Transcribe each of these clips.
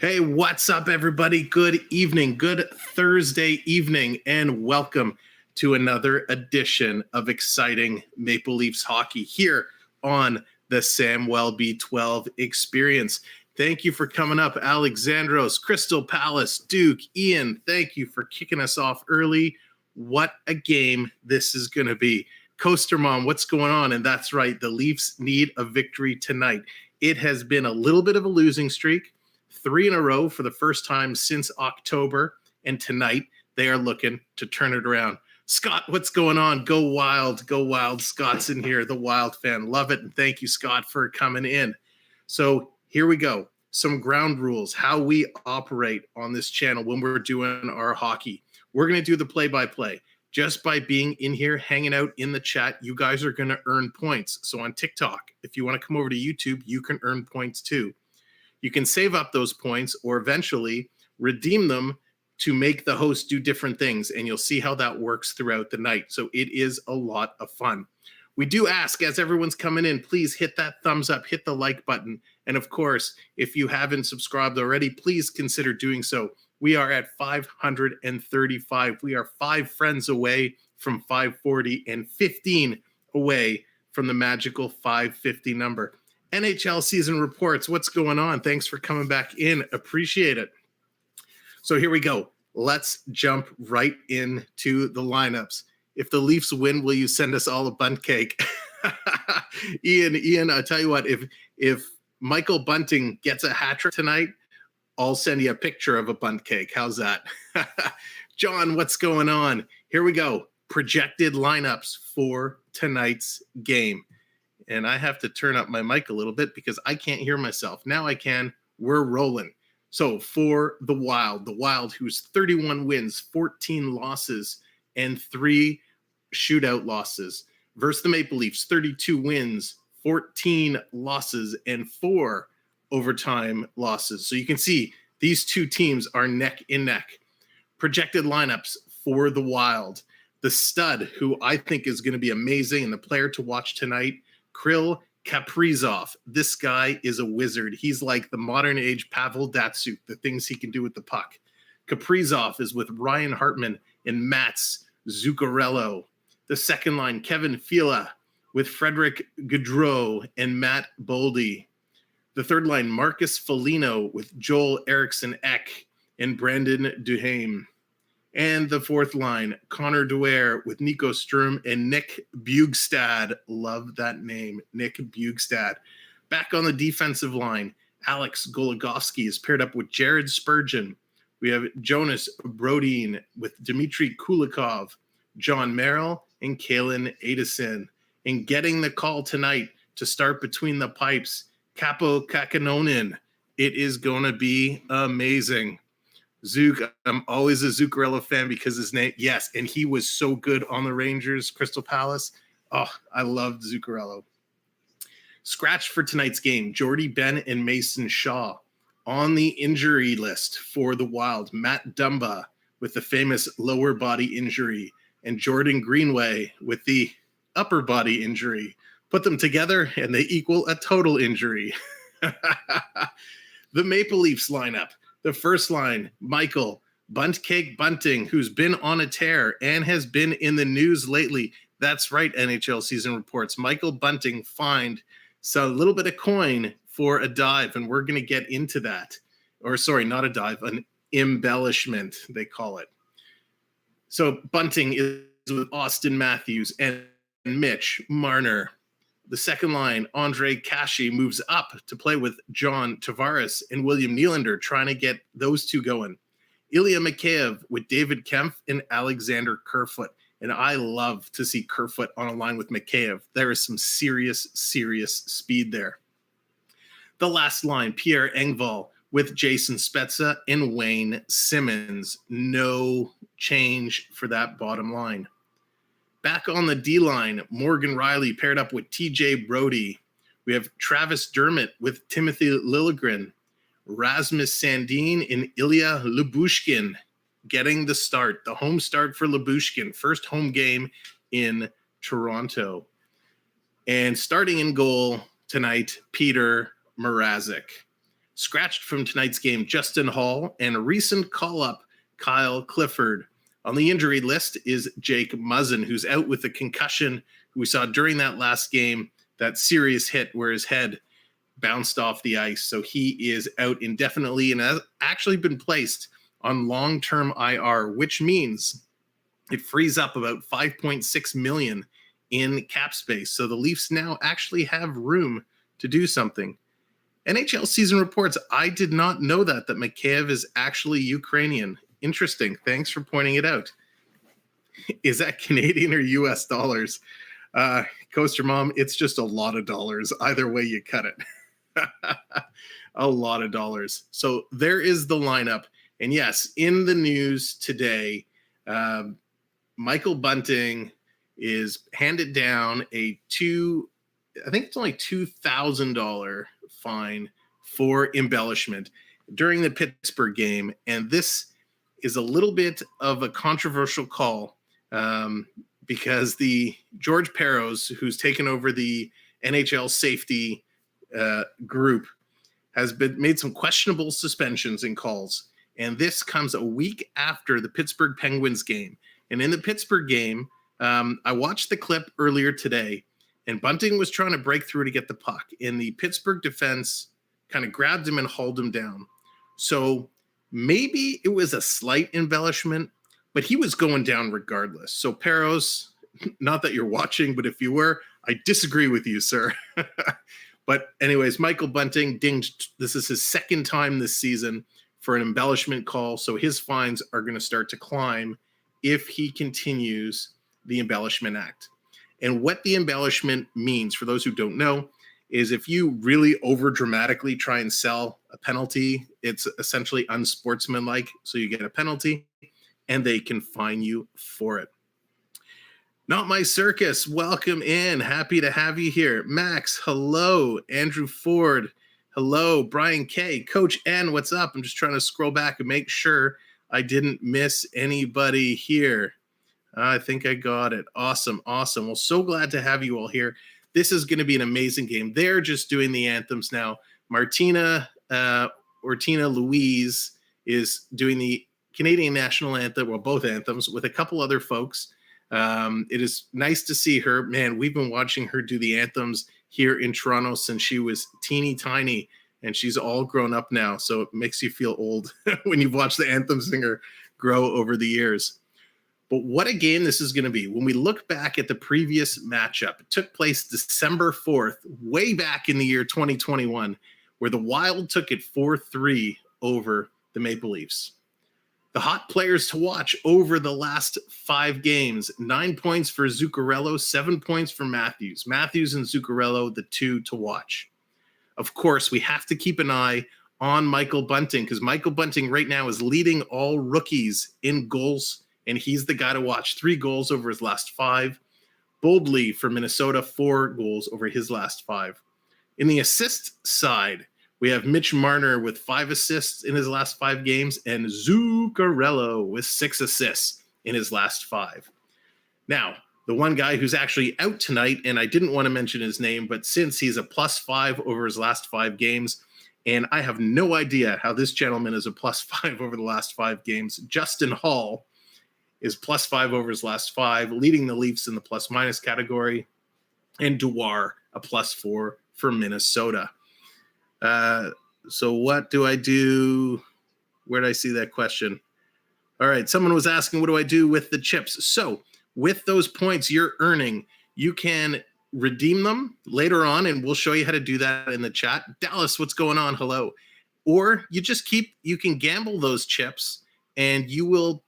Hey, what's up, everybody? Good evening, good Thursday evening, and welcome to another edition of exciting Maple Leafs hockey here on the Samwelb12 Experience. Thank you for coming up, Alexandros, Crystal Palace, Duke, Ian. Thank you for kicking us off early. What a game this is going to be. Coaster Mom, what's going on? And that's right, the Leafs need a victory tonight. It has been a little bit of a losing streak. 3 in a row for the first time since October, and tonight they are looking to turn it around. Scott, what's going on? Go Wild, go Wild. Scott's in here, the Wild fan. Love it, and thank you, Scott, for coming in. So here we go. Some ground rules, how we operate on this channel when we're doing our hockey. We're going to do the play-by-play. Just by being in here, hanging out in the chat, you guys are going to earn points. So on TikTok, if you want to come over to YouTube, you can earn points too. You can save up those points or eventually redeem them to make the host do different things, and you'll see how that works throughout the night. So it is a lot of fun. We do ask, as everyone's coming in, please hit that thumbs up, hit the like button. And of course, if you haven't subscribed already, please consider doing so. We are at 535. We are 5 friends away from 540 and 15 away from the magical 550 number. NHL season reports. What's going on? Thanks for coming back in. Appreciate it. So here we go. Let's jump right into the lineups. If the Leafs win, will you send us all a bunt cake? Ian, I'll tell you what, if Michael Bunting gets a hat trick tonight, I'll send you a picture of a bunt cake. How's that? John, what's going on? Here we go. Projected lineups for tonight's game. And I have to turn up my mic a little bit because I can't hear myself. Now I can. We're rolling. So for the Wild who's 31 wins, 14 losses, and 3 shootout losses, versus the Maple Leafs, 32 wins, 14 losses, and 4 overtime losses. So you can see these two teams are neck and neck. Projected lineups for the Wild. The stud, who I think is going to be amazing and the player to watch tonight, Kirill Kaprizov. This guy is a wizard. He's like the modern age Pavel Datsyuk, the things he can do with the puck. Kaprizov is with Ryan Hartman and Mats Zuccarello. The second line, Kevin Fila with Frederick Gaudreau and Matt Boldy. The third line, Marcus Foligno with Joel Eriksson Ek and Brandon Duhaime. And the fourth line, Connor Dwyer with Nico Sturm and Nick Bjugstad. Love that name, Nick Bjugstad. Back on the defensive line, Alex Goligoski is paired up with Jared Spurgeon. We have Jonas Brodin with Dmitry Kulikov, John Merrill, and Kalen Addison. And getting the call tonight to start between the pipes, Capo Kakanonen. It is going to be amazing. Zook, I'm always a Zuccarello fan because his name, yes, and he was so good on the Rangers, Crystal Palace. Oh, I loved Zuccarello. Scratched for tonight's game, Jordy Ben and Mason Shaw. On the injury list for the Wild, Matt Dumba with the famous lower body injury and Jordan Greenway with the upper body injury. Put them together and they equal a total injury. The Maple Leafs lineup. The first line, Michael Buntcake Bunting, who's been on a tear and has been in the news lately. That's right, NHL season reports. Michael Bunting fined a little bit of coin for a dive, and we're going to get into that. Or sorry, not a dive, an embellishment, they call it. So Bunting is with Austin Matthews and Mitch Marner. The second line, Andre Kashi, moves up to play with John Tavares and William Nylander, trying to get those two going. Ilya Mikheyev with David Kempf and Alexander Kerfoot. And I love to see Kerfoot on a line with Mikheyev. There is some serious, serious speed there. The last line, Pierre Engvall with Jason Spezza and Wayne Simmons. No change for that bottom line. Back on the D-line, Morgan Riley paired up with TJ Brody. We have Travis Dermott with Timothy Liljegren, Rasmus Sandin and Ilya Lyubushkin getting the start, the home start for Lyubushkin, first home game in Toronto. And starting in goal tonight, Peter Mrazek. Scratched from tonight's game, Justin Hall, and a recent call-up, Kyle Clifford. On the injury list is Jake Muzzin, who's out with a concussion, who we saw during that last game, that serious hit where his head bounced off the ice. So he is out indefinitely and has actually been placed on long-term IR, which means it frees up about $5.6 million in cap space. So the Leafs now actually have room to do something. NHL season reports, I did not know that Mikheyev is actually Ukrainian. Interesting. Thanks for pointing it out. Is that Canadian or US dollars? Coaster Mom, it's just a lot of dollars. Either way you cut it. A lot of dollars. So there is the lineup. And yes, in the news today, Michael Bunting is handed down I think it's only $2,000 fine for embellishment during the Pittsburgh game. And this is a little bit of a controversial call because the George Peros, who's taken over the NHL safety group, has made some questionable suspensions and calls. And this comes a week after the Pittsburgh Penguins game. And in the Pittsburgh game, I watched the clip earlier today, and Bunting was trying to break through to get the puck. And the Pittsburgh defense kind of grabbed him and hauled him down. So maybe it was a slight embellishment, but he was going down regardless. So Peros, not that you're watching, but if you were, I disagree with you, sir. But anyways, Michael Bunting dinged. This is his second time this season for an embellishment call. So his fines are going to start to climb if he continues the embellishment act. And what the embellishment means, for those who don't know, is if you really over dramatically try and sell a penalty, it's essentially unsportsmanlike. So you get a penalty and they can fine you for it. Not My Circus, welcome in. Happy to have you here. Max, hello. Andrew Ford, hello. Brian K, Coach N, what's up? I'm just trying to scroll back and make sure I didn't miss anybody here. I think I got it. Awesome. Well, so glad to have you all here. This is going to be an amazing game. They're just doing the anthems now. Martina Louise is doing the Canadian national anthem, well, both anthems, with a couple other folks. It is nice to see her. Man, we've been watching her do the anthems here in Toronto since she was teeny tiny, and she's all grown up now. So it makes you feel old when you've watched the anthem singer grow over the years. But what a game this is going to be. When we look back at the previous matchup, it took place December 4th, way back in the year 2021, where the Wild took it 4-3 over the Maple Leafs. The hot players to watch over the last 5 games: 9 points for Zuccarello, 7 points for Matthews. Matthews and Zuccarello, the two to watch. Of course, we have to keep an eye on Michael Bunting, because Michael Bunting right now is leading all rookies in goals, and he's the guy to watch. 3 goals over his last 5. Boldly for Minnesota, 4 goals over his last 5. In the assist side, we have Mitch Marner with 5 assists in his last 5 games, and Zuccarello with 6 assists in his last 5. Now, the one guy who's actually out tonight, and I didn't want to mention his name, but since he's a +5 over his last 5 games, and I have no idea how this gentleman is a +5 over the last 5 games, Justin Hall is +5 over his last 5, leading the Leafs in the plus-minus category, and Dewar a +4 for Minnesota. So what do I do? Where did I see that question? All right, someone was asking, what do I do with the chips? So with those points you're earning, you can redeem them later on, and we'll show you how to do that in the chat. Dallas, what's going on? Hello. Or you can gamble those chips, and you will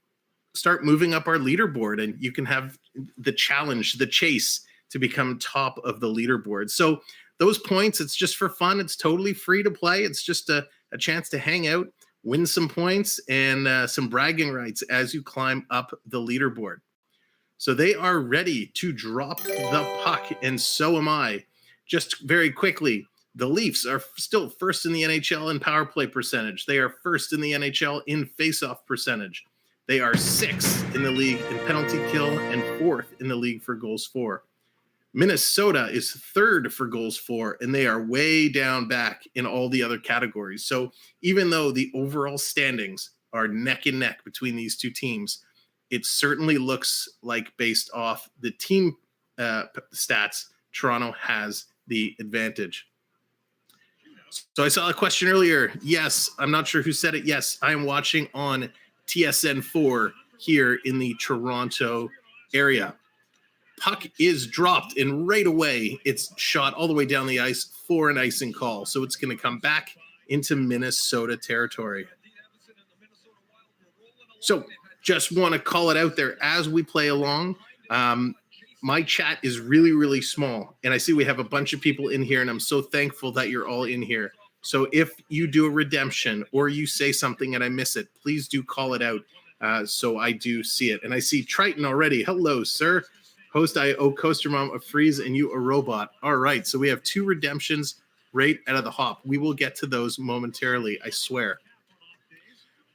start moving up our leaderboard, and you can have the challenge, the chase to become top of the leaderboard. So those points, it's just for fun. It's totally free to play. It's just a chance to hang out, win some points, and some bragging rights as you climb up the leaderboard. So they are ready to drop the puck, and so am I. Just very quickly, the Leafs are still first in the NHL in power play percentage. They are first in the NHL in faceoff percentage. They are 6th in the league in penalty kill and 4th in the league for goals for. Minnesota is third for goals for, and they are way down back in all the other categories. So even though the overall standings are neck and neck between these two teams, it certainly looks like, based off the team stats, Toronto has the advantage. So I saw a question earlier. Yes, I'm not sure who said it. Yes, I am watching on TSN4 here in the Toronto area. Puck is dropped, and right away it's shot all the way down the ice for an icing call. So it's going to come back into Minnesota territory. So just want to call it out there as we play along. My chat is really, really small, and I see we have a bunch of people in here, and I'm so thankful that you're all in here. So if you do a redemption or you say something and I miss it, please do call it out so I do see it. And I see Triton already. Hello, sir. Host, I owe Coaster Mom a freeze and you a robot. All right, so we have 2 redemptions right out of the hop. We will get to those momentarily, I swear.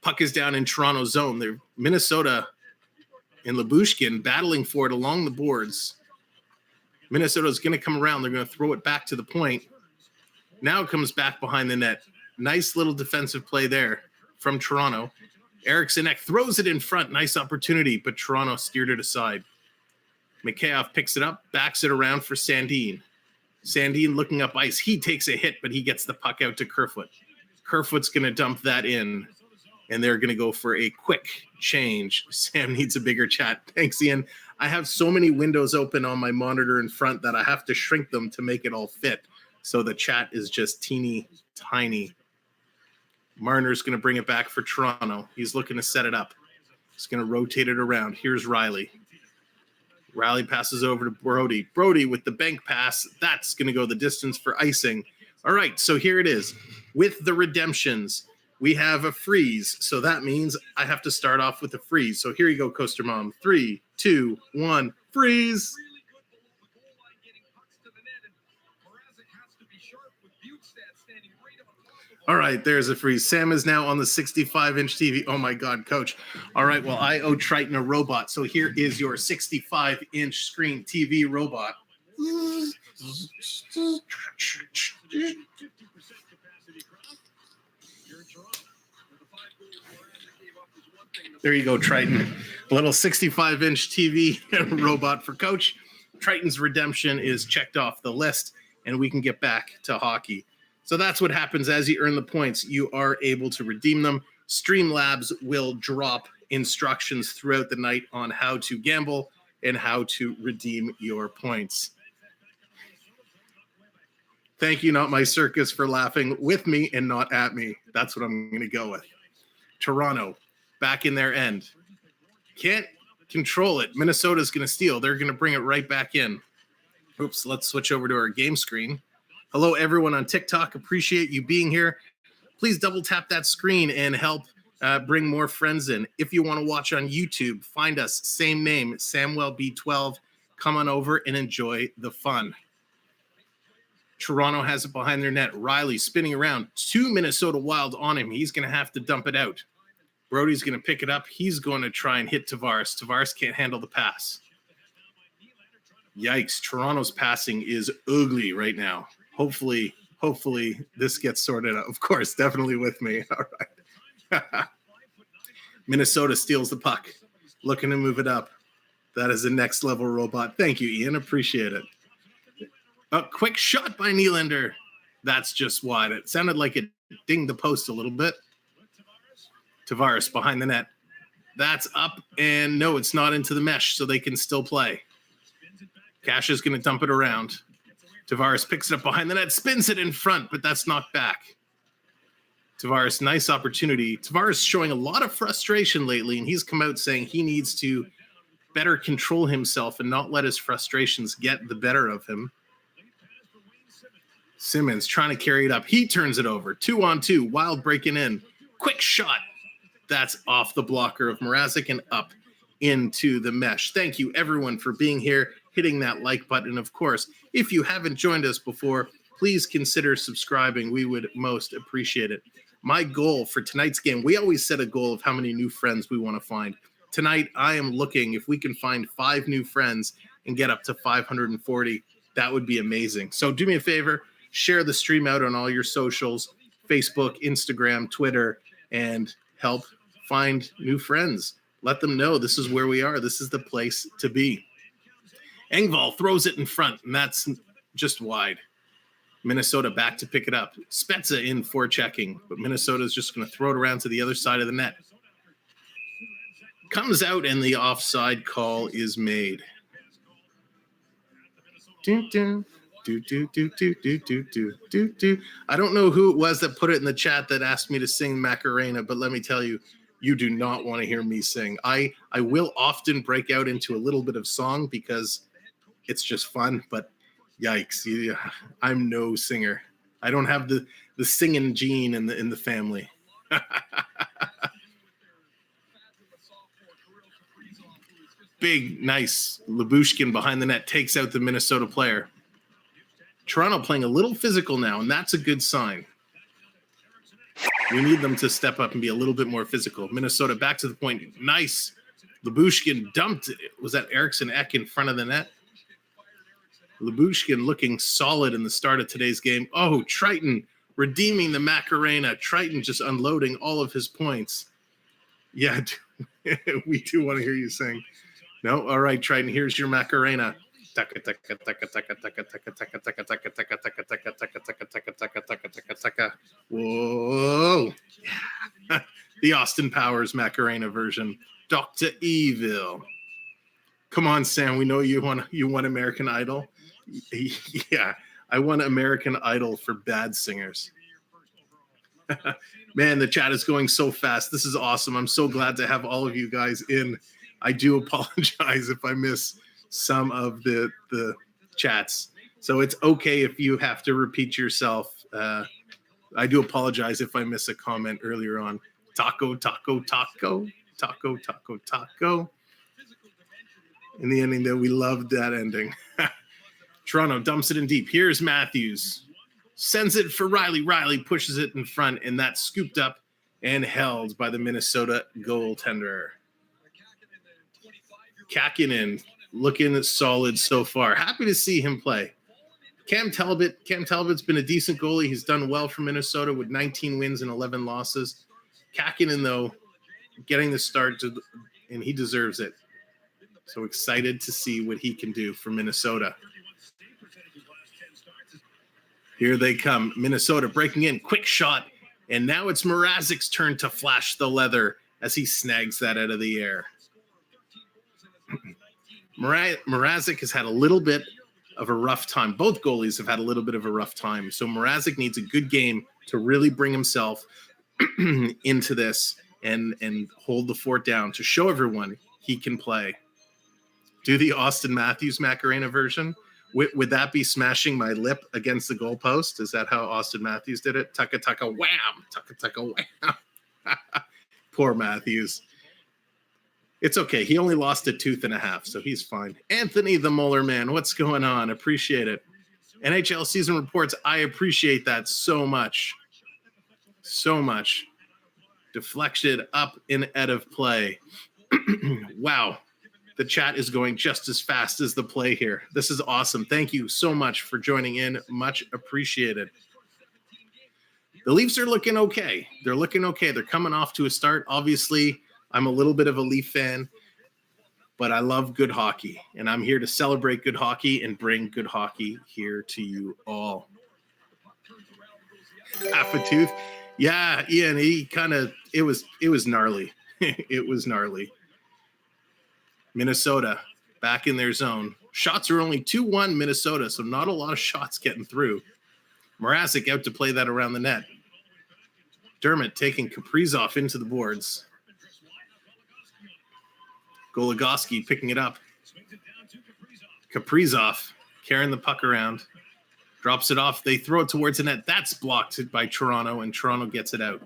Puck is down in Toronto zone. They're Minnesota and Lyubushkin battling for it along the boards. Minnesota is going to come around. They're going to throw it back to the point. Now it comes back behind the net. Nice little defensive play there from Toronto. Eriksson Ek throws it in front. Nice opportunity, but Toronto steered it aside. Mikheyev picks it up, backs it around for Sandin. Sandin looking up ice. He takes a hit, but he gets the puck out to Kerfoot. Kerfoot's going to dump that in, and they're going to go for a quick change. Sam needs a bigger chat. Thanks, Ian. I have so many windows open on my monitor in front that I have to shrink them to make it all fit. So the chat is just teeny tiny. Marner's going to bring it back for Toronto. He's looking to set it up. He's going to rotate it around. Here's Riley. Riley passes over to Brody. Brody with the bank pass. That's going to go the distance for icing. All right, so here it is. With the redemptions, we have a freeze. So that means I have to start off with a freeze. So here you go, Coaster Mom. 3, 2, 1, freeze. All right, there's a freeze. Sam is now on the 65-inch TV. Oh, my God, Coach. All right, well, I owe Triton a robot. So here is your 65-inch screen TV robot. There you go, Triton. A little 65-inch TV robot for Coach. Triton's redemption is checked off the list, and we can get back to hockey. So that's what happens as you earn the points. You are able to redeem them. Streamlabs will drop instructions throughout the night on how to gamble and how to redeem your points. Thank you, Not My Circus, for laughing with me and not at me. That's what I'm going to go with. Toronto, back in their end. Can't control it. Minnesota's going to steal. They're going to bring it right back in. Oops, let's switch over to our game screen. Hello, everyone on TikTok. Appreciate you being here. Please double tap that screen and help bring more friends in. If you want to watch on YouTube, find us. Same name, Samwelb12. Come on over and enjoy the fun. Toronto has it behind their net. Riley spinning around. 2 Minnesota Wild on him. He's going to have to dump it out. Brody's going to pick it up. He's going to try and hit Tavares. Tavares can't handle the pass. Yikes. Toronto's passing is ugly right now. Hopefully this gets sorted out. Of course, definitely with me. All right. Minnesota steals the puck. Looking to move it up. That is a next level robot. Thank you, Ian. Appreciate it. A quick shot by Nylander. That's just wide. It sounded like it dinged the post a little bit. Tavares behind the net. That's up, and no, it's not into the mesh, so they can still play. Cash is going to dump it around. Tavares picks it up behind the net, spins it in front, but that's knocked back. Tavares, nice opportunity. Tavares showing a lot of frustration lately, and he's come out saying he needs to better control himself and not let his frustrations get the better of him. Simmons trying to carry it up. He turns it over. 2-on-2. Wild breaking in. Quick shot. That's off the blocker of Mrazek and up into the mesh. Thank you, everyone, for being here, hitting that like button. Of course, if you haven't joined us before, please consider subscribing. We would most appreciate it. My goal for tonight's game, we always set a goal of how many new friends we want to find. Tonight, I am looking if we can find 5 new friends and get up to 540. That would be amazing. So do me a favor, share the stream out on all your socials, Facebook, Instagram, Twitter, and help find new friends. Let them know this is where we are. This is the place to be. Engvall throws it in front, and that's just wide. Minnesota back to pick it up. Spezza in for checking, but Minnesota is just going to throw it around to the other side of the net. Comes out, and the offside call is made. Do, do, do, do, do, do, do, do, do, do. I don't know who it was that put it in the chat that asked me to sing Macarena, but let me tell you, you do not want to hear me sing. I will often break out into a little bit of song because it's just fun, but yikes, I'm no singer. I don't have the singing gene in the family. Big, nice Lyubushkin behind the net takes out the Minnesota player. Toronto playing a little physical now, and that's a good sign. We need them to step up and be a little bit more physical. Minnesota back to the point. Nice. Lyubushkin dumped. Was that Eriksson Ek in front of the net? Lyubushkin looking solid in the start of today's game. Oh, Triton redeeming the Macarena. Triton just unloading all of his points. Yeah, we do want to hear you sing. No? All right, Triton, here's your Macarena. Whoa. The Austin Powers Macarena version. Dr. Evil. Come on, Sam. We know you want American Idol. Yeah, I want American Idol for bad singers. Man, the chat is going so fast. This is awesome. I'm so glad to have all of you guys in. I do apologize if I miss some of the chats. So it's okay if you have to repeat yourself. I do apologize if I miss a comment earlier on. Taco, taco, taco, taco, taco, taco. In the ending, though, we loved that ending. Toronto dumps it in deep. Here's Matthews. Sends it for Riley. Riley pushes it in front, and that's scooped up and held by the Minnesota goaltender. Kakinen looking solid so far. Happy to see him play. Cam Talbot's been a decent goalie. He's done well for Minnesota with 19 wins and 11 losses. Kakinen, though, getting the start, and he deserves it. So excited to see what he can do for Minnesota. Here they come. Minnesota breaking in. Quick shot. And now it's Mrazek's turn to flash the leather as he snags that out of the air. Mrazek has had a little bit of a rough time. Both goalies have had a little bit of a rough time. So Mrazek needs a good game to really bring himself into this and hold the fort down to show everyone he can play. Do the Austin Matthews Macarena version. Would that be smashing my lip against the goalpost? Is that how Austin Matthews did it? Tucka, tucka, wham! Tucka, tucka, wham! Poor Matthews. It's okay. He only lost a tooth and a half, so he's fine. Anthony the Molar Man, what's going on? Appreciate it. NHL season reports, I appreciate that so much. So much. Deflected up and out of play. Wow. The chat is going just as fast as the play here. This is awesome. Thank you so much for joining in. Much appreciated. The Leafs are looking okay. They're looking okay. They're coming off to a start. Obviously, I'm a little bit of a Leaf fan, but I love good hockey, and I'm here to celebrate good hockey and bring good hockey here to you all. Half a tooth. Yeah, Ian, it was gnarly. It was gnarly. Minnesota back in their zone. Shots are only 2-1 Minnesota, so not a lot of shots getting through. Mrazek out to play that around the net. Dermott taking Kaprizov into the boards. Goligoski picking it up. Kaprizov carrying the puck around. Drops it off. They throw it towards the net. That's blocked by Toronto, and Toronto gets it out.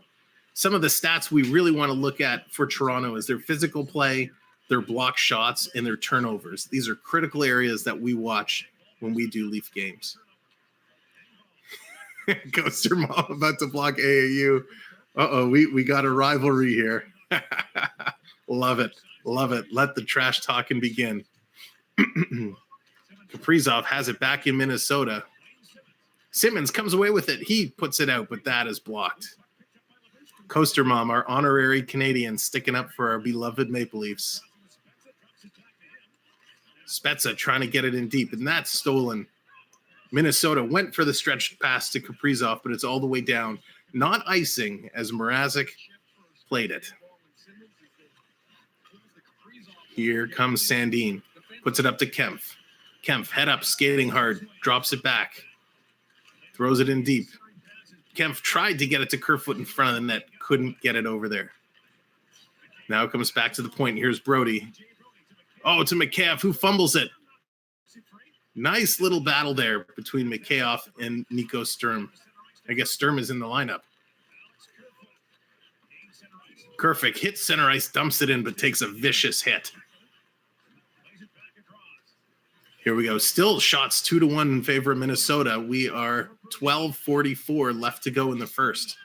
Some of the stats we really want to look at for Toronto is their physical play, their block shots, and their turnovers. These are critical areas that we watch when we do Leaf games. Ghoster Mom about to block AAU. Uh-oh, we got a rivalry here. Love it. Love it. Let the trash talking begin. Kaprizov has it back in Minnesota. Simmons comes away with it. He puts it out, but that is blocked. Coaster Mom, our honorary Canadian, sticking up for our beloved Maple Leafs. Spezza trying to get it in deep, and that's stolen. Minnesota went for the stretched pass to Kaprizov, but it's all the way down. Not icing as Mrazek played it. Here comes Sandin. Puts it up to Kempf. Kempf, head up, skating hard, drops it back. Throws it in deep. Kempf tried to get it to Kerfoot in front of the net. Couldn't get it over there. Now it comes back to the point. Here's Brody. Oh, to Mikheyev, who fumbles it. Nice little battle there between Mikheyev and Nico Sturm. I guess Sturm is in the lineup. Kerfoot hits center ice, dumps it in, but takes a vicious hit. Here we go. Still shots 2-1 in favor of Minnesota. We are 12:44 left to go in the first.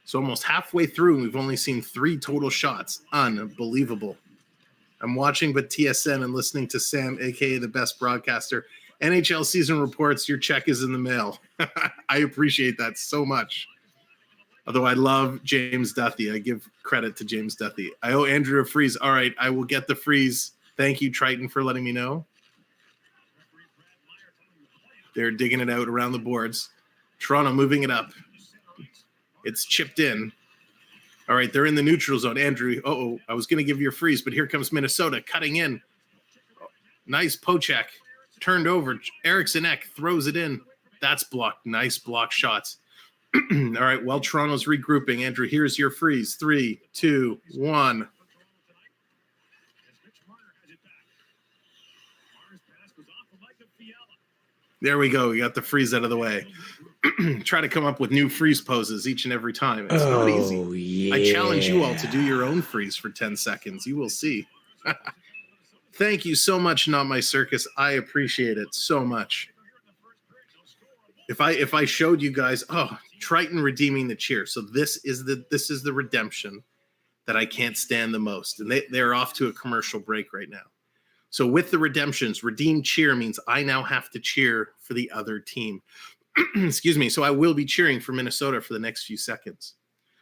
So almost halfway through, and we've only seen 3 total shots. Unbelievable. I'm watching but TSN and listening to Sam, a.k.a. the best broadcaster. NHL season reports, your check is in the mail. I appreciate that so much. Although I love James Duthie. I give credit to James Duthie. I owe Andrew a freeze. All right, I will get the freeze. Thank you, Triton, for letting me know. They're digging it out around the boards. Toronto moving it up. It's chipped in. All right, they're in the neutral zone. Andrew, I was going to give you a freeze, but here comes Minnesota cutting in. Nice poke check. Turned over. Eriksson Ek throws it in. That's blocked. Nice block shots. All right, well, Toronto's regrouping. Andrew, here's your freeze. 3, 2, 1. There we go. We got the freeze out of the way. Try to come up with new freeze poses each and every time. It's not easy. Yeah. I challenge you all to do your own freeze for 10 seconds. You will see. Thank you so much, Not My Circus. I appreciate it so much. If I showed you guys, Triton redeeming the cheer. So this is the redemption that I can't stand the most. And they're off to a commercial break right now. So with the redemptions, redeem cheer means I now have to cheer for the other team. Excuse me. So I will be cheering for Minnesota for the next few seconds.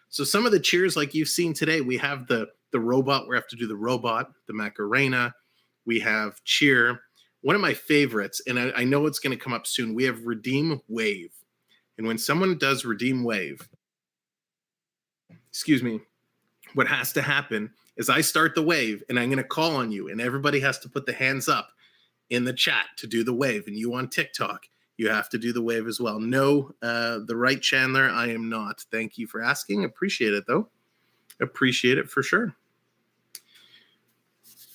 So some of the cheers like you've seen today, we have the robot. We have to do the robot, the Macarena. We have cheer. One of my favorites, and I know it's going to come up soon, we have redeem wave. And when someone does redeem wave, what has to happen is I start the wave and I'm going to call on you and everybody has to put the hands up in the chat to do the wave. And you on TikTok, you have to do the wave as well. No, the right Chandler, I am not. Thank you for asking. Appreciate it though. Appreciate it for sure.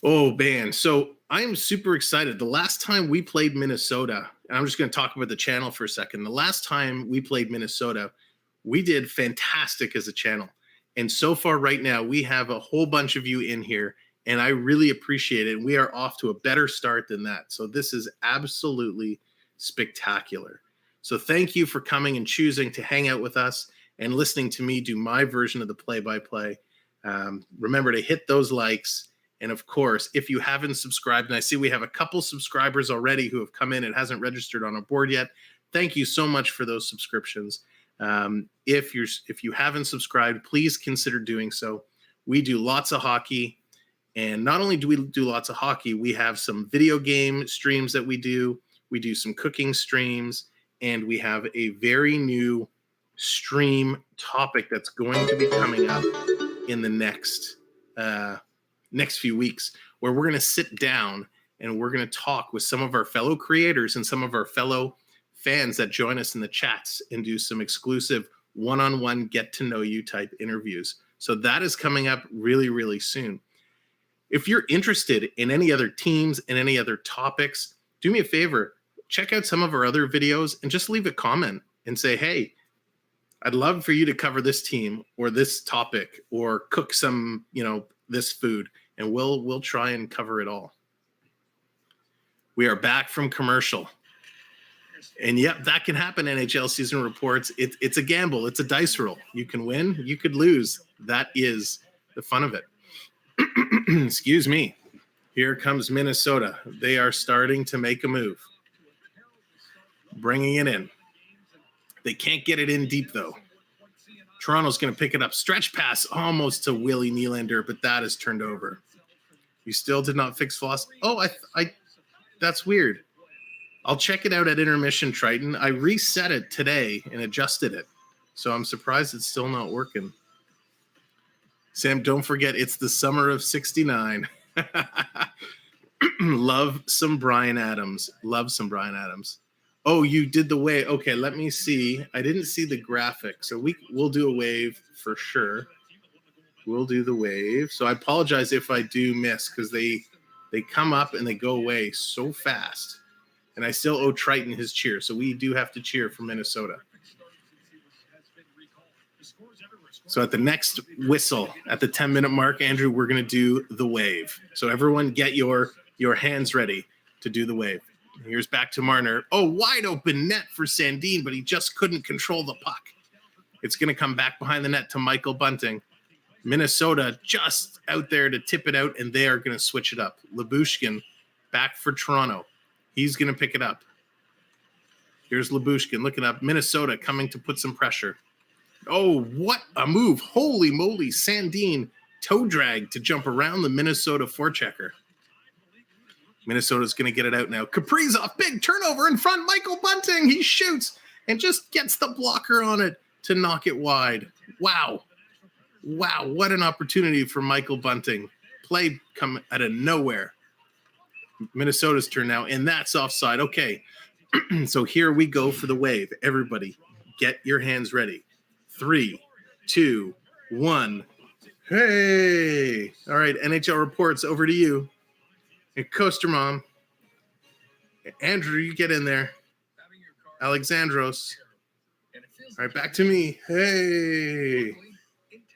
Oh man. So I am super excited. The last time we played Minnesota, and I'm just going to talk about the channel for a second. The last time we played Minnesota, we did fantastic as a channel. And so far right now, we have a whole bunch of you in here, and I really appreciate it. We are off to a better start than that. So this is absolutely spectacular. So thank you for coming and choosing to hang out with us and listening to me do my version of the play-by-play. Remember to hit those likes. And of course, if you haven't subscribed, and I see we have a couple subscribers already who have come in and hasn't registered on our board yet, thank you so much for those subscriptions. If you haven't subscribed, please consider doing so. We do lots of hockey, and not only do we do lots of hockey, we have some video game streams that we do. We do some cooking streams, and we have a very new stream topic that's going to be coming up in the next few weeks, where we're going to sit down and we're going to talk with some of our fellow creators and some of our fellow fans that join us in the chats and do some exclusive one-on-one get to know you type interviews. So that is coming up really, really soon. If you're interested in any other teams and any other topics, do me a favor, check out some of our other videos and just leave a comment and say, hey, I'd love for you to cover this team or this topic or cook some, this food, and we'll try and cover it all. We are back from commercial. And yep, that can happen. NHL season reports. It's a gamble. It's a dice roll. You can win. You could lose. That is the fun of it. Excuse me. Here comes Minnesota. They are starting to make a move. bringing it in. They can't get it in deep, though. Toronto's going to pick it up. Stretch pass almost to Willie Nylander, but that is turned over. You still did not fix velocity. Oh, I that's weird. I'll check it out at intermission, Triton. I reset it today and adjusted it. So I'm surprised it's still not working. Sam, don't forget, it's the summer of 69. Love some Bryan Adams. Love some Bryan Adams. Oh, you did the wave. Okay, let me see. I didn't see the graphic. So we'll do a wave for sure. We'll do the wave. So I apologize if I do miss because they come up and they go away so fast. And I still owe Triton his cheer. So we do have to cheer for Minnesota. So at the next whistle, at the 10-minute mark, Andrew, we're going to do the wave. So everyone get your hands ready to do the wave. Here's back to Marner. Oh, wide open net for Sandin, but he just couldn't control the puck. It's going to come back behind the net to Michael Bunting. Minnesota just out there to tip it out, and they are going to switch it up. Lyubushkin back for Toronto. He's going to pick it up. Here's Lyubushkin looking up. Minnesota coming to put some pressure. Oh, what a move. Holy moly. Sandin toe drag to jump around the Minnesota forechecker. Minnesota's going to get it out now. Kaprizov, big turnover in front. Michael Bunting, he shoots and just gets the blocker on it to knock it wide. Wow. Wow, what an opportunity for Michael Bunting. Play come out of nowhere. Minnesota's turn now, and that's offside. Okay, so here we go for the wave. Everybody, get your hands ready. 3, 2, 1. Hey! All right, NHL reports, over to you. And Coaster Mom. Andrew, you get in there. Alexandros. All right, back to me. Hey!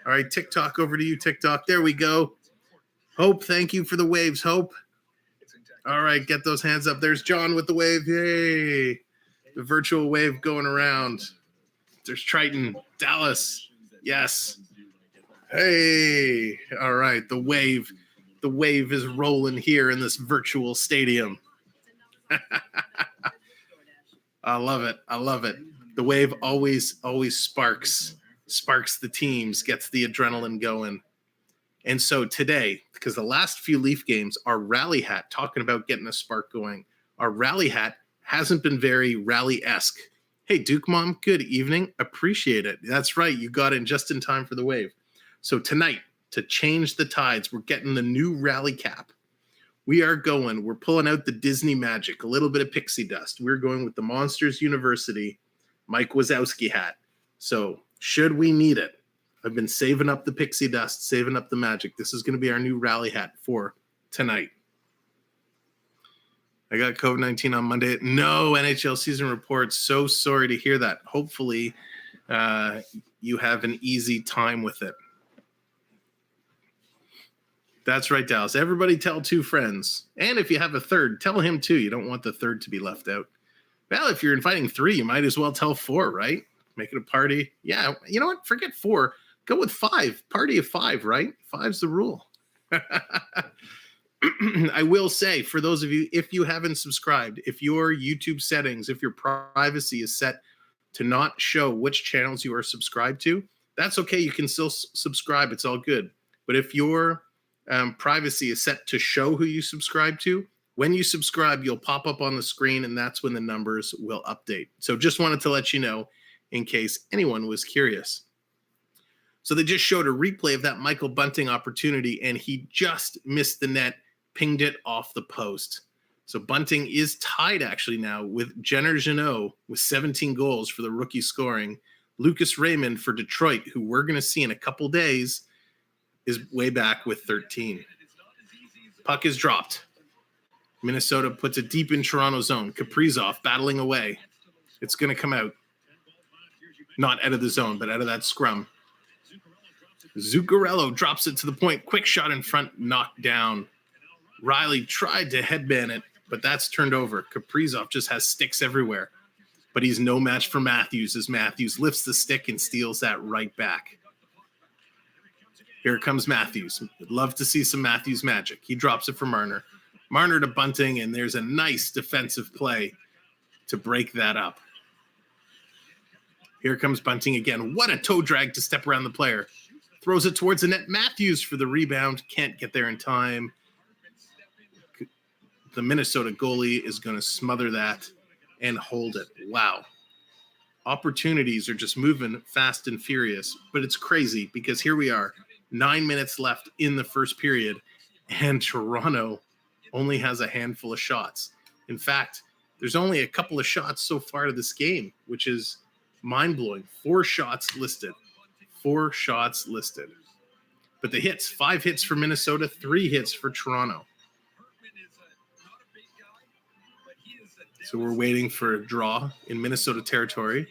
All right, TikTok, over to you, TikTok. There we go. Hope, thank you for the waves, Hope. All right, get those hands up. There's John with the wave. Yay. The virtual wave going around. There's Triton. Dallas. Yes. Hey. All right, the wave. The wave is rolling here in this virtual stadium. I love it. I love it. The wave always sparks the teams, gets the adrenaline going. And so today, because the last few Leaf games, our rally hat, talking about getting a spark going, our rally hat hasn't been very rally-esque. Hey, Duke Mom, good evening. Appreciate it. That's right. You got in just in time for the wave. So tonight, to change the tides, we're getting the new rally cap. We're pulling out the Disney magic, a little bit of pixie dust. We're going with the Monsters University Mike Wazowski hat. So should we need it, I've been saving up the pixie dust, saving up the magic. This is going to be our new rally hat for tonight. I got COVID-19 on Monday. No NHL season reports. So sorry to hear that. Hopefully you have an easy time with it. That's right, Dallas. Everybody tell 2 friends. And if you have a third, tell him too. You don't want the third to be left out. Well, if you're inviting 3, you might as well tell 4, right? Make it a party. Yeah, you know what? Forget 4. Go with 5. Party of 5, right? 5's the rule. I will say, for those of you, if you haven't subscribed, if your YouTube settings, if your privacy is set to not show which channels you are subscribed to, that's okay. You can still subscribe. It's all good. But if your privacy is set to show who you subscribe to, when you subscribe, you'll pop up on the screen, and that's when the numbers will update. So just wanted to let you know in case anyone was curious. So they just showed a replay of that Michael Bunting opportunity, and he just missed the net, pinged it off the post. So Bunting is tied actually now with Jenner Jeannot with 17 goals for the rookie scoring. Lucas Raymond for Detroit, who we're going to see in a couple days, is way back with 13. Puck is dropped. Minnesota puts it deep in Toronto's zone. Kaprizov battling away. It's going to come out. Not out of the zone, but out of that scrum. Zuccarello drops it to the point. Quick shot in front, knocked down. Riley tried to headband it, but that's turned over. Kaprizov just has sticks everywhere. But he's no match for Matthews as Matthews lifts the stick and steals that right back. Here comes Matthews. Would love to see some Matthews magic. He drops it for Marner. Marner to Bunting, and there's a nice defensive play. to break that up. Here comes Bunting again. What a toe drag to step around the player. Throws it towards the net. Matthews for the rebound. Can't get there in time. The Minnesota goalie is going to smother that and hold it. Wow. Opportunities are just moving fast and furious, but it's crazy because here we are, 9 minutes left in the first period, and Toronto only has a handful of shots. In fact, there's only a couple of shots so far to this game, which is mind-blowing. 4 shots listed. 4 shots listed. But the hits, 5 hits for Minnesota, 3 hits for Toronto. So we're waiting for a draw in Minnesota territory.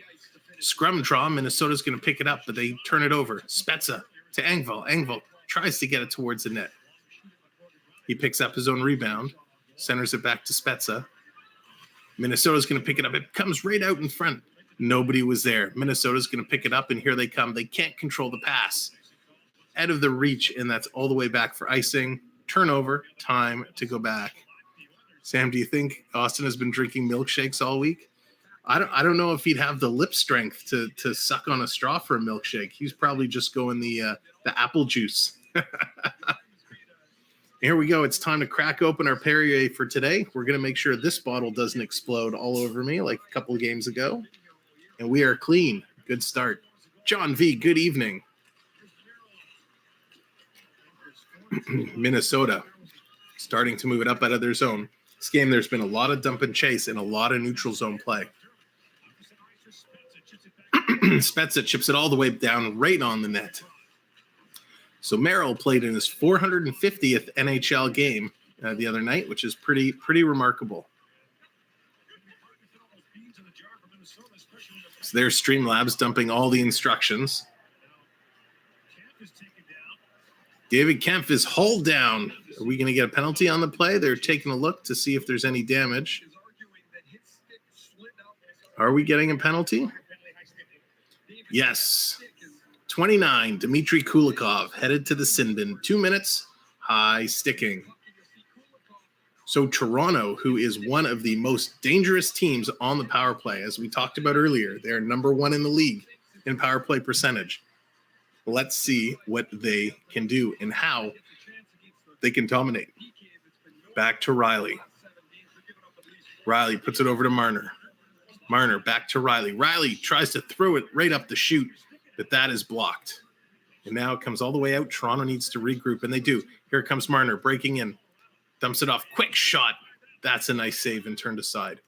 Scrum draw. Minnesota's going to pick it up, but they turn it over. Spezza to Engvall. Engvall tries to get it towards the net. He picks up his own rebound, centers it back to Spezza. Minnesota's going to pick it up. It comes right out in front. Nobody was there. Minnesota's going to pick it up, and here they come. They can't control the pass. Out of the reach, and that's all the way back for icing. Turnover. Time to go back. Sam, do you think Austin has been drinking milkshakes all week? I don't know if he'd have the lip strength to suck on a straw for a milkshake. He's probably just going the apple juice. Here we go. It's time to crack open our Perrier for today. We're going to make sure this bottle doesn't explode all over me like a couple of games ago. And we are clean. Good start. John V., good evening. Minnesota starting to move it up out of their zone. This game, there's been a lot of dump and chase and a lot of neutral zone play. Spezza chips it all the way down right on the net. So Merrill played in his 450th NHL game the other night, which is pretty remarkable. So there's Streamlabs dumping all the instructions. David Kempf is hauled down. Are we going to get a penalty on the play? They're taking a look to see if there's any damage. Are we getting a penalty? Yes. 29, Dmitry Kulikov headed to the sin bin. 2 minutes, high sticking. So Toronto, who is one of the most dangerous teams on the power play, as we talked about earlier, they're number 1 in the league in power play percentage. Let's see what they can do and how they can dominate. Back to Riley. Riley puts it over to Marner. Marner back to Riley. Riley tries to throw it right up the chute, but that is blocked. And now it comes all the way out. Toronto needs to regroup, and they do. Here comes Marner breaking in. Dumps it off. Quick shot. That's a nice save and turned aside.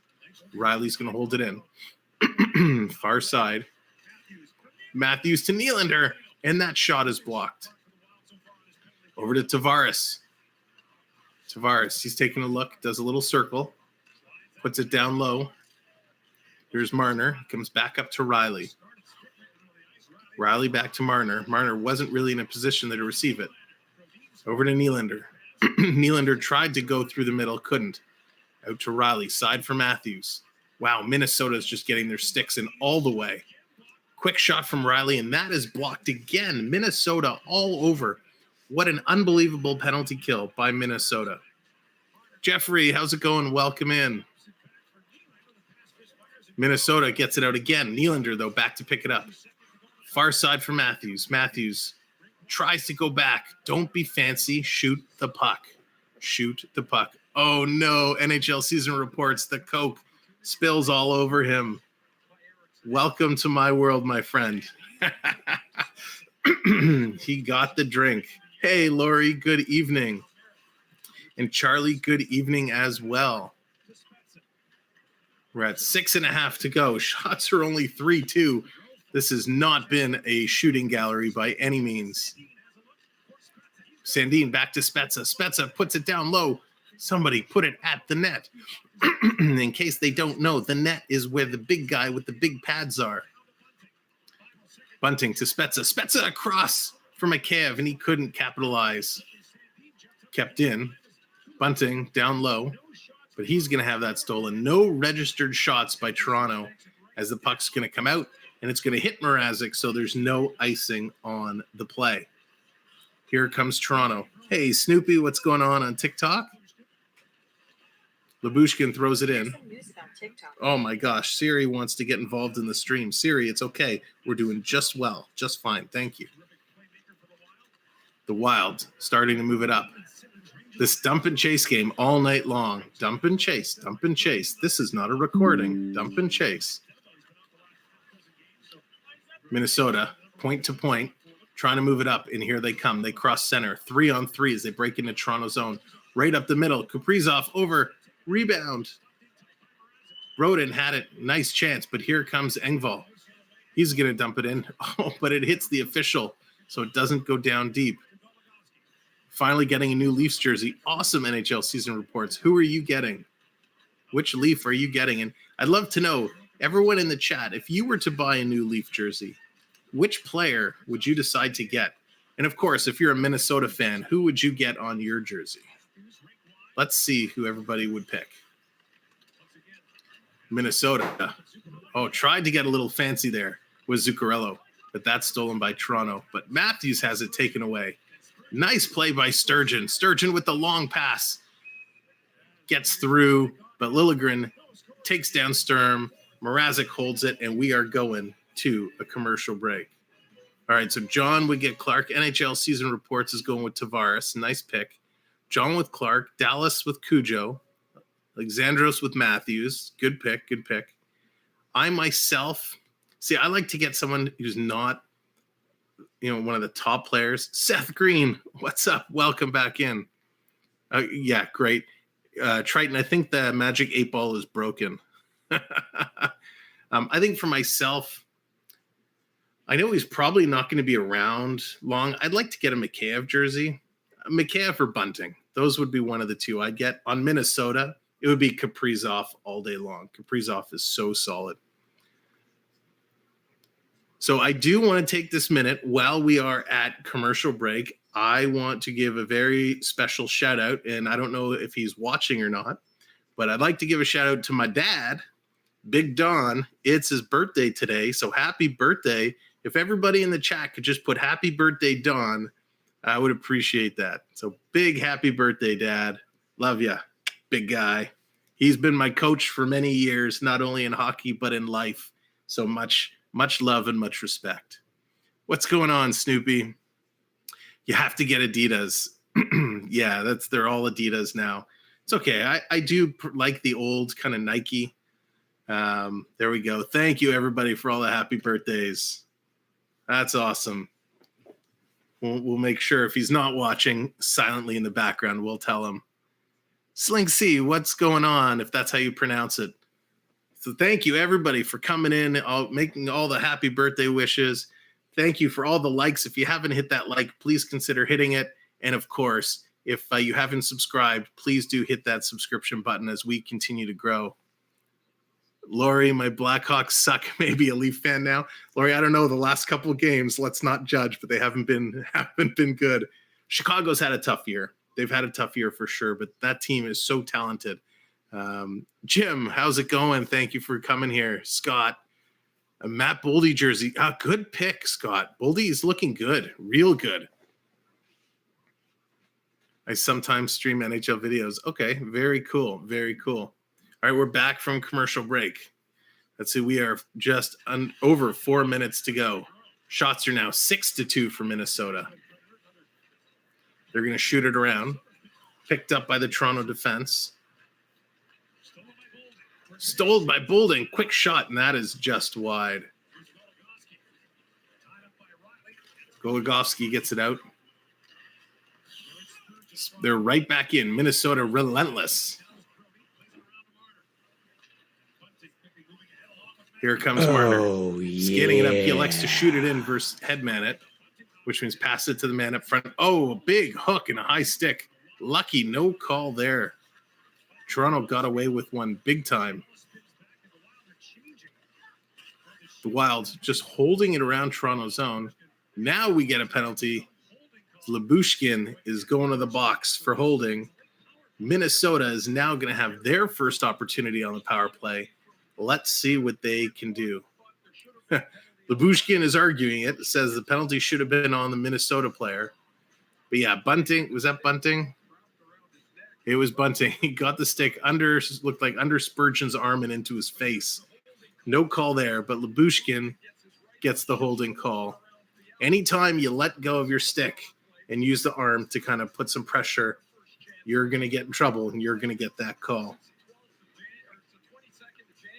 Riley's going to hold it in. Far side. Matthews to Nylander. And that shot is blocked. Over to Tavares. Tavares, he's taking a look, does a little circle, puts it down low. Here's Marner, comes back up to Riley. Riley back to Marner. Marner wasn't really in a position there to receive it. Over to Nylander. Nylander tried to go through the middle, couldn't. Out to Riley, side for Matthews. Wow, Minnesota's just getting their sticks in all the way. Quick shot from Riley, and that is blocked again. Minnesota all over. What an unbelievable penalty kill by Minnesota. Jeffrey, how's it going? Welcome in. Minnesota gets it out again. Nylander, though, back to pick it up. Far side for Matthews. Matthews tries to go back. Don't be fancy. Shoot the puck. Shoot the puck. Oh, no. NHL season reports the Coke spills all over him. Welcome to my world, my friend. He got the drink. Hey, Lori, good evening. And Charlie, good evening as well. We're at 6.5 to go. Shots are only 3-2. This has not been a shooting gallery by any means. Sandin back to Spezza. Spezza puts it down low. Somebody put it at the net. In case they don't know, the net is where the big guy with the big pads are. Bunting to Spezza. Spezza across for Mikheyev, and he couldn't capitalize. Kept in. Bunting down low, but he's going to have that stolen. No registered shots by Toronto as the puck's going to come out, and it's going to hit Mrazek, so there's no icing on the play. Here comes Toronto. Hey, Snoopy, what's going on TikTok? Labushkin throws it in. Oh my gosh, Siri wants to get involved in the stream. Siri, it's okay. We're doing just well, just fine. Thank you. The Wild starting to move it up. This dump and chase game all night long. Dump and chase, dump and chase. This is not a recording. Dump and chase. Minnesota, point to point, trying to move it up, and here they come. They cross center, 3-on-3 as they break into Toronto zone. Right up the middle, Kaprizov over, rebound. Rodin had it, nice chance, but here comes Engvall. He's going to dump it in. Oh, but it hits the official, so it doesn't go down deep. Finally getting a new Leafs jersey. Awesome NHL season reports. Who are you getting? Which Leaf are you getting? And I'd love to know, everyone in the chat, if you were to buy a new Leaf jersey, which player would you decide to get? And of course, if you're a Minnesota fan, who would you get on your jersey? Let's see who everybody would pick. Minnesota. Oh, tried to get a little fancy there with Zuccarello, but that's stolen by Toronto. But Matthews has it taken away. Nice play by Sturgeon. Sturgeon with the long pass. Gets through, but Liljegren takes down Sturm. Mrazek holds it, and we are going to a commercial break. All right, so John would get Clark. NHL season reports is going with Tavares. Nice pick. John with Clark. Dallas with Cujo. Alexandros with Matthews. Good pick, good pick. I myself, I like to get someone who's not, one of the top players. Seth Green, what's up? Welcome back in. Yeah, great. Triton, I think the magic 8 ball is broken. I think for myself, I know he's probably not going to be around long. I'd like to get a Mikheyev jersey. Mikheyev or Bunting. Those would be one of the two I'd get. On Minnesota, it would be Kaprizov all day long. Kaprizov is so solid. So I do want to take this minute while we are at commercial break. I want to give a very special shout out, and I don't know if he's watching or not, but I'd like to give a shout out to my dad, Big Don. It's his birthday today, so happy birthday. If everybody in the chat could just put happy birthday, Don, I would appreciate that. So big happy birthday, Dad. Love ya, big guy. He's been my coach for many years, not only in hockey, but in life. So much love and much respect. What's going on, Snoopy? You have to get Adidas. Yeah, they're all Adidas now. It's okay. I do like the old kind of Nike. There we go. Thank you, everybody, for all the happy birthdays. That's awesome. We'll make sure if he's not watching silently in the background, we'll tell him. Sling C, what's going on, if that's how you pronounce it? So thank you, everybody, for coming in, making all the happy birthday wishes. Thank you for all the likes. If you haven't hit that like, please consider hitting it. And of course, if you haven't subscribed, please do hit that subscription button as we continue to grow. Lori, my Blackhawks suck. Maybe a Leaf fan now. Lori, I don't know. The last couple of games, let's not judge, but they haven't been good. Chicago's had a tough year. They've had a tough year for sure, but that team is so talented. Jim, how's it going? Thank you for coming here. Scott, a Matt Boldy jersey. Good pick, Scott. Boldy is looking good, real good. I sometimes stream NHL videos. Okay, very cool, very cool. All right, we're back from commercial break. Let's see, we are just over 4 minutes to go. Shots are now 6-2 for Minnesota. They're going to shoot it around. Picked up by the Toronto defense. Stole by Bolden. Quick shot, and that is just wide. Goligoski gets it out. They're right back in. Minnesota relentless. Here comes Marner. Scanning it up. He likes to shoot it in versus headman it, which means pass it to the man up front. Oh, a big hook and a high stick. Lucky, no call there. Toronto got away with one big time. The Wild just holding it around Toronto zone. Now we get a penalty. Labushkin is going to the box for holding. Minnesota is now going to have their first opportunity on the power play. Let's see what they can do. Labushkin is arguing it. Says the penalty should have been on the Minnesota player. But yeah, Bunting. Was that Bunting? It was Bunting. He got the stick looked like under Spurgeon's arm and into his face. No call there, but Lyubushkin gets the holding call. Anytime you let go of your stick and use the arm to kind of put some pressure, you're going to get in trouble and you're going to get that call.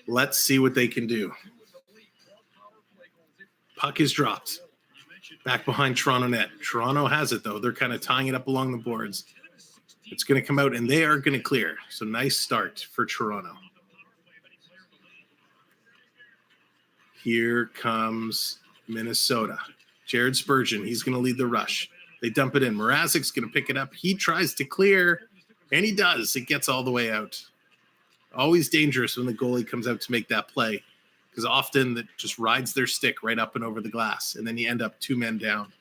Let's see what they can do. Puck is dropped. Back behind Toronto net. Toronto has it, though. They're kind of tying it up along the boards. It's going to come out, and they are going to clear. So nice start for Toronto. Here comes Minnesota. Jared Spurgeon, he's going to lead the rush. They dump it in. Mrazek's going to pick it up. He tries to clear, and he does. It gets all the way out. Always dangerous when the goalie comes out to make that play, because often that just rides their stick right up and over the glass, and then you end up 2 men down.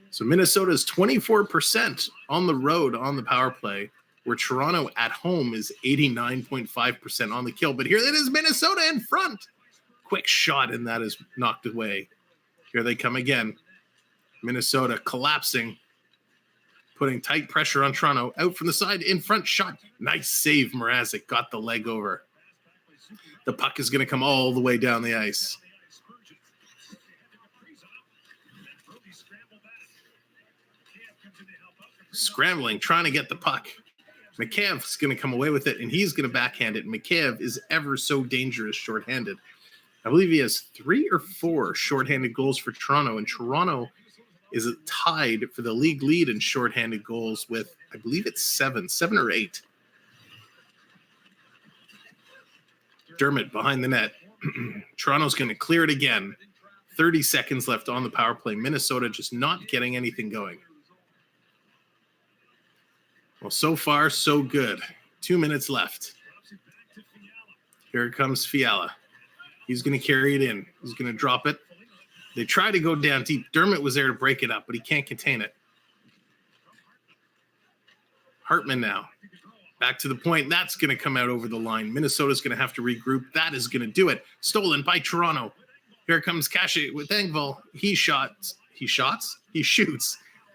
So Minnesota's 24% on the road on the power play, where Toronto at home is 89.5% on the kill. But here it is, Minnesota in front. Quick shot, and that is knocked away. Here they come again. Minnesota collapsing, putting tight pressure on Toronto. Out from the side, in front, shot. Nice save, Mrazek. Got the leg over. The puck is going to come all the way down the ice. Scrambling, trying to get the puck. Mikheyev's going to come away with it, and he's going to backhand it. Mikheyev is ever so dangerous shorthanded. I believe he has 3 or 4 shorthanded goals for Toronto, and Toronto is tied for the league lead in shorthanded goals with, I believe it's 7 or 8. Dermott behind the net. Toronto's going to clear it again. 30 seconds left on the power play. Minnesota just not getting anything going. Well, so far, so good. 2 minutes left. Here comes Fiala. He's going to carry it in. He's going to drop it. They try to go down deep. Dermott was there to break it up, but he can't contain it. Hartman now. Back to the point. That's going to come out over the line. Minnesota's going to have to regroup. That is going to do it. Stolen by Toronto. Here comes Kashe with Engvall. He shoots,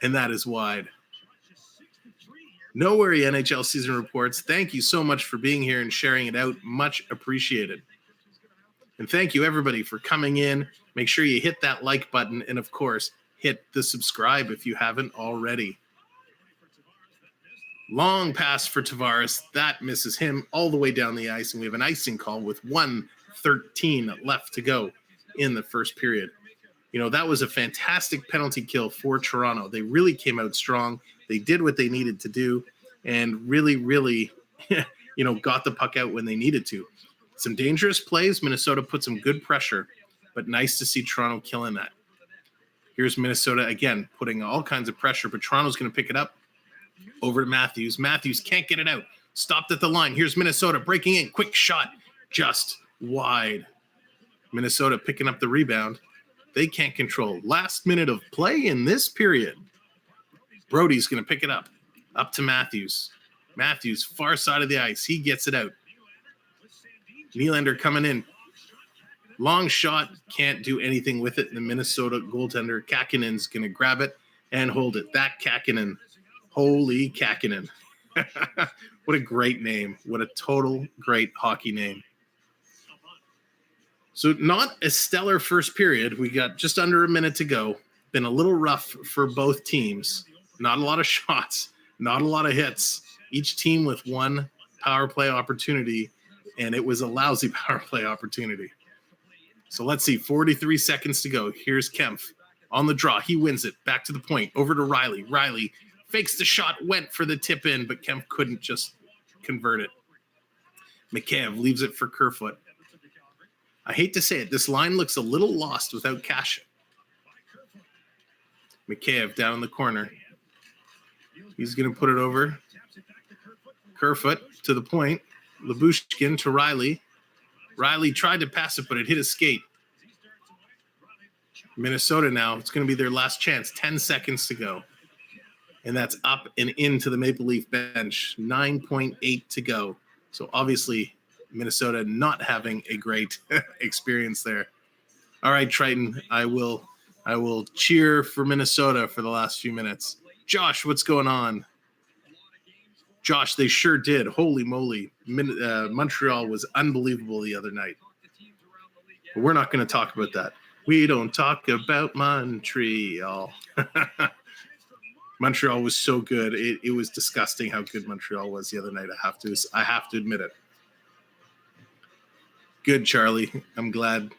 and that is wide. No Worry NHL Season Reports. Thank you so much for being here and sharing it out. Much appreciated. And thank you, everybody, for coming in. Make sure you hit that like button. And, of course, hit the subscribe if you haven't already. Long pass for Tavares. That misses him all the way down the ice. And we have an icing call with 1:13 left to go in the first period. You know, that was a fantastic penalty kill for Toronto. They really came out strong. They did what they needed to do and really, got the puck out when they needed to. Some dangerous plays. Minnesota put some good pressure, but nice to see Toronto killing that. Here's Minnesota again, putting all kinds of pressure, but Toronto's going to pick it up. Over to Matthews. Matthews can't get it out. Stopped at the line. Here's Minnesota breaking in. Quick shot. Just wide. Minnesota picking up the rebound. They can't control. Last minute of play in this period. Brody's going to pick it up. Up to Matthews. Matthews, far side of the ice. He gets it out. Nylander coming in. Long shot. Can't do anything with it. The Minnesota goaltender, Kakinen's going to grab it and hold it. That Kakinen. Holy Kakinen. What a great name. What a total great hockey name. So not a stellar first period. We got just under a minute to go. Been a little rough for both teams. Not a lot of shots. Not a lot of hits. Each team with one power play opportunity, and it was a lousy power play opportunity. So let's see. 43 seconds to go. Here's Kempf on the draw. He wins it. Back to the point. Over to Riley. Riley fakes the shot, went for the tip in, but Kempf couldn't just convert it. Mikheyev leaves it for Kerfoot. I hate to say it, this line looks a little lost without Kashe. Mikheyev down in the corner. He's going to put it over. Kerfoot to the point. Lyubushkin to Riley. Riley tried to pass it, but it hit his skate. Minnesota now, it's going to be their last chance. 10 seconds to go. And that's up and into the Maple Leaf bench. 9.8 to go. So obviously Minnesota not having a great experience there. All right, Triton, I will cheer for Minnesota for the last few minutes. Josh, what's going on? Josh, they sure did. Holy moly. Montreal was unbelievable the other night. But we're not going to talk about that. We don't talk about Montreal. Montreal was so good. It was disgusting how good Montreal was the other night. I have to admit it. Good, Charlie. I'm glad.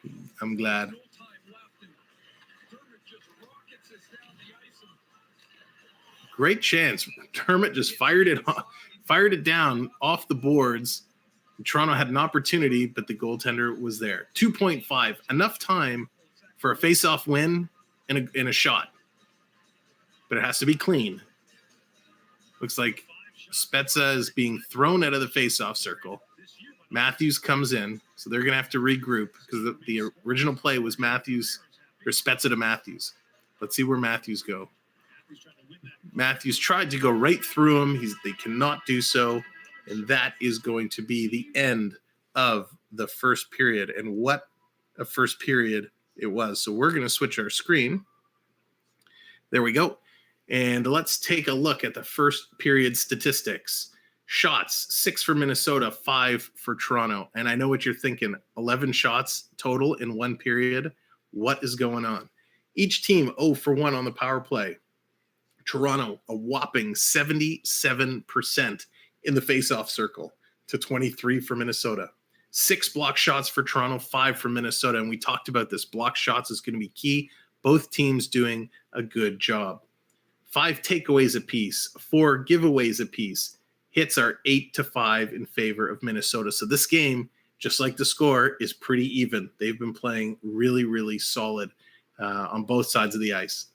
Great chance. Dermott just fired it down off the boards. Toronto had an opportunity, but the goaltender was there. 2.5, enough time for a face-off win and a shot. But it has to be clean. Looks like Spezza is being thrown out of the face-off circle. Matthews comes in, so they're going to have to regroup because the original play was Spezza to Matthews. Let's see where Matthews go. Matthews tried to go right through him. They cannot do so, and that is going to be the end of the first period. And what a first period it was. So we're going to switch our screen. There we go. And let's take a look at the first period statistics. Shots, 6 for Minnesota, 5 for Toronto. And I know what you're thinking, 11 shots total in one period. What is going on? Each team 0 for 1 on the power play. Toronto, a whopping 77% in the faceoff circle to 23 for Minnesota. 6 block shots for Toronto, 5 for Minnesota. And we talked about this. Block shots is going to be key. Both teams doing a good job. 5 takeaways apiece, 4 giveaways apiece. Hits are 8-5 in favor of Minnesota. So this game, just like the score, is pretty even. They've been playing really, really solid on both sides of the ice.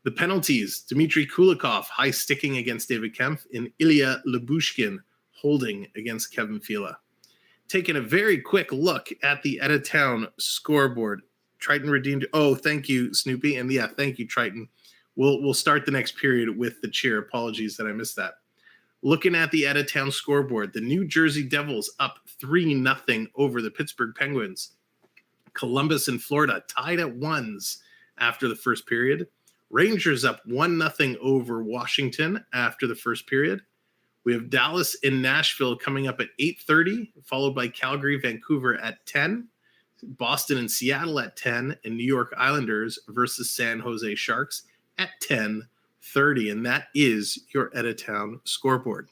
The penalties, Dmitry Kulikov, high sticking against David Kempf, and Ilya Lyubushkin holding against Kevin Fila. Taking a very quick look at the out-of-town scoreboard. Triton redeemed. Oh, thank you, Snoopy. And yeah, thank you, Triton. We'll start the next period with the cheer. Apologies that I missed that. Looking at the out-of-town scoreboard, the New Jersey Devils up 3-0 over the Pittsburgh Penguins. Columbus and Florida tied at 1s after the first period. Rangers up 1-0 over Washington after the first period. We have Dallas and Nashville coming up at 8:30, followed by Calgary, Vancouver at 10, Boston and Seattle at 10, and New York Islanders versus San Jose Sharks at 10:30. And that is your out-of-town scoreboard.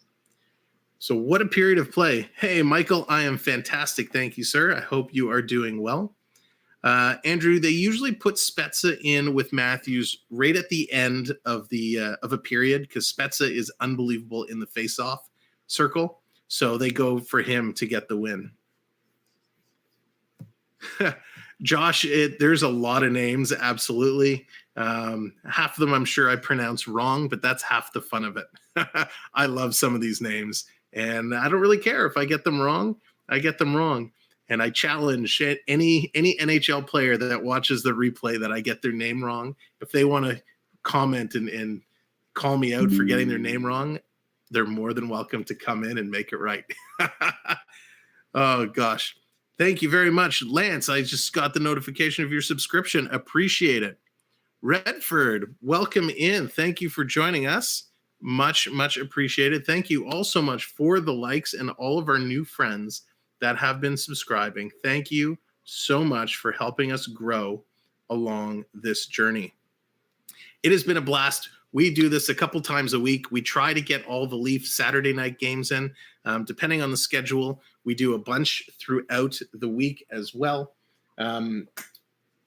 So what a period of play. Hey, Michael, I am fantastic. Thank you, sir. I hope you are doing well. Andrew, they usually put Spezza in with Matthews right at the end of a period because Spezza is unbelievable in the face-off circle. So they go for him to get the win. Josh, there's a lot of names, absolutely. Half of them I'm sure I pronounce wrong, but that's half the fun of it. I love some of these names, and I don't really care if I get them wrong. I get them wrong. And I challenge any NHL player that watches the replay that I get their name wrong. If they want to comment and call me out for getting their name wrong, they're more than welcome to come in and make it right. Oh, gosh. Thank you very much. Lance, I just got the notification of your subscription. Appreciate it. Redford, welcome in. Thank you for joining us. Much, much appreciated. Thank you all so much for the likes and all of our new friends that have been subscribing. Thank you so much for helping us grow along this journey. It has been a blast. We do this a couple times a week. We try to get all the Leafs Saturday night games in. Depending on the schedule, we do a bunch throughout the week as well.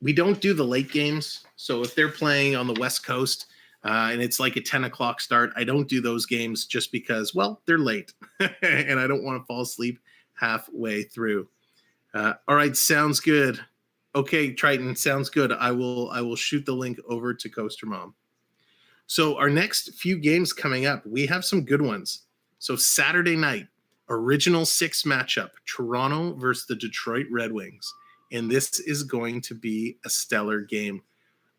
We don't do the late games. So if they're playing on the West Coast and it's like a 10 o'clock start, I don't do those games just because, well, they're late and I don't want to fall asleep halfway through. All right, sounds good. Okay, Triton, sounds good. I will shoot the link over to Coaster Mom. So our next few games coming up, we have some good ones. So Saturday night, original 6 matchup, Toronto versus the Detroit Red Wings. And this is going to be a stellar game.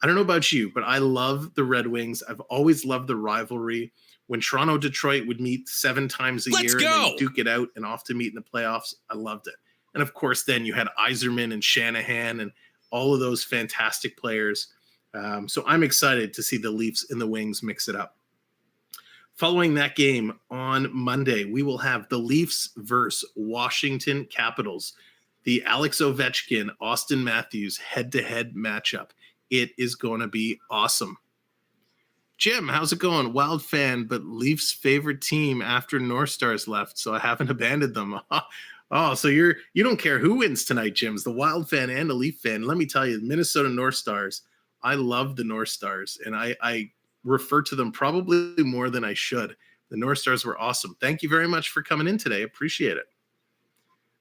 I don't know about you, but I love the Red Wings. I've always loved the rivalry. When Toronto-Detroit would meet 7 times a year and then duke it out and off to meet in the playoffs, I loved it. And of course, then you had Yzerman and Shanahan and all of those fantastic players. So I'm excited to see the Leafs and the Wings mix it up. Following that game on Monday, we will have the Leafs versus Washington Capitals, the Alex Ovechkin, Austin Matthews head-to-head matchup. It is going to be awesome. Jim, how's it going? Wild fan, but Leafs favorite team after North Stars left, so I haven't abandoned them. Oh, so you don't care who wins tonight, Jim's the Wild fan and a Leaf fan. Let me tell you, Minnesota North Stars, I love the North Stars, and I refer to them probably more than I should. The North Stars were awesome. Thank you very much for coming in today. Appreciate it.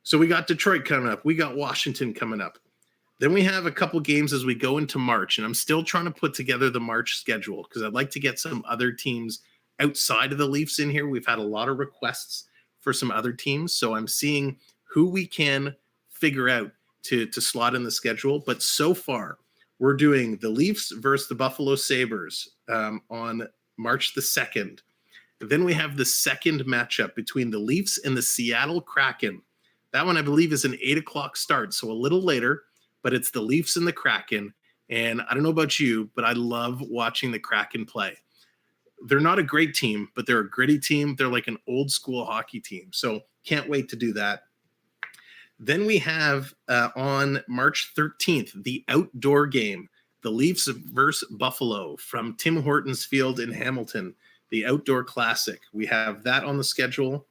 So we got Detroit coming up. We got Washington coming up. Then we have a couple games as we go into March, and I'm still trying to put together the March schedule because I'd like to get some other teams outside of the Leafs in here. We've had a lot of requests for some other teams, so I'm seeing who we can figure out to slot in the schedule. But so far, we're doing the Leafs versus the Buffalo Sabres on March the 2nd. Then we have the second matchup between the Leafs and the Seattle Kraken. That one, I believe, is an 8 o'clock start, so a little later, but it's the Leafs and the Kraken. And I don't know about you, but I love watching the Kraken play. They're not a great team, but they're a gritty team. They're like an old school hockey team. So can't wait to do that. Then we have on March 13th, the outdoor game, the Leafs versus Buffalo from Tim Hortons Field in Hamilton, the outdoor classic. We have that on the schedule.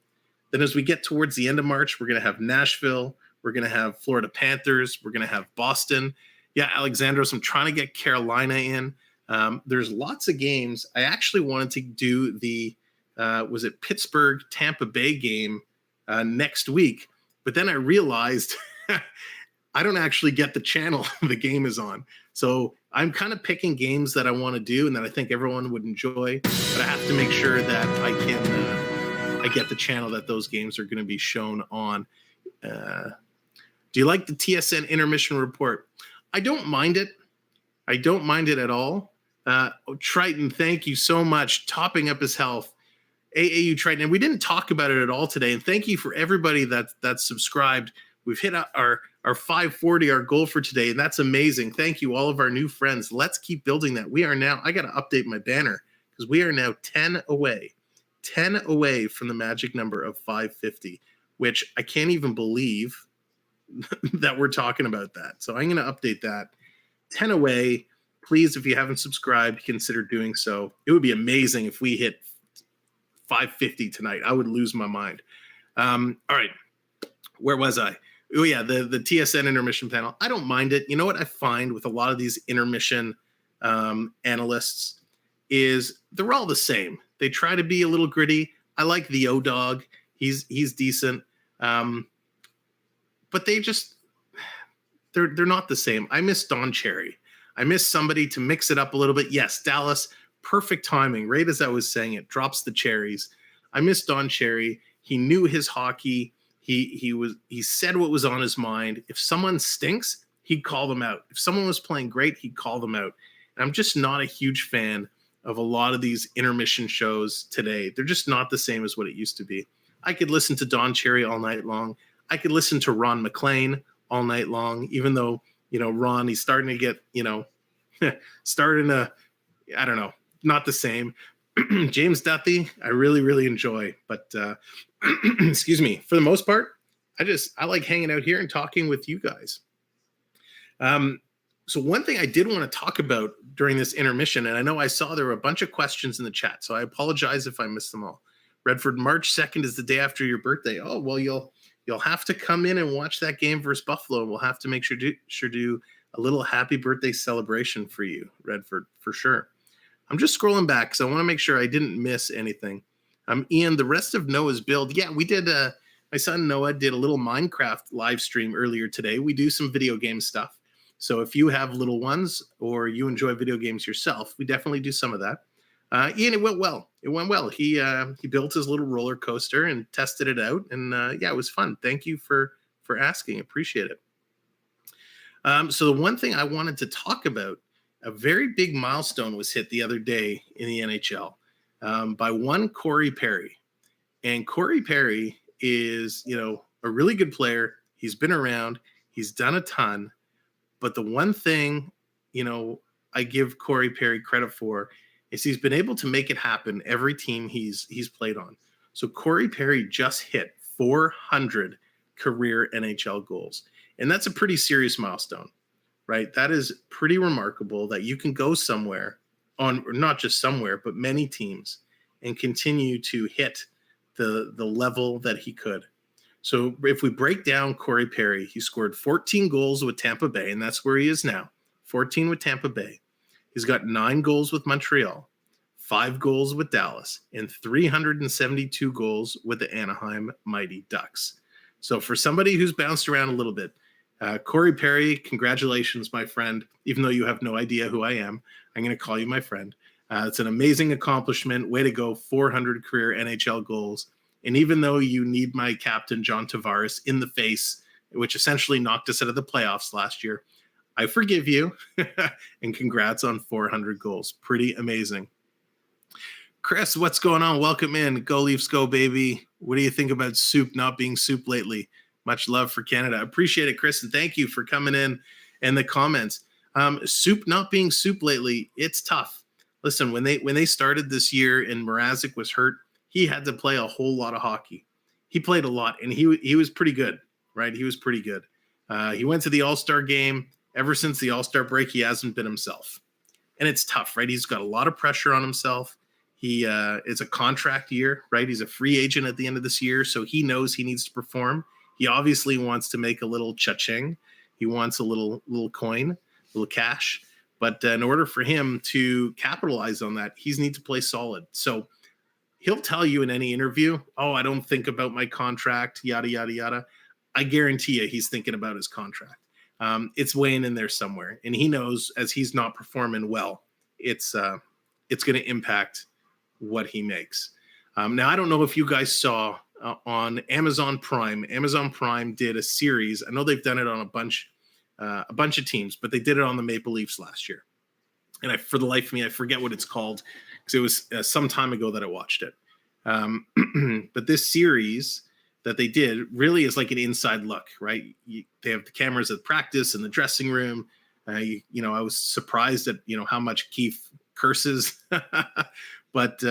Then as we get towards the end of March, we're going to have Nashville. We're going to have Florida Panthers. We're going to have Boston. Yeah, Alexandros, I'm trying to get Carolina in. There's lots of games. I actually wanted to do the, was it Pittsburgh Tampa Bay game next week? But then I realized I don't actually get the channel the game is on. So I'm kind of picking games that I want to do and that I think everyone would enjoy. But I have to make sure that I get the channel that those games are going to be shown on. Do you like the TSN intermission report? I don't mind it. I don't mind it at all. Triton, thank you so much. Topping up his health. AAU Triton. And we didn't talk about it at all today. And thank you for everybody that's subscribed. We've hit our 540, our goal for today. And that's amazing. Thank you, all of our new friends. Let's keep building that. We are now, I got to update my banner because we are now 10 away from the magic number of 550, which I can't even believe that we're talking about that. So I'm going to update that. 10 away. Please, if you haven't subscribed, consider doing so. It would be amazing if we hit 550 tonight. I would lose my mind. All right. Where was I? Oh, yeah, the TSN intermission panel. I don't mind it. You know what I find with a lot of these intermission analysts is they're all the same. They try to be a little gritty. I like the O-Dog. He's decent. But they're not the same. I miss Don Cherry. I miss somebody to mix it up a little bit. Yes, Dallas, perfect timing. Right as I was saying it, drops the cherries. I miss Don Cherry. He knew his hockey. He said what was on his mind. If someone stinks, he'd call them out. If someone was playing great, he'd call them out. And I'm just not a huge fan of a lot of these intermission shows today. They're just not the same as what it used to be. I could listen to Don Cherry all night long. I could listen to Ron McLean all night long, even though, Ron, he's starting to get, I don't know, not the same. James Duthie, I really, really enjoy. But, excuse me, for the most part, I like hanging out here and talking with you guys. So one thing I did want to talk about during this intermission, and I know I saw there were a bunch of questions in the chat, so I apologize if I missed them all. Redford, March 2nd is the day after your birthday. Oh, well, you'll have to come in and watch that game versus Buffalo. We'll have to make sure do a little happy birthday celebration for you, Redford, for sure. I'm just scrolling back because I want to make sure I didn't miss anything. Ian, the rest of Noah's build. Yeah, we did. My son Noah did a little Minecraft live stream earlier today. We do some video game stuff. So if you have little ones or you enjoy video games yourself, we definitely do some of that. Ian, it went well. He built his little roller coaster and tested it out, and yeah, it was fun. Thank you for asking. Appreciate it. So the one thing I wanted to talk about, a very big milestone was hit the other day in the NHL by one Corey Perry, and Corey Perry is a really good player. He's been around. He's done a ton, but the one thing I give Corey Perry credit for is he's been able to make it happen every team he's played on. So Corey Perry just hit 400 career NHL goals. And that's a pretty serious milestone, right? That is pretty remarkable that you can go somewhere on, or not just somewhere, but many teams, and continue to hit the level that he could. So if we break down Corey Perry, he scored 14 goals with Tampa Bay, and that's where he is now, 14 with Tampa Bay. He's got 9 goals with Montreal, 5 goals with Dallas, and 372 goals with the Anaheim Mighty Ducks. So for somebody who's bounced around a little bit, Corey Perry, congratulations, my friend. Even though you have no idea who I am, I'm going to call you my friend. It's an amazing accomplishment. Way to go, 400 career NHL goals. And even though you need my captain, John Tavares, in the face, which essentially knocked us out of the playoffs last year, I forgive you. And congrats on 400 goals. Pretty amazing. Chris, what's going on? Welcome in. Go Leafs, go, baby. What do you think about soup not being soup lately? Much love for Canada. Appreciate it, Chris, and thank you for coming in and the comments. Soup not being soup lately, it's tough. Listen, when they started this year and Mrazek was hurt, he had to play a whole lot of hockey. He played a lot, and he was pretty good, right? He was pretty good. He went to the All-Star game. Ever since the All-Star break, he hasn't been himself. And it's tough, right? He's got a lot of pressure on himself. It's a contract year, right? He's a free agent at the end of this year, so he knows he needs to perform. He obviously wants to make a little cha-ching. He wants a little coin, a little cash. But in order for him to capitalize on that, he's need to play solid. So he'll tell you in any interview, oh, I don't think about my contract, yada, yada, yada. I guarantee you he's thinking about his contract. It's weighing in there somewhere. And he knows as he's not performing well, it's going to impact what he makes. Now, I don't know if you guys saw on Amazon Prime. Amazon Prime did a series. I know they've done it on a bunch of teams, but they did it on the Maple Leafs last year. And for the life of me, I forget what it's called because it was some time ago that I watched it. But this series that they did really is like an inside look, right? They have the cameras at practice in the dressing room. I was surprised at, how much Keefe curses, but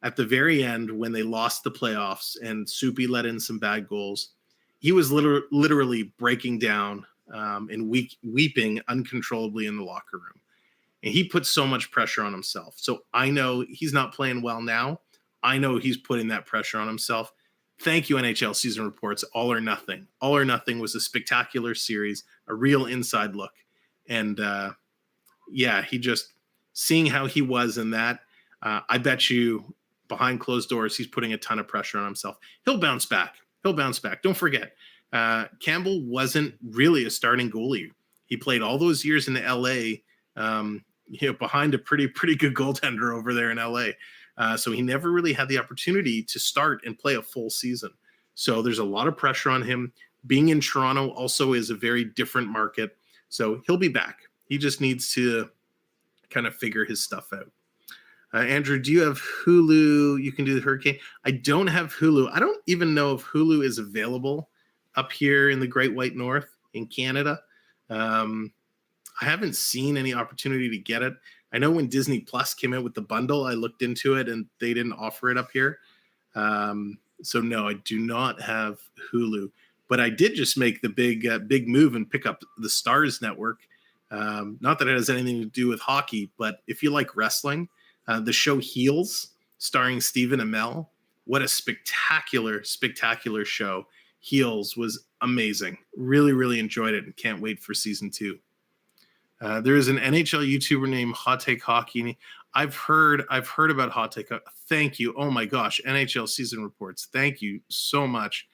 at the very end, when they lost the playoffs and Soupy let in some bad goals, he was literally breaking down and weeping uncontrollably in the locker room. And he put so much pressure on himself. So I know he's not playing well now. I know he's putting that pressure on himself. Thank you, NHL Season Reports. All or Nothing. All or Nothing was a spectacular series, a real inside look. And he just seeing how he was in that, I bet you behind closed doors, he's putting a ton of pressure on himself. He'll bounce back. Don't forget, Campbell wasn't really a starting goalie. He played all those years in the LA, behind a pretty good goaltender over there in LA. So he never really had the opportunity to start and play a full season. So there's a lot of pressure on him. Being in Toronto also is a very different market. So he'll be back. He just needs to kind of figure his stuff out. Andrew, do you have Hulu? You can do the Hurricane. I don't have Hulu. I don't even know if Hulu is available up here in the Great White North in Canada. I haven't seen any opportunity to get it. I know when Disney Plus came out with the bundle, I looked into it and they didn't offer it up here. So no, I do not have Hulu. But I did just make the big move and pick up the Stars Network. Not that it has anything to do with hockey, but if you like wrestling, the show Heels, starring Stephen Amell, what a spectacular show. Heels was amazing. Really, really enjoyed it and can't wait for season 2. There is an NHL YouTuber named Hot Take Hockey. I've heard about Hot Take. Thank you. Oh my gosh, NHL Season Reports. Thank you so much.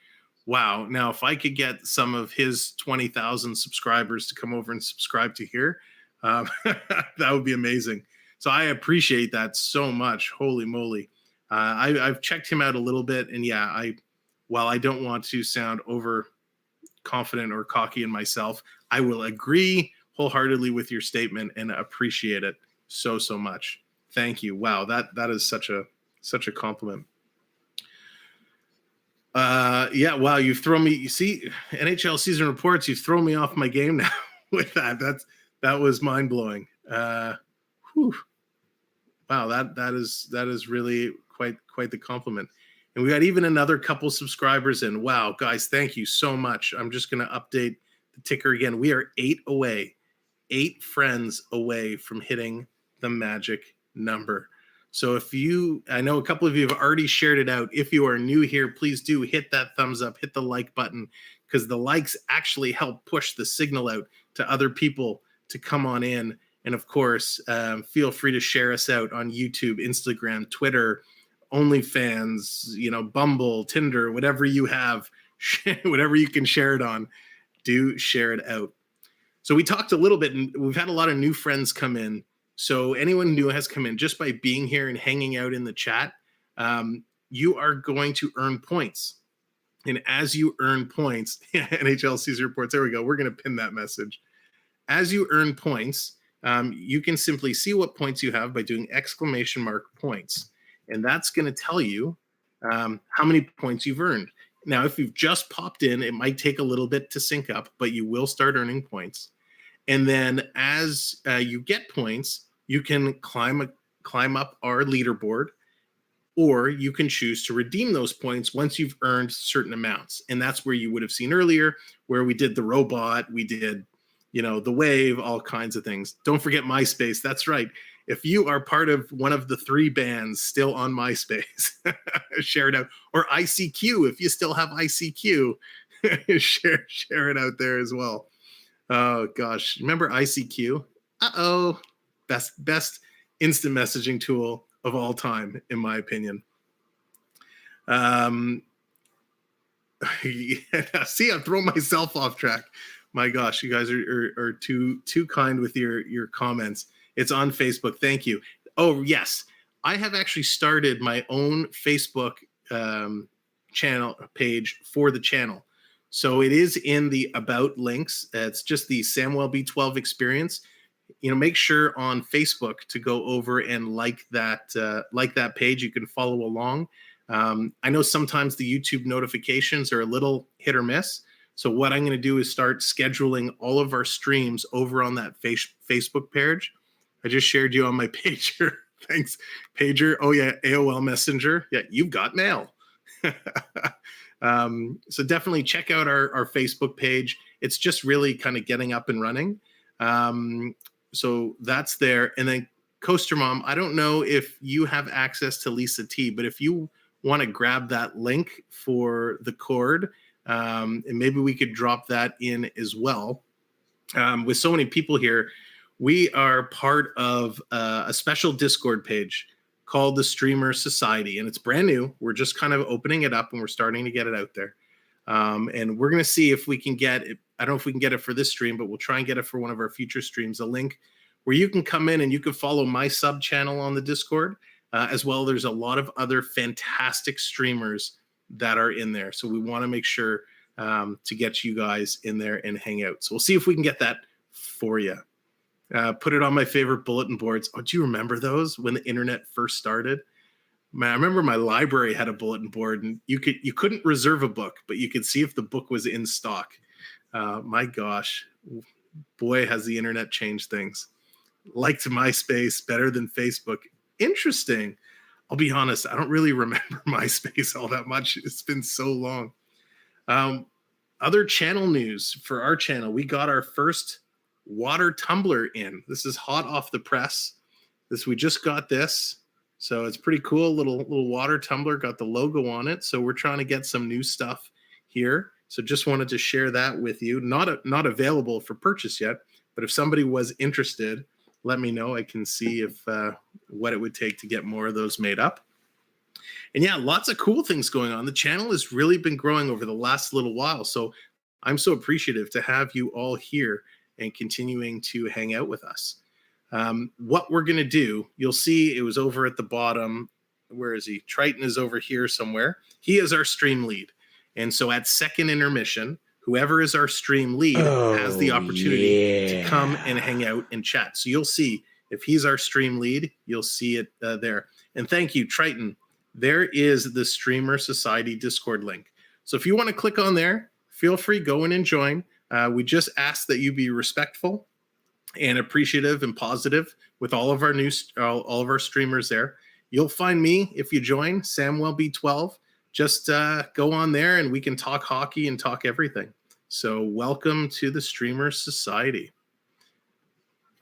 Wow. Now, if I could get some of his 20,000 subscribers to come over and subscribe to here, that would be amazing. So I appreciate that so much. Holy moly. I've checked him out a little bit. And yeah, while I don't want to sound overconfident or cocky in myself, I will agree wholeheartedly with your statement and appreciate it so much. Thank you. Wow. That is such a compliment. Wow. You've thrown me, you see, NHL Season Reports, you've thrown me off my game now with that. That was mind blowing. Wow. Wow, that is really quite the compliment. And we got even another couple subscribers in. Wow, guys, thank you so much. I'm just going to update the ticker again. We are 8 friends away from hitting the magic number. So I know a couple of you have already shared it out. If you are new here, please do hit that thumbs up, hit the like button, because the likes actually help push the signal out to other people to come on in. And of course, feel free to share us out on YouTube, Instagram, Twitter, OnlyFans, Bumble, Tinder, whatever you have, whatever you can share it on, do share it out. So we talked a little bit, and we've had a lot of new friends come in. So anyone new has come in just by being here and hanging out in the chat. You are going to earn points. And as you earn points, NHL season reports, there we go. We're going to pin that message. As you earn points, you can simply see what points you have by doing !points. And that's going to tell you how many points you've earned. Now, if you've just popped in, it might take a little bit to sync up, but you will start earning points. And then as you get points, you can climb up our leaderboard, or you can choose to redeem those points once you've earned certain amounts. And that's where you would have seen earlier, where we did the robot, we did, the wave, all kinds of things. Don't forget MySpace. That's right. If you are part of one of the 3 bands still on MySpace, share it out. Or ICQ, if you still have ICQ, share it out there as well. Oh gosh, remember ICQ? Best instant messaging tool of all time, in my opinion. See, I'm throwing myself off track. My gosh, you guys are too kind with your comments. It's on Facebook. Thank you. Oh yes, I have actually started my own Facebook channel page for the channel. So it is in the About links. It's just the Samwelb12 Experience. Make sure on Facebook to go over and like that page. You can follow along. I know sometimes the YouTube notifications are a little hit or miss. So what I'm going to do is start scheduling all of our streams over on that Facebook page. I just shared you on my pager. Thanks, pager. Oh yeah, AOL Messenger. Yeah, you've got mail. So definitely check out our Facebook page. It's just really kind of getting up and running. So that's there. And then Coaster Mom, I don't know if you have access to Lisa T, but if you want to grab that link for the cord, and maybe we could drop that in as well. With so many people here, we are part of a special Discord page called the Streamer Society, and it's brand new. We're just kind of opening it up, and we're starting to get it out there. And we're going to see if we can get it. I don't know if we can get it for this stream, but we'll try and get it for one of our future streams, a link where you can come in and you can follow my sub channel on the Discord as well. There's a lot of other fantastic streamers that are in there. So we want to make sure to get you guys in there and hang out. So we'll see if we can get that for you. Put it on my favorite bulletin boards. Oh, do you remember those when the internet first started? Man, I remember my library had a bulletin board, and you couldn't reserve a book, but you could see if the book was in stock. My gosh, boy, has the internet changed things. Liked MySpace better than Facebook. Interesting. I'll be honest, I don't really remember MySpace all that much. It's been so long. Other channel news for our channel. We got our first water tumbler in. This is hot off the press. We just got this. So it's pretty cool. Little water tumbler, got the logo on it. So we're trying to get some new stuff here. So just wanted to share that with you. Not available for purchase yet, but if somebody was interested, let me know. I can see if what it would take to get more of those made up. And yeah, lots of cool things going on. The channel has really been growing over the last little while. So I'm so appreciative to have you all here and continuing to hang out with us. What we're going to do, you'll see it was over at the bottom. Where is he? Triton is over here somewhere. He is our stream lead. And so at second intermission, whoever is our stream lead has the opportunity to come and hang out and chat. So you'll see if he's our stream lead, you'll see it there. And thank you, Triton. There is the Streamer Society Discord link. So if you want to click on there, feel free, go in and join. We just ask that you be respectful and appreciative and positive with all of our all of our streamers there. You'll find me if you join Samwelb12. Just go on there and we can talk hockey and talk everything. So welcome to the Streamer Society.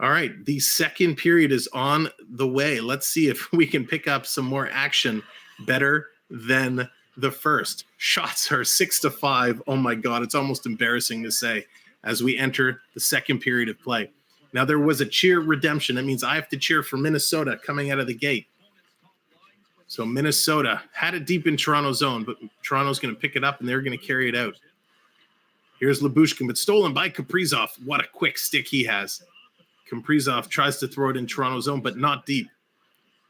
All right, the second period is on the way. Let's see if we can pick up some more action better than the first. Shots are 6-5. Oh my God, it's almost embarrassing to say as we enter the second period of play. Now there was a cheer redemption. That means I have to cheer for Minnesota coming out of the gate. So Minnesota had it deep in Toronto's zone, but Toronto's going to pick it up and they're going to carry it out. Here's Lyubushkin, but stolen by Kaprizov. What a quick stick he has. Kaprizov tries to throw it in Toronto's zone, but not deep.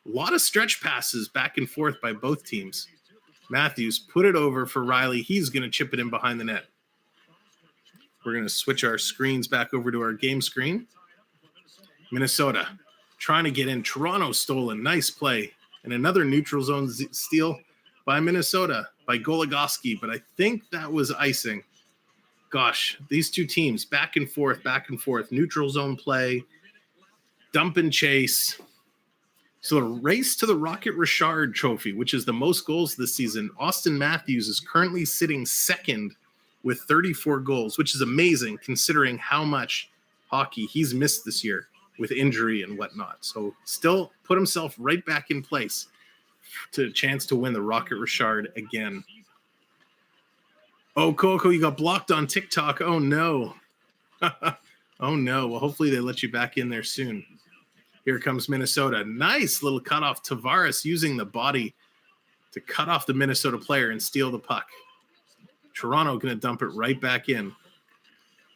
A lot of stretch passes back and forth by both teams. Matthews put it over for Riley. He's going to chip it in behind the net. We're going to switch our screens back over to our game screen. Minnesota trying to get in. Toronto stolen. Nice play. And another neutral zone steal by Minnesota, by Goligoski. But I think that was icing. Gosh, these two teams, back and forth, neutral zone play, dump and chase. So a race to the Rocket Richard Trophy, which is the most goals this season. Austin Matthews is currently sitting second with 34 goals, which is amazing considering how much hockey he's missed this year with injury and whatnot. So still put himself right back in place to a chance to win the Rocket Richard again. Oh, Coco, you got blocked on TikTok. Oh, no. Oh, no. Well, hopefully they let you back in there soon. Here comes Minnesota. Nice little cutoff. Tavares using the body to cut off the Minnesota player and steal the puck. Toronto going to dump it right back in.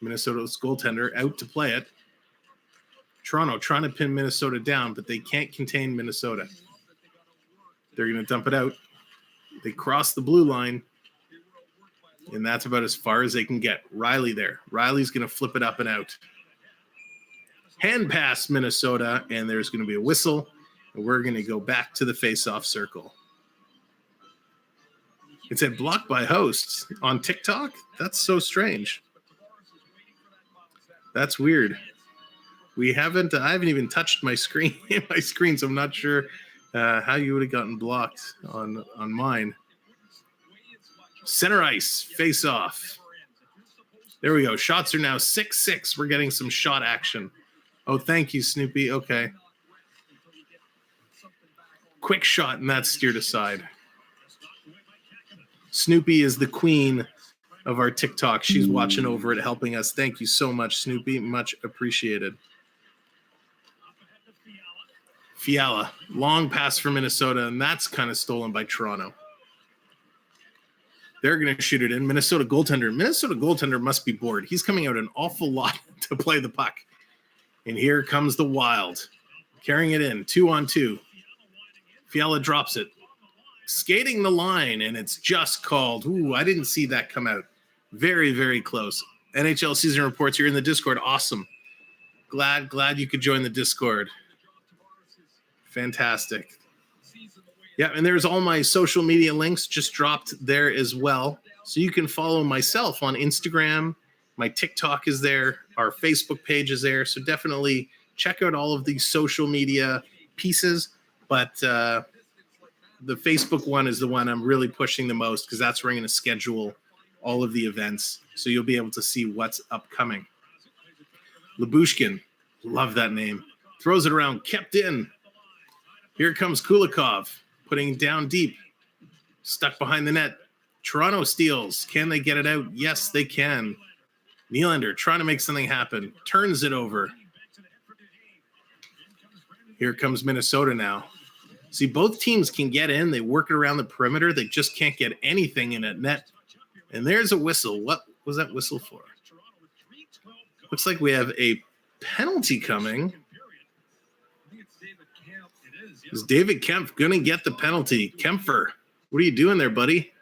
Minnesota's goaltender out to play it. Toronto trying to pin Minnesota down, but they can't contain Minnesota. They're going to dump it out. They cross the blue line. And that's about as far as they can get. Riley there. Riley's going to flip it up and out. Hand pass Minnesota, and there's going to be a whistle. And we're going to go back to the face-off circle. It said blocked by hosts on TikTok? That's so strange. That's weird. I haven't even touched my screen, so I'm not sure how you would have gotten blocked on mine. Center ice, face off. There we go. Shots are now 6-6. We're getting some shot action. Oh, thank you, Snoopy. Okay. Quick shot, and that's steered aside. Snoopy is the queen of our TikTok. She's watching over it, helping us. Thank you so much, Snoopy. Much appreciated. Fiala, long pass for Minnesota, and that's kind of stolen by Toronto. They're going to shoot it in. Minnesota goaltender must be bored. He's coming out an awful lot to play the puck. And here comes the Wild. Carrying it in, 2-on-2. Fiala drops it. Skating the line, and it's just called. Ooh, I didn't see that come out. Very, very close. NHL season reports, you're in the Discord. Awesome. Glad you could join the Discord. Fantastic. Yeah, and there's all my social media links just dropped there as well. So you can follow myself on Instagram. My TikTok is there. Our Facebook page is there. So definitely check out all of these social media pieces. But the Facebook one is the one I'm really pushing the most because that's where I'm going to schedule all of the events. So you'll be able to see what's upcoming. Lyubushkin, love that name. Throws it around, kept in. Here comes Kulikov. Putting it down deep. Stuck behind the net. Toronto steals. Can they get it out? Yes, they can. Nylander trying to make something happen. Turns it over. Here comes Minnesota now. See, both teams can get in. They work it around the perimeter. They just can't get anything in a net. And there's a whistle. What was that whistle for? Looks like we have a penalty coming. Is David Kempf going to get the penalty? Kempfer, what are you doing there, buddy?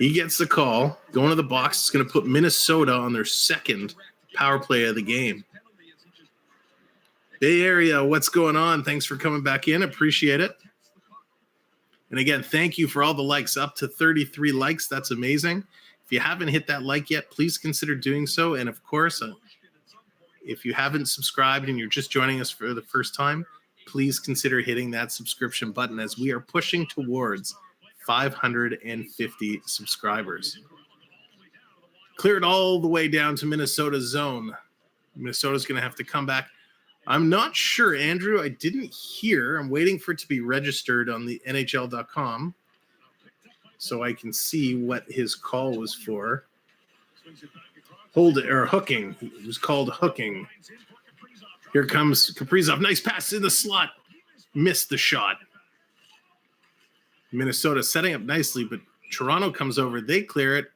He gets the call. Going to the box. It's going to put Minnesota on their second power play of the game. Bay Area, what's going on? Thanks for coming back in. Appreciate it. And again, thank you for all the likes. Up to 33 likes. That's amazing. If you haven't hit that like yet, please consider doing so. And of course, If you haven't subscribed and you're just joining us for the first time, please consider hitting that subscription button as we are pushing towards 550 subscribers. Cleared all the way down to Minnesota's zone. Minnesota's going to have to come back. I'm not sure, Andrew. I didn't hear. I'm waiting for it to be registered on the NHL.com so I can see what his call was for. Hooking. It was called hooking. Here comes Kaprizov. Nice pass in the slot. Missed the shot. Minnesota setting up nicely, but Toronto comes over. They clear it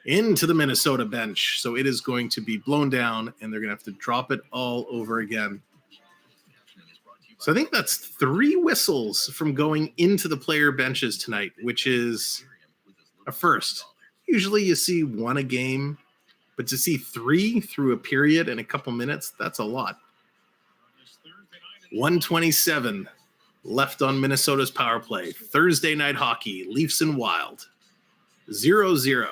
into the Minnesota bench. So it is going to be blown down, and they're going to have to drop it all over again. So I think that's 3 whistles from going into the player benches tonight, which is a first. Usually you see 1 a game, but to see 3 through a period in a couple minutes, that's a lot. 1:27 left on Minnesota's power play. Thursday night hockey, Leafs and Wild. 0-0.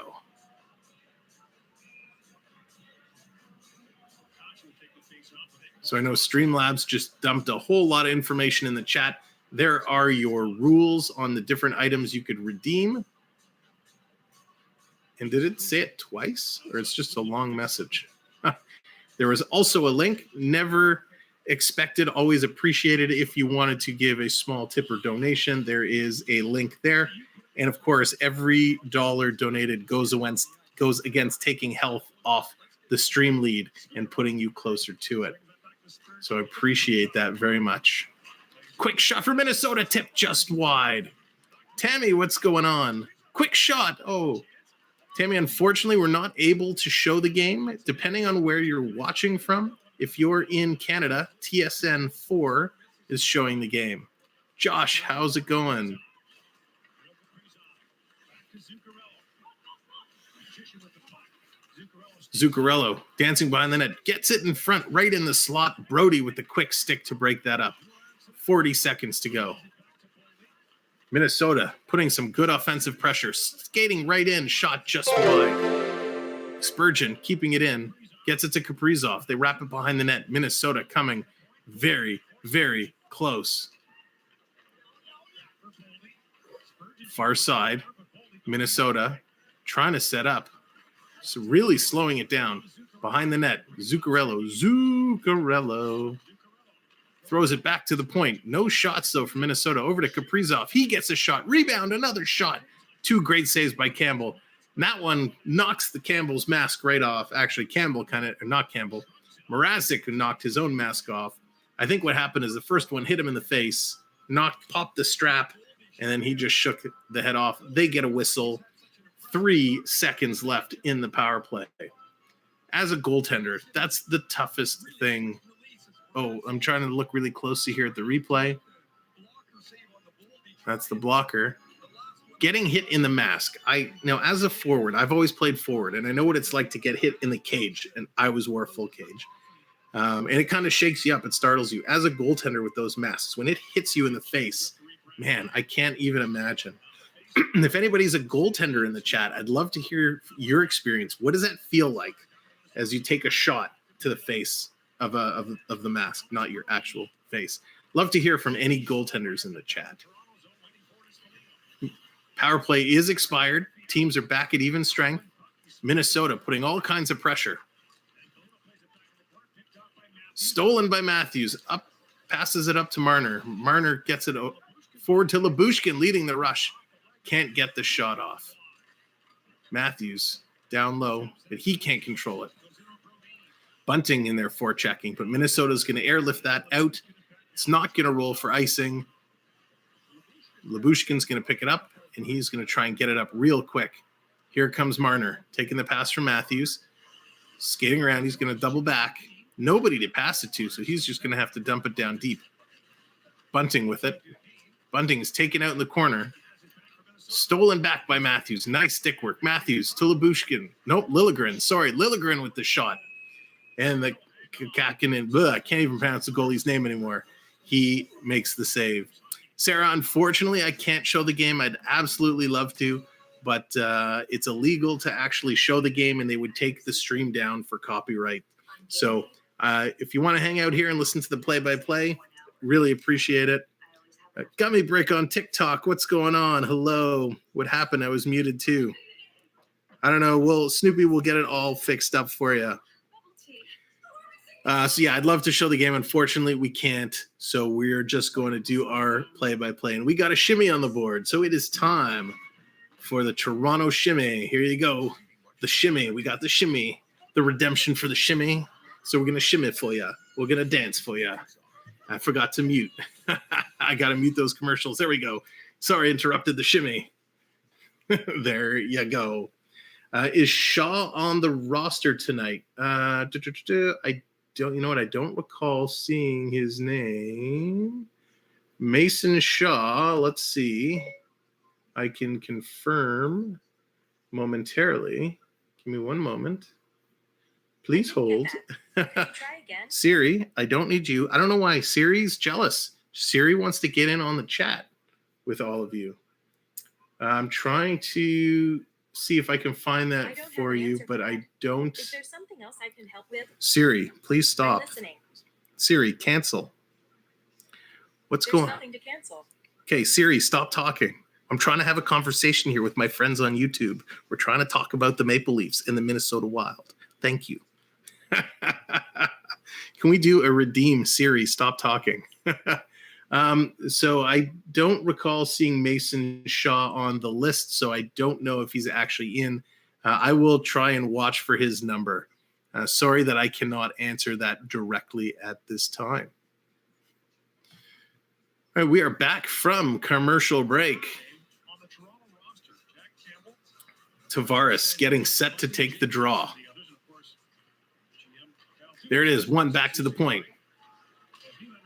So I know Streamlabs just dumped a whole lot of information in the chat. There are your rules on the different items you could redeem. And did it say it twice? Or it's just a long message? There was also a link. Never expected, always appreciated if you wanted to give a small tip or donation. There is a link there. And of course, every dollar donated goes against taking health off the stream lead and putting you closer to it. So I appreciate that very much. Quick shot for Minnesota, tip just wide. Tammy, what's going on? Quick shot. Oh, Tammy, unfortunately, we're not able to show the game. Depending on where you're watching from, if you're in Canada, TSN 4 is showing the game. Josh, how's it going? Zuccarello dancing behind the net, gets it in front, right in the slot. Brody with the quick stick to break that up. 40 seconds to go. Minnesota putting some good offensive pressure, skating right in, shot just wide. Spurgeon keeping it in, gets it to Kaprizov. They wrap it behind the net. Minnesota coming very, very close. Far side, Minnesota trying to set up. So really slowing it down. Behind the net, Zuccarello throws it back to the point. No shots, though, from Minnesota. Over to Kaprizov. He gets a shot. Rebound, another shot. 2 great saves by Campbell. And that one knocks the Campbell's mask right off. Actually, Mrazek knocked his own mask off. I think what happened is the first one hit him in the face, popped the strap, and then he just shook the head off. They get a whistle. 3 seconds left in the power play. As a goaltender, that's the toughest thing. Oh, I'm trying to look really closely here at the replay. That's the blocker. Getting hit in the mask. As a forward, I've always played forward, and I know what it's like to get hit in the cage, and I always wore a full cage. And it kind of shakes you up. It startles you. As a goaltender with those masks, when it hits you in the face, man, I can't even imagine. If anybody's a goaltender in the chat, I'd love to hear your experience. What does that feel like as you take a shot to the face of the mask, not your actual face? Love to hear from any goaltenders in the chat. Power play is expired. Teams are back at even strength. Minnesota putting all kinds of pressure. Stolen by Matthews. Up, passes it up to Marner. Marner gets it forward to Lyubushkin, leading the rush. Can't get the shot off. Matthews down low, but he can't control it. Bunting in there forechecking, but Minnesota's going to airlift that out. It's not going to roll for icing. Lyubushkin's going to pick it up, and he's going to try and get it up real quick. Here comes Marner, taking the pass from Matthews. Skating around, he's going to double back. Nobody to pass it to, so he's just going to have to dump it down deep. Bunting with it. Bunting is taken out in the corner. Stolen back by Matthews. Nice stick work. Matthews to Lyubushkin. Nope, Liljegren. Sorry, Liljegren with the shot. And the Kakinen, I can't even pronounce the goalie's name anymore. He makes the save. Sarah, unfortunately, I can't show the game. I'd absolutely love to, but it's illegal to actually show the game, and they would take the stream down for copyright. So If you want to hang out here and listen to the play-by-play, really appreciate it. Gummy Brick on TikTok. What's going on? Hello. What happened? I was muted too. I don't know. Snoopy will get it all fixed up for you. So yeah, I'd love to show the game. Unfortunately, we can't. So we're just going to do our play-by-play. And we got a shimmy on the board. So it is time for the Toronto shimmy. Here you go. The shimmy. We got the shimmy. The redemption for the shimmy. So we're going to shimmy for you. We're going to dance for you. I forgot to mute. I got to mute those commercials. There we go. Sorry, interrupted the shimmy. There you go. Is Shaw on the roster tonight? I don't, you know what? I don't recall seeing his name. Mason Shaw. Let's see. I can confirm momentarily. Give me one moment. Please hold. Try again. Siri, I don't need you. I don't know why Siri's jealous. Siri wants to get in on the chat with all of you. I'm trying to see if I can find that for you, but I don't. Is there something else I can help with? Siri, please stop. I'm listening. Siri, cancel. What's going on? There's nothing to cancel. Okay, Siri, stop talking. I'm trying to have a conversation here with my friends on YouTube. We're trying to talk about the Maple Leafs and the Minnesota Wild. Thank you. Can we do a redeem Siri? Stop talking. So I don't recall seeing Mason Shaw on the list, so I don't know if he's actually in. I will try and watch for his number. Sorry that I cannot answer that directly at this time. All right, we are back from commercial break. Tavares getting set to take the draw. There it is, one back to the point.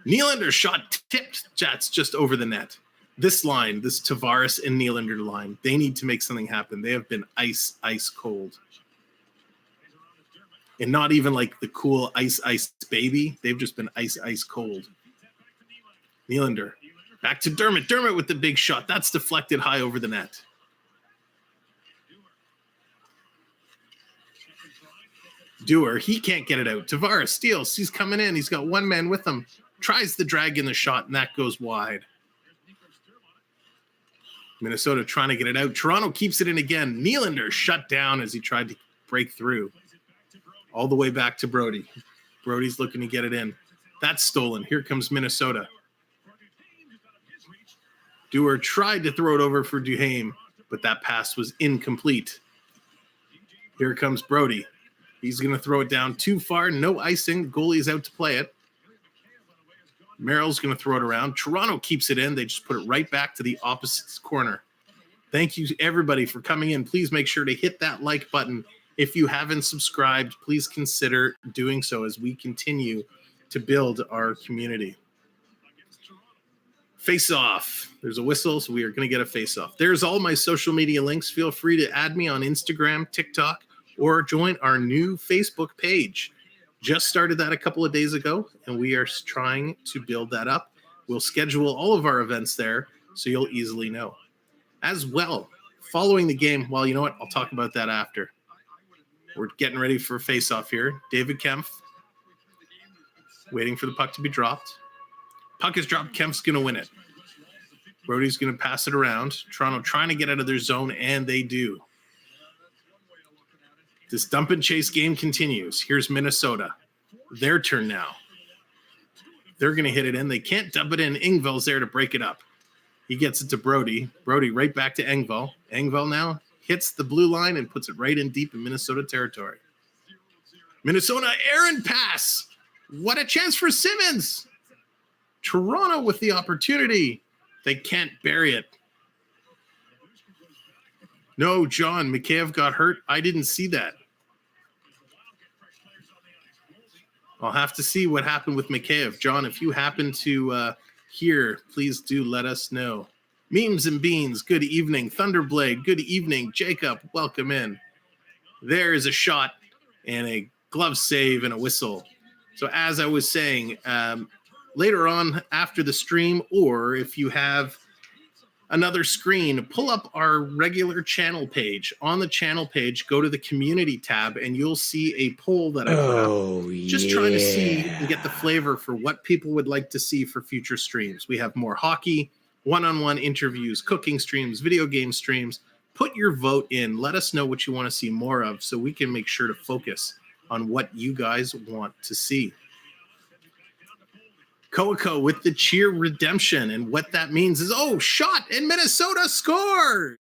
Nylander shot tipped. That's just over the net. This line, this Tavares and Nylander line, they need to make something happen. They have been ice cold. And not even like the cool ice baby. They've just been ice cold. Nylander back to Dermott. Dermott with the big shot. That's deflected high over the net. Dewar, he can't get it out. Tavares steals. He's coming in. He's got one man with him. Tries the drag in the shot, and that goes wide. Minnesota trying to get it out. Toronto keeps it in again. Nylander shut down as he tried to break through. All the way back to Brody. Brody's looking to get it in. That's stolen. Here comes Minnesota. Dewar tried to throw it over for Duhaime, but that pass was incomplete. Here comes Brody. He's going to throw it down too far. No icing. The goalie is out to play it. Merrill's going to throw it around. Toronto keeps it in. They just put it right back to the opposite corner. Thank you, everybody, for coming in. Please make sure to hit that like button. If you haven't subscribed, please consider doing so as we continue to build our community. Face off. There's a whistle, so we are going to get a face off. There's all my social media links. Feel free to add me on Instagram, TikTok, or join our new Facebook page. Just started that a couple of days ago, and we are trying to build that up. We'll schedule all of our events there, so you'll easily know. As well, following the game, well, you know what? I'll talk about that after. We're getting ready for a face-off here. David Kempf, waiting for the puck to be dropped. Puck is dropped. Kempf's going to win it. Brody's going to pass it around. Toronto trying to get out of their zone, and they do. This dump and chase game continues. Here's Minnesota. Their turn now. They're going to hit it in. They can't dump it in. Engvall's there to break it up. He gets it to Brody. Brody right back to Engvall. Engvall now hits the blue line and puts it right in deep in Minnesota territory. Minnesota errant pass. What a chance for Simmons. Toronto with the opportunity. They can't bury it. No, John, Mikheyev got hurt. I didn't see that. I'll have to see what happened with Mikheyev. John, if you happen to hear, please do let us know. Memes and Beans, good evening. Thunderblade, good evening. Jacob, welcome in. There is a shot and a glove save and a whistle. So as I was saying, later on after the stream, or if you have another screen, pull up our regular channel page. On the channel page, go to the community tab, and you'll see a poll that I put up. Just trying to see and get the flavor for what people would like to see for future streams. We have more hockey, one-on-one interviews, cooking streams, video game streams. Put your vote in. Let us know what you want to see more of so we can make sure to focus on what you guys want to see. Coaco with the cheer redemption, and what that means is, oh, shot, and Minnesota scored.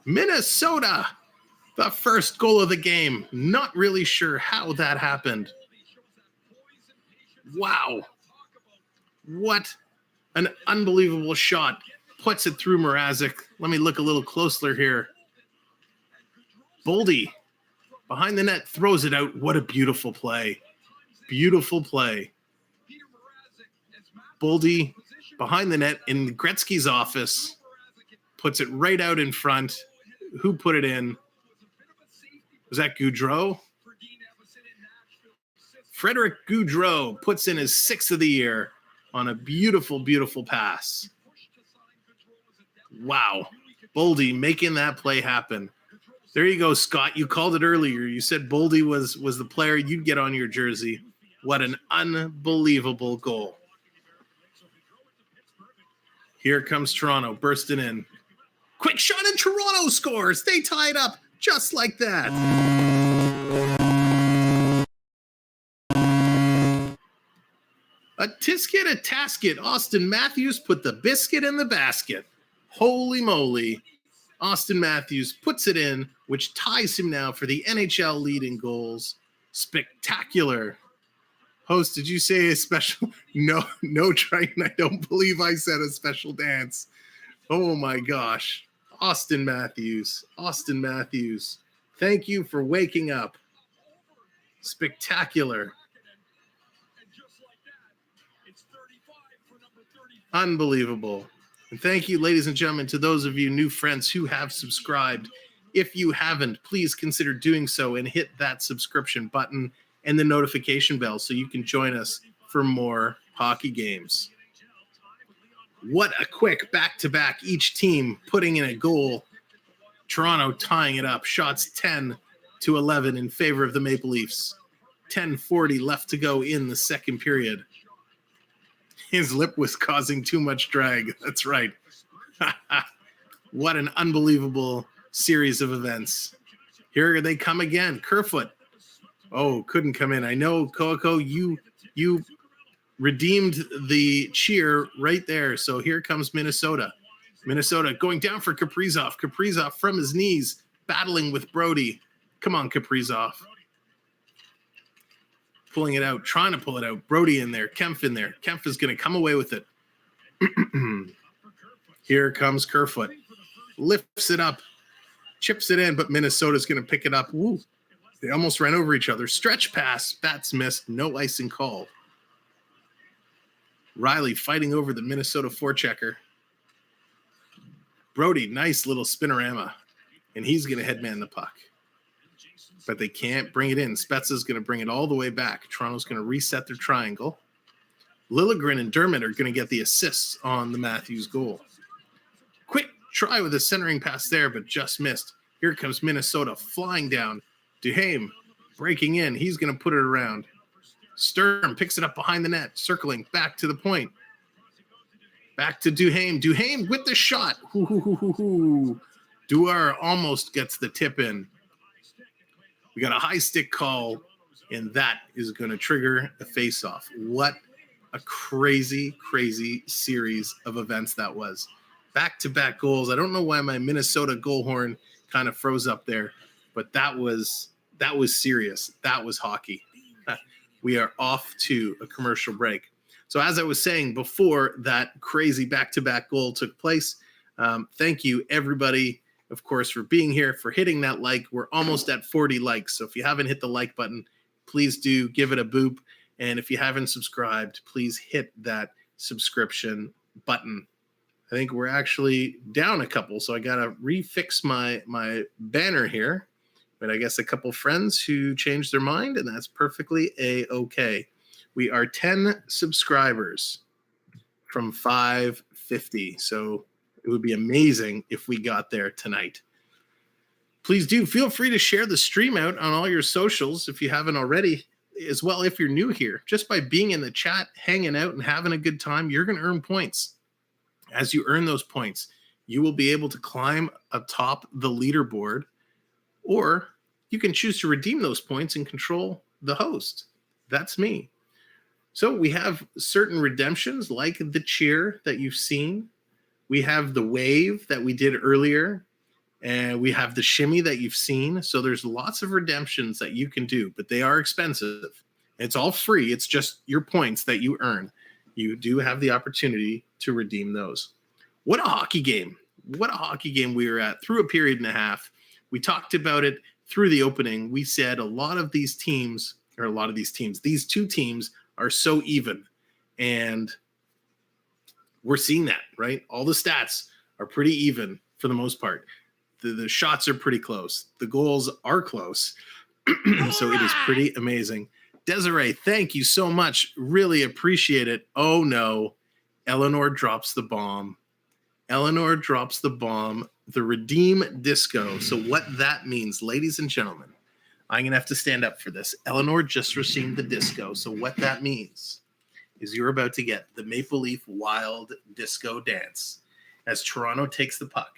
Minnesota, the first goal of the game. Not really sure how that happened. Wow. What an unbelievable shot. Puts it through Mrazek. Let me look a little closer here. Boldy behind the net, throws it out. What a beautiful play. Beautiful play. Boldy behind the net in Gretzky's office. Puts it right out in front. Who put it in? Was that Gaudreau? Frederick Gaudreau puts in his 6th of the year on a beautiful, beautiful pass. Wow. Boldy making that play happen. There you go, Scott. You called it earlier. You said Boldy was the player you'd get on your jersey. What an unbelievable goal. Here comes Toronto bursting in. Quick shot, and Toronto scores. They tie it up just like that. A tisket, a tasket. Austin Matthews put the biscuit in the basket. Holy moly. Austin Matthews puts it in, which ties him now for the NHL lead in goals. Spectacular. Host, did you say a special? No, Triton. I don't believe I said a special dance. Oh my gosh. Austin Matthews. Thank you for waking up. Spectacular. Unbelievable. And thank you, ladies and gentlemen, to those of you new friends who have subscribed. If you haven't, please consider doing so and hit that subscription button and the notification bell so you can join us for more hockey games. What a quick back-to-back, each team putting in a goal. Toronto tying it up. Shots 10-11 in favor of the Maple Leafs. 10:40 left to go in the second period. His lip was causing too much drag. That's right. What an unbelievable series of events. Here they come again. Kerfoot. Oh, couldn't come in. I know, Coco, you redeemed the cheer right there. So here comes Minnesota. Minnesota going down for Kaprizov. Kaprizov from his knees, battling with Brody. Come on, Kaprizov. Pulling it out, trying to pull it out. Brody in there, Kempf in there. Kempf is going to come away with it. Here comes Kerfoot. Lifts it up, chips it in, but Minnesota's going to pick it up. Woo. They almost ran over each other. Stretch pass, that's missed. No icing call. Riley fighting over the Minnesota forechecker. Brody, nice little spinorama. And he's going to headman the puck. But they can't bring it in. Spezza's going to bring it all the way back. Toronto's going to reset their triangle. Liljegren and Dermott are going to get the assists on the Matthews goal. Quick try with a centering pass there, but just missed. Here comes Minnesota flying down. Duhaime breaking in. He's going to put it around. Sturm picks it up behind the net, circling back to the point. Back to Duhaime. Duhaime with the shot. Duar almost gets the tip in. We got a high stick call, and that is going to trigger a face-off. What a crazy, crazy series of events that was. Back-to-back goals. I don't know why my Minnesota goal horn kind of froze up there, but that was serious. That was hockey. We are off to a commercial break. So as I was saying before that crazy back-to-back goal took place, thank you, everybody, of course, for being here, for hitting that like. We're almost at 40 likes. So if you haven't hit the like button, please do give it a boop. And if you haven't subscribed, please hit that subscription button. I think we're actually down a couple, so I got to refix my banner here. But I guess a couple friends who changed their mind, and that's perfectly A-okay. We are 10 subscribers from 550. So it would be amazing if we got there tonight. Please do feel free to share the stream out on all your socials if you haven't already, as well. If you're new here, just by being in the chat, hanging out and having a good time, you're going to earn points. As you earn those points, you will be able to climb atop the leaderboard, or you can choose to redeem those points and control the host. That's me. So we have certain redemptions like the cheer that you've seen. We have the wave that we did earlier. And we have the shimmy that you've seen. So there's lots of redemptions that you can do, but they are expensive. It's all free. It's just your points that you earn. You do have the opportunity to redeem those. What a hockey game. What a hockey game we were at through a period and a half. We talked about it through the opening. We said these two teams are so even. And we're seeing that, right? All the stats are pretty even for the most part. The shots are pretty close. The goals are close. So it is pretty amazing. Desiree, thank you so much. Really appreciate it. Oh, no. Eleanor drops the bomb. The redeem disco. So what that means, ladies and gentlemen, I'm going to have to stand up for this. Eleanor just received the disco. So what that means is you're about to get the Maple Leaf Wild Disco Dance as Toronto takes the puck.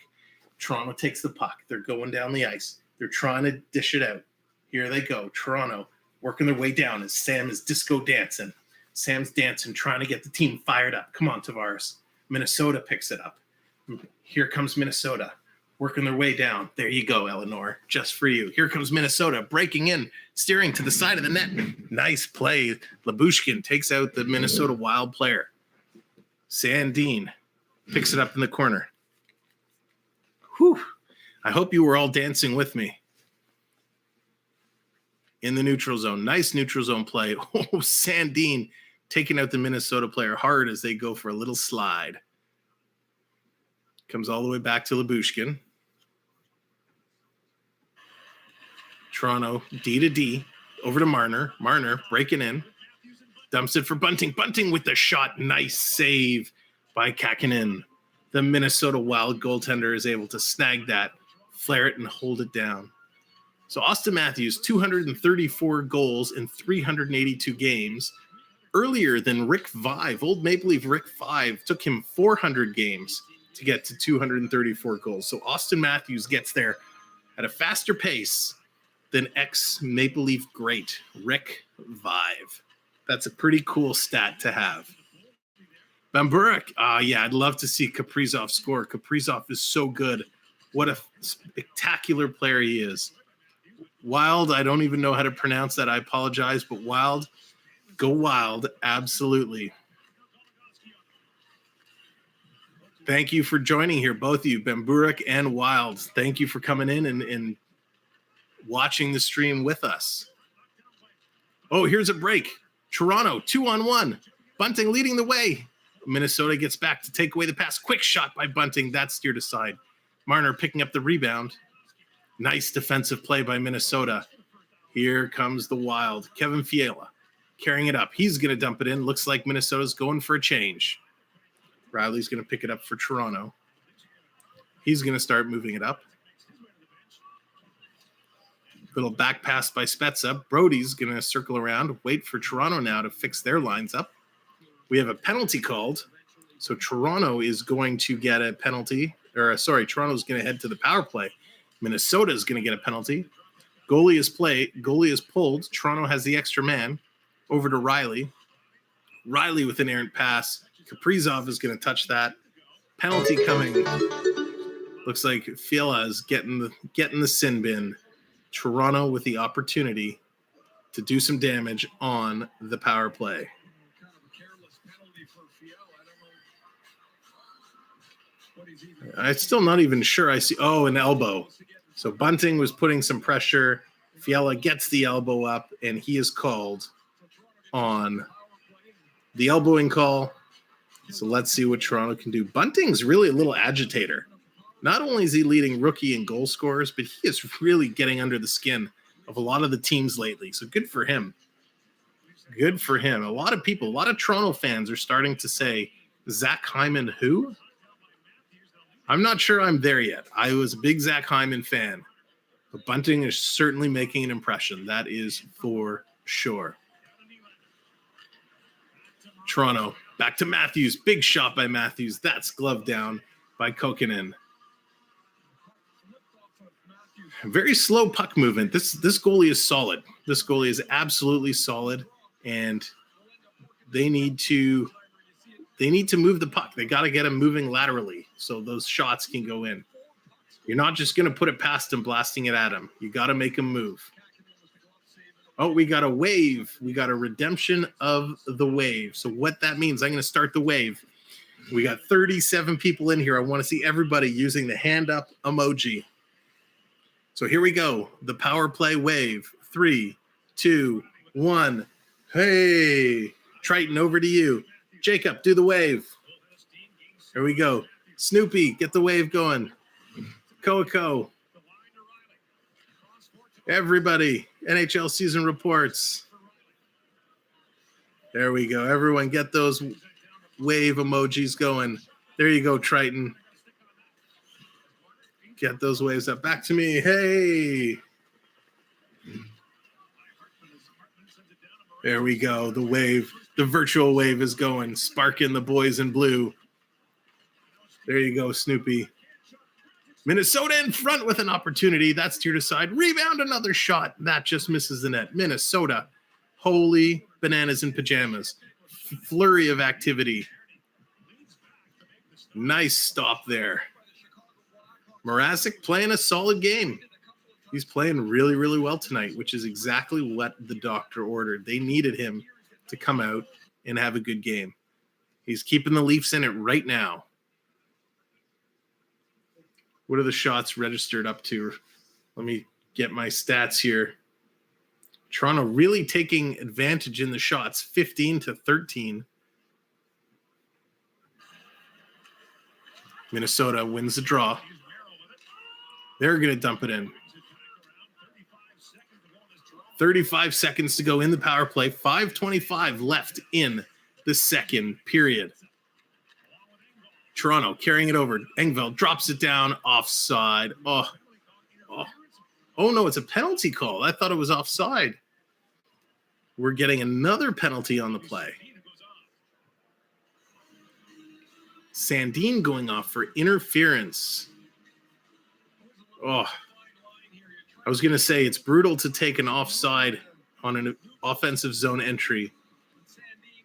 They're going down the ice. They're trying to dish it out. Here they go. Toronto working their way down as Sam is disco dancing. Sam's dancing, trying to get the team fired up. Come on, Tavares. Minnesota picks it up. Here comes Minnesota working their way down. There you go, Eleanor. Just for you. Here comes Minnesota breaking in, steering to the side of the net. Nice play. Lyubushkin takes out the Minnesota Wild player. Sandin picks it up in the corner. Whew. I hope you were all dancing with me. In the neutral zone. Nice neutral zone play. Oh, Sandin taking out the Minnesota player hard as they go for a little slide. Comes all the way back to Lyubushkin. Toronto, D to D. Over to Marner. Marner breaking in. Dumps it for Bunting. Bunting with the shot. Nice save by Kakinen. The Minnesota Wild goaltender is able to snag that, flare it, and hold it down. So Austin Matthews, 234 goals in 382 games. Earlier than Rick Vive. Old Maple Leaf Rick Vive took him 400 games to get to 234 goals. So Austin Matthews gets there at a faster pace than ex-Maple Leaf great Rick Vive. That's a pretty cool stat to have. Bamburik, I'd love to see Kaprizov score. Kaprizov is so good. What a spectacular player he is. Wild, I don't even know how to pronounce that. I apologize, but Wild, go Wild, absolutely. Thank you for joining here, both of you, Bamburik and Wild. Thank you for coming in and watching the stream with us. Oh, here's a break. Toronto, 2-on-1. Bunting leading the way. Minnesota gets back to take away the pass. Quick shot by Bunting. That's steered aside. Marner picking up the rebound. Nice defensive play by Minnesota. Here comes the Wild. Kevin Fiala carrying it up. He's going to dump it in. Looks like Minnesota's going for a change. Riley's going to pick it up for Toronto. He's going to start moving it up. Little back pass by Spezza. Brody's going to circle around. Wait for Toronto now to fix their lines up. We have a penalty called. So Toronto is going to get a penalty. Toronto's going to head to the power play. Minnesota is going to get a penalty. Goalie is pulled. Toronto has the extra man. Over to Riley. Riley with an errant pass. Kaprizov is going to touch that. Penalty coming. Looks like Fiala is getting the sin bin. Toronto with the opportunity to do some damage on the power play. I'm still not even sure. I see. Oh, an elbow. So Bunting was putting some pressure. Fiala gets the elbow up, and he is called on the elbowing call. So let's see what Toronto can do. Bunting's really a little agitator. Not only is he leading rookie in goal scorers, but he is really getting under the skin of a lot of the teams lately. So good for him. Good for him. A lot of people, a lot of Toronto fans are starting to say, Zach Hyman who? I'm not sure I'm there yet. I was a big Zach Hyman fan. But Bunting is certainly making an impression. That is for sure. Toronto, back to Matthews. Big shot by Matthews. That's glove down by Kokkonen. Very slow puck movement. This goalie is solid. This goalie is absolutely solid, and they need to move the puck. They got to get him moving laterally so those shots can go in. You're not just going to put it past him, blasting it at him. You got to make him move. Oh, we got a wave. We got a redemption of the wave. So what that means, I'm going to start the wave. We got 37 people in here. I want to see everybody using the hand up emoji. So here we go. The power play wave. 3, 2, 1. Hey, Triton, over to you. Jacob, do the wave. Here we go. Snoopy, get the wave going. Coco. Everybody, NHL season reports. There we go. Everyone get those wave emojis going. There you go, Triton. Get those waves up. Back to me. Hey. There we go. The wave, the virtual wave is going. Sparking the boys in blue. There you go, Snoopy. Minnesota in front with an opportunity. That's to your side. Rebound, another shot. That just misses the net. Minnesota. Holy bananas in pajamas. Flurry of activity. Nice stop there. Mrazek playing a solid game. He's playing really, really well tonight, which is exactly what the doctor ordered. They needed him to come out and have a good game. He's keeping the Leafs in it right now. What are the shots registered up to? Let me get my stats here. Toronto really taking advantage in the shots, 15-13. Minnesota wins the draw. They're going to dump it in. 35 seconds to go in the power play. 5:25 left in the second period. Toronto carrying it over. Engvall drops it down. Offside. Oh, no, it's a penalty call. I thought it was offside. We're getting another penalty on the play. Sandin going off for interference. Oh, I was going to say it's brutal to take an offside on an offensive zone entry,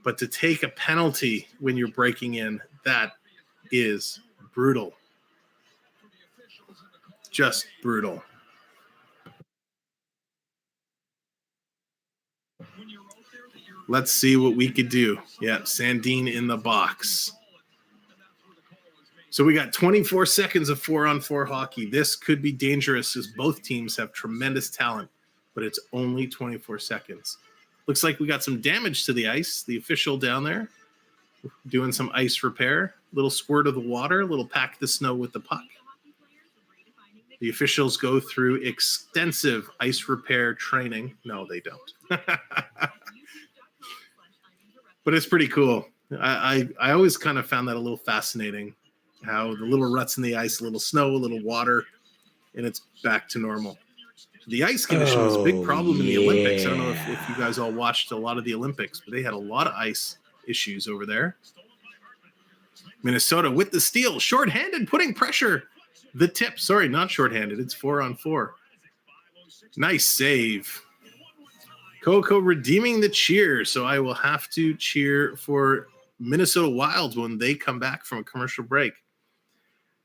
but to take a penalty when you're breaking in, that is brutal. Just brutal. Let's see what we could do. Yeah, Sandin in the box. So we got 24 seconds of 4-on-4 hockey. This could be dangerous as both teams have tremendous talent, but it's only 24 seconds. Looks like we got some damage to the ice. The official down there doing some ice repair. Little squirt of the water, little pack the snow with the puck. The officials go through extensive ice repair training. No, they don't. But it's pretty cool. I always kind of found that a little fascinating, how the little ruts in the ice, a little snow, a little water, and it's back to normal. The ice condition was a big problem in the Olympics. I don't know if you guys all watched a lot of the Olympics, but they had a lot of ice issues over there. Minnesota with the steal, shorthanded, putting pressure. The tip, sorry, not shorthanded. It's 4-on-4. Nice save. Coco redeeming the cheer, so I will have to cheer for Minnesota Wild when they come back from a commercial break.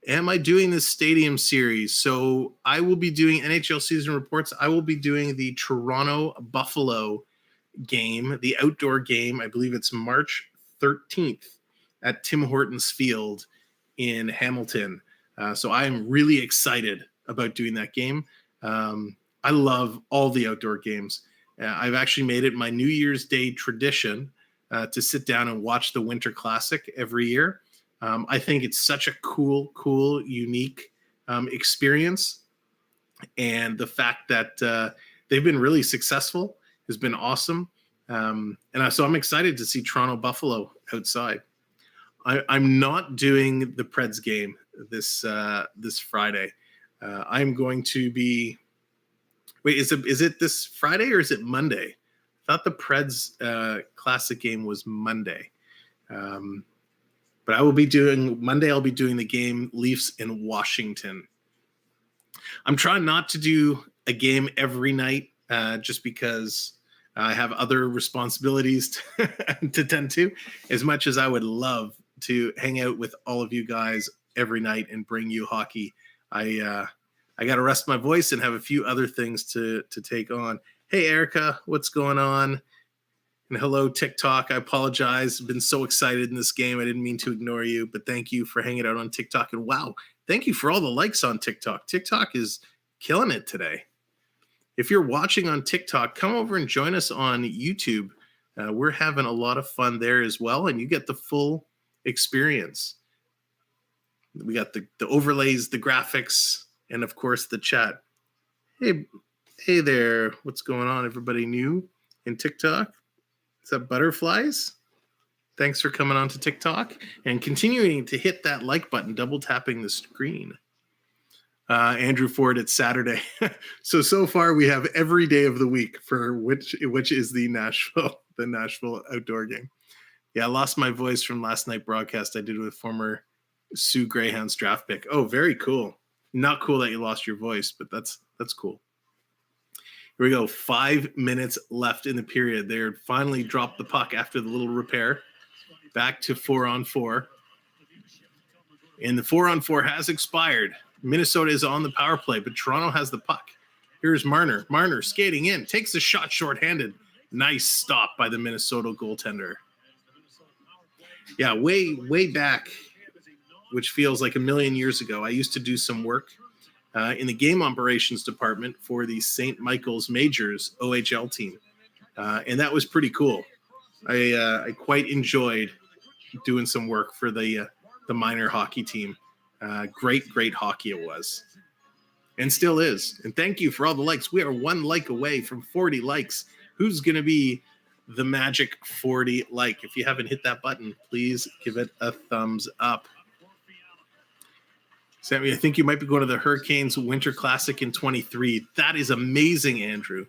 Am I doing this stadium series? So I will be doing NHL season reports. I will be doing the Toronto Buffalo game, the outdoor game. I believe it's March 13th at Tim Hortons Field in Hamilton. So I am really excited about doing that game. I love all the outdoor games. I've actually made it my New Year's Day tradition to sit down and watch the Winter Classic every year. I think it's such a cool, unique experience. And the fact that they've been really successful has been awesome. So I'm excited to see Toronto Buffalo outside. I'm not doing the Preds game this Friday. I'm going to be. Wait, is it this Friday or is it Monday? I thought the Preds Classic game was Monday. But I will be doing Monday. I'll be doing the game Leafs in Washington. I'm trying not to do a game every night, just because I have other responsibilities to tend to. As much as I would love to hang out with all of you guys every night and bring you hockey, I got to rest my voice and have a few other things to take on. Hey, Erica, what's going on? And hello, TikTok. I apologize. I've been so excited in this game. I didn't mean to ignore you, but thank you for hanging out on TikTok. And wow, thank you for all the likes on TikTok. TikTok is killing it today. If you're watching on TikTok, come over and join us on YouTube. We're having a lot of fun there as well, and you get the full experience. We got the overlays, the graphics, and of course the chat. Hey there. What's going on? Everybody new in TikTok? Is that Butterflies? Thanks for coming on to TikTok and continuing to hit that like button, double tapping the screen. Andrew Ford, it's Saturday. So far we have every day of the week for which is the Nashville outdoor game. Yeah, I lost my voice from last night broadcast I did with former Sioux Greyhounds draft pick. Oh, very cool. Not cool that you lost your voice, but that's cool. Here we go. 5 minutes left in the period. They finally dropped the puck after the little repair. Back to 4-on-4. And the 4-on-4 has expired. Minnesota is on the power play, but Toronto has the puck. Here's Marner. Marner skating in. Takes a shot shorthanded. Nice stop by the Minnesota goaltender. Yeah, way back, which feels like a million years ago, I used to do some work in the game operations department for the St. Michael's Majors OHL team. And that was pretty cool. I quite enjoyed doing some work for the minor hockey team. Great hockey it was. And still is. And thank you for all the likes. We are 1 like away from 40 likes. Who's going to be the magic 40 like? If you haven't hit that button, please give it a thumbs up. Sammy, I think you might be going to the Hurricanes Winter Classic in 23. That is amazing, Andrew.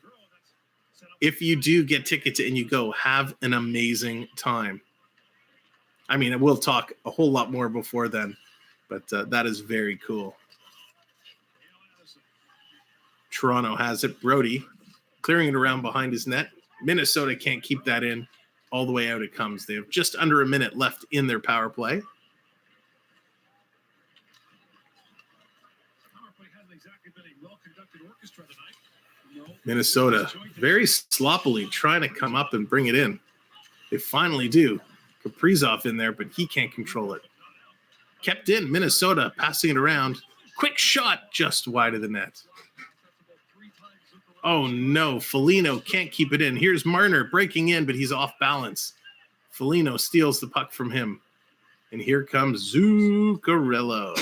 If you do get tickets and you go, have an amazing time. I mean, we'll talk a whole lot more before then, but that is very cool. Toronto has it. Brody clearing it around behind his net. Minnesota can't keep that in. All the way out it comes. They have just under a minute left in their power play. Minnesota very sloppily trying to come up and bring it in. They finally do. Kaprizov in there, but he can't control it. Kept in. Minnesota passing it around. Quick shot just wide of the net. Oh no, Foligno can't keep it in. Here's Marner breaking in, but he's off balance. Foligno steals the puck from him. And here comes Zuccarello.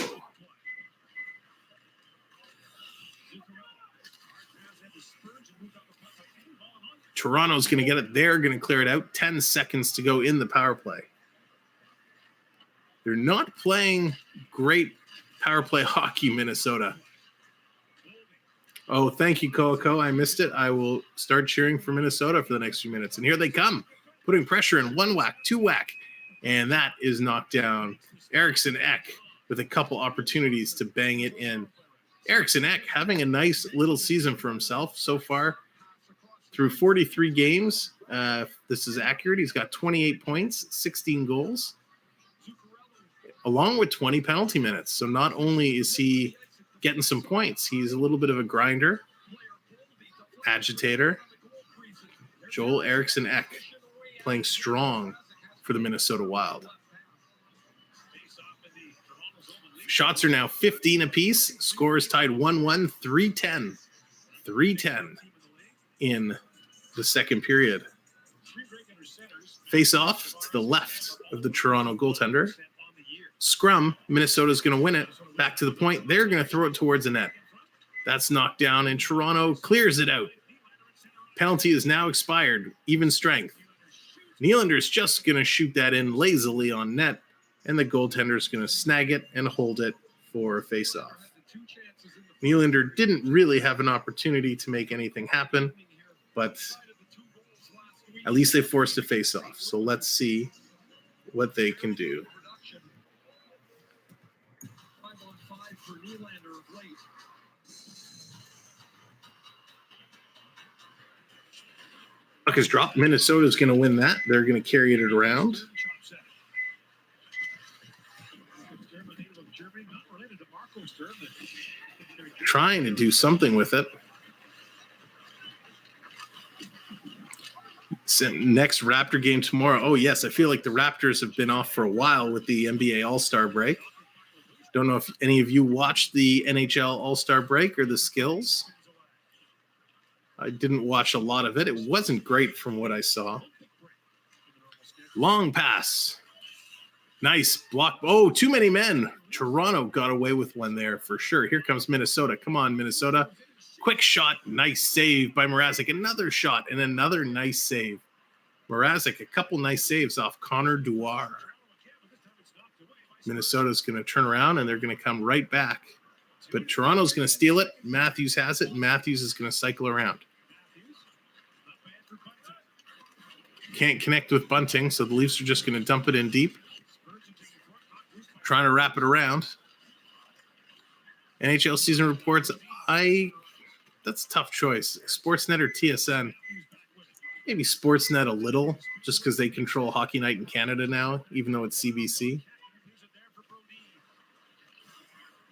Toronto's going to get it. They're going to clear it out. 10 seconds to go in the power play. They're not playing great power play hockey, Minnesota. Oh, thank you, Coco. I missed it. I will start cheering for Minnesota for the next few minutes. And here they come, putting pressure in. 1 whack, 2 whack. And that is knocked down. Eriksson Ek with a couple opportunities to bang it in. Eriksson Ek having a nice little season for himself so far. Through 43 games, this is accurate. He's got 28 points, 16 goals, along with 20 penalty minutes. So not only is he getting some points, he's a little bit of a grinder, agitator. Joel Eriksson Ek playing strong for the Minnesota Wild. Shots are now 15 apiece. Scores tied 1-1, 3-10. 3-10. In the second period. Face off to the left of the Toronto goaltender. Scrum, Minnesota's going to win it. Back to the point. They're going to throw it towards the net. That's knocked down, and Toronto clears it out. Penalty is now expired. Even strength. Nylander's just going to shoot that in lazily on net, and the goaltender's going to snag it and hold it for a faceoff. Nylander didn't really have an opportunity to make anything happen, but at least they forced a faceoff. So let's see what they can do. Puck is dropped. Minnesota's going to win that. They're going to carry it around. Trying to do something with it. Next Raptor game tomorrow. Oh, yes. I feel like the Raptors have been off for a while with the NBA All-Star break. Don't know if any of you watched the NHL All-Star break or the skills. I didn't watch a lot of it. It wasn't great from what I saw. Long pass. Nice block. Oh, too many men. Toronto got away with one there for sure. Here comes Minnesota. Come on, Minnesota. Quick shot. Nice save by Mrazek. Another shot and another nice save. Mrazek, a couple nice saves off Connor Dwyer. Minnesota's going to turn around and they're going to come right back. But Toronto's going to steal it. Matthews has it. Matthews is going to cycle around. Can't connect with Bunting, so the Leafs are just going to dump it in deep. Trying to wrap it around. NHL season reports. That's a tough choice. Sportsnet or TSN? Maybe Sportsnet a little, just because they control Hockey Night in Canada now, even though it's CBC.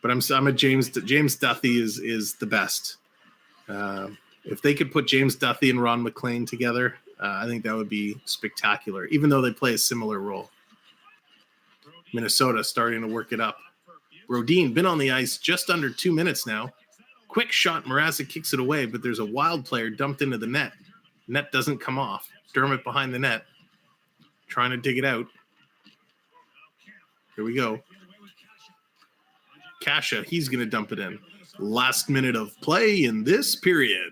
But I'm a James Duthie is the best. If they could put James Duthie and Ron McLean together, I think that would be spectacular, even though they play a similar role. Minnesota starting to work it up. Brodin been on the ice just under 2 minutes now. Quick shot, Mrazek kicks it away, but there's a wild player dumped into the net. Net doesn't come off. Dermott behind the net, trying to dig it out. Here we go. Kasha, he's going to dump it in. Last minute of play in this period.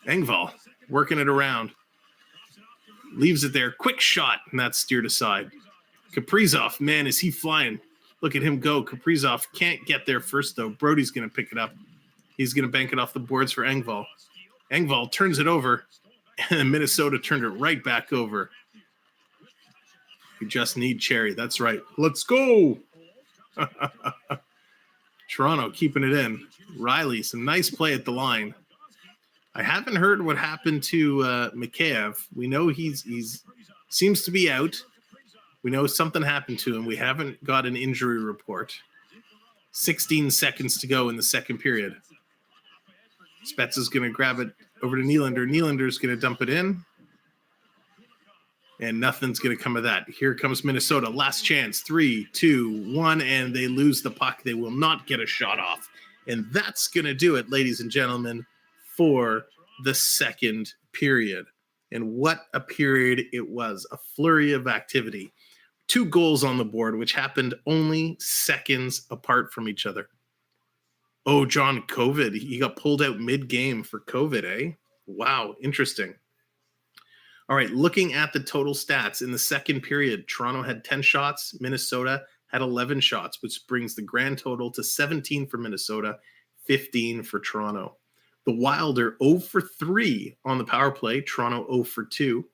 Engvall working it around. Leaves it there. Quick shot, and that's steered aside. Kaprizov, man, is he flying. Look at him go. Kaprizov can't get there first, though. Brody's going to pick it up. He's going to bank it off the boards for Engvall. Engvall turns it over, and Minnesota turned it right back over. You just need Cherry. That's right. Let's go. Toronto keeping it in. Riley, some nice play at the line. I haven't heard what happened to Mikheyev. We know he's seems to be out. We know something happened to him. We haven't got an injury report. 16 seconds to go in the second period. Spets is going to grab it over to Nylander. Nylander's going to dump it in. And nothing's going to come of that. Here comes Minnesota. Last chance. 3, 2, 1. And they lose the puck. They will not get a shot off. And that's going to do it, ladies and gentlemen, for the second period. And what a period it was. A flurry of activity. 2 goals on the board, which happened only seconds apart from each other. Oh, John, COVID. He got pulled out mid-game for COVID, eh? Wow, interesting. All right, looking at the total stats in the second period, Toronto had 10 shots. Minnesota had 11 shots, which brings the grand total to 17 for Minnesota, 15 for Toronto. The Wild are 0 for 3 on the power play. Toronto 0 for 2.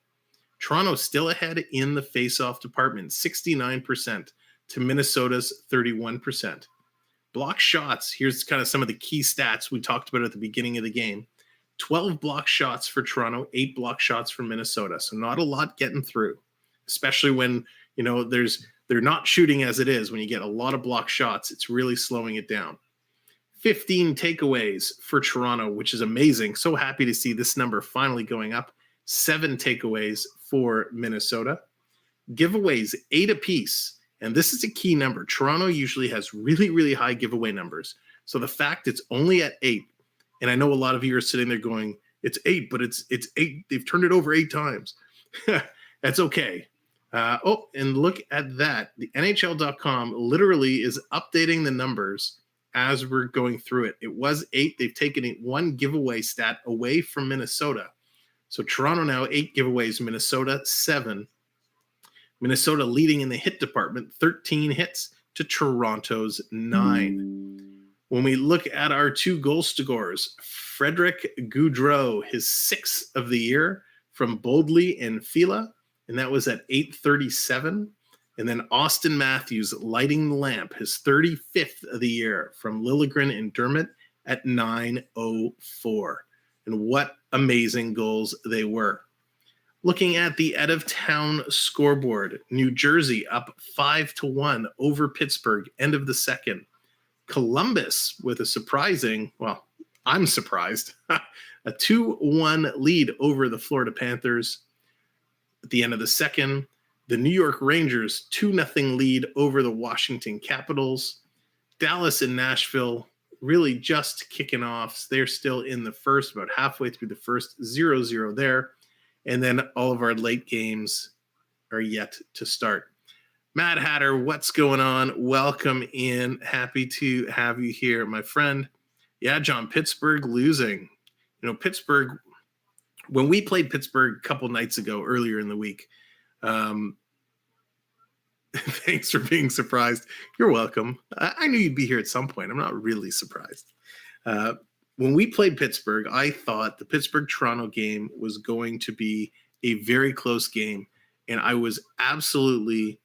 Toronto still ahead in the faceoff department, 69% to Minnesota's 31%. Block shots, here's kind of some of the key stats we talked about at the beginning of the game. 12 block shots for Toronto, 8 block shots for Minnesota. So not a lot getting through, especially when, they're not shooting as it is. When you get a lot of block shots, it's really slowing it down. 15 takeaways for Toronto, which is amazing. So happy to see this number finally going up. 7 takeaways for Minnesota. Giveaways, 8 apiece. And this is a key number. Toronto usually has really, really high giveaway numbers. So the fact it's only at 8, and I know a lot of you are sitting there going, it's 8, but it's 8. They've turned it over 8 times. That's okay. And look at that. The NHL.com literally is updating the numbers as we're going through it. It was 8. They've taken it 1 giveaway stat away from Minnesota. So Toronto now 8 giveaways, Minnesota 7. Minnesota leading in the hit department, 13 hits to Toronto's 9. When we look at our 2 goal scorers, Frederick Gaudreau, his 6th of the year from Boldly and Fila, and that was at 8:37. And then Austin Matthews lighting the lamp, his 35th of the year from Liljegren and Dermott at 9:04. And what amazing goals they were. Looking at the out-of-town scoreboard, New Jersey up 5-1 over Pittsburgh, end of the second. Columbus with a surprising, well, I'm surprised, a 2-1 lead over the Florida Panthers at the end of the second. The New York Rangers 2-0 lead over the Washington Capitals. Dallas and Nashville really just kicking off. They're still in the first, about halfway through the first, 0-0 there. And then all of our late games are yet to start. Mad Hatter, what's going on? Welcome in. Happy to have you here, my friend. Yeah, John, Pittsburgh losing. You know, Pittsburgh, when we played Pittsburgh a couple nights ago, earlier in the week, thanks for being surprised. You're welcome. I knew you'd be here at some point. I'm not really surprised. When we played Pittsburgh, I thought the Pittsburgh-Toronto game was going to be a very close game, and I was absolutely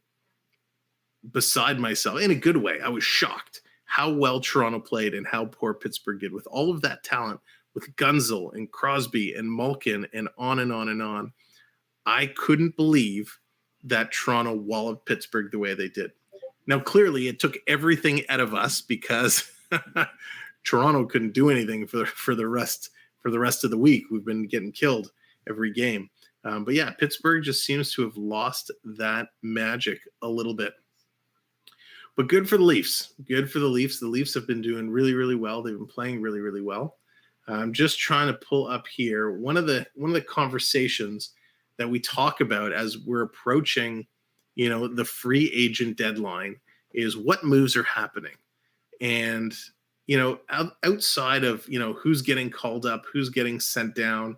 beside myself in a good way. I was shocked how well Toronto played and how poor Pittsburgh did with all of that talent, with Gunzel and Crosby and Malkin and on and on and on. I couldn't believe that Toronto walloped Pittsburgh the way they did. Now, clearly, it took everything out of us because Toronto couldn't do anything for the rest of the week. We've been getting killed every game. But yeah, Pittsburgh just seems to have lost that magic a little bit. But good for the Leafs. Good for the Leafs. The Leafs have been doing really, really well. They've been playing really, really well. I'm just trying to pull up here one of the conversations that we talk about as we're approaching, you know, the free agent deadline is what moves are happening. And, you know, outside of, you know, who's getting called up, who's getting sent down,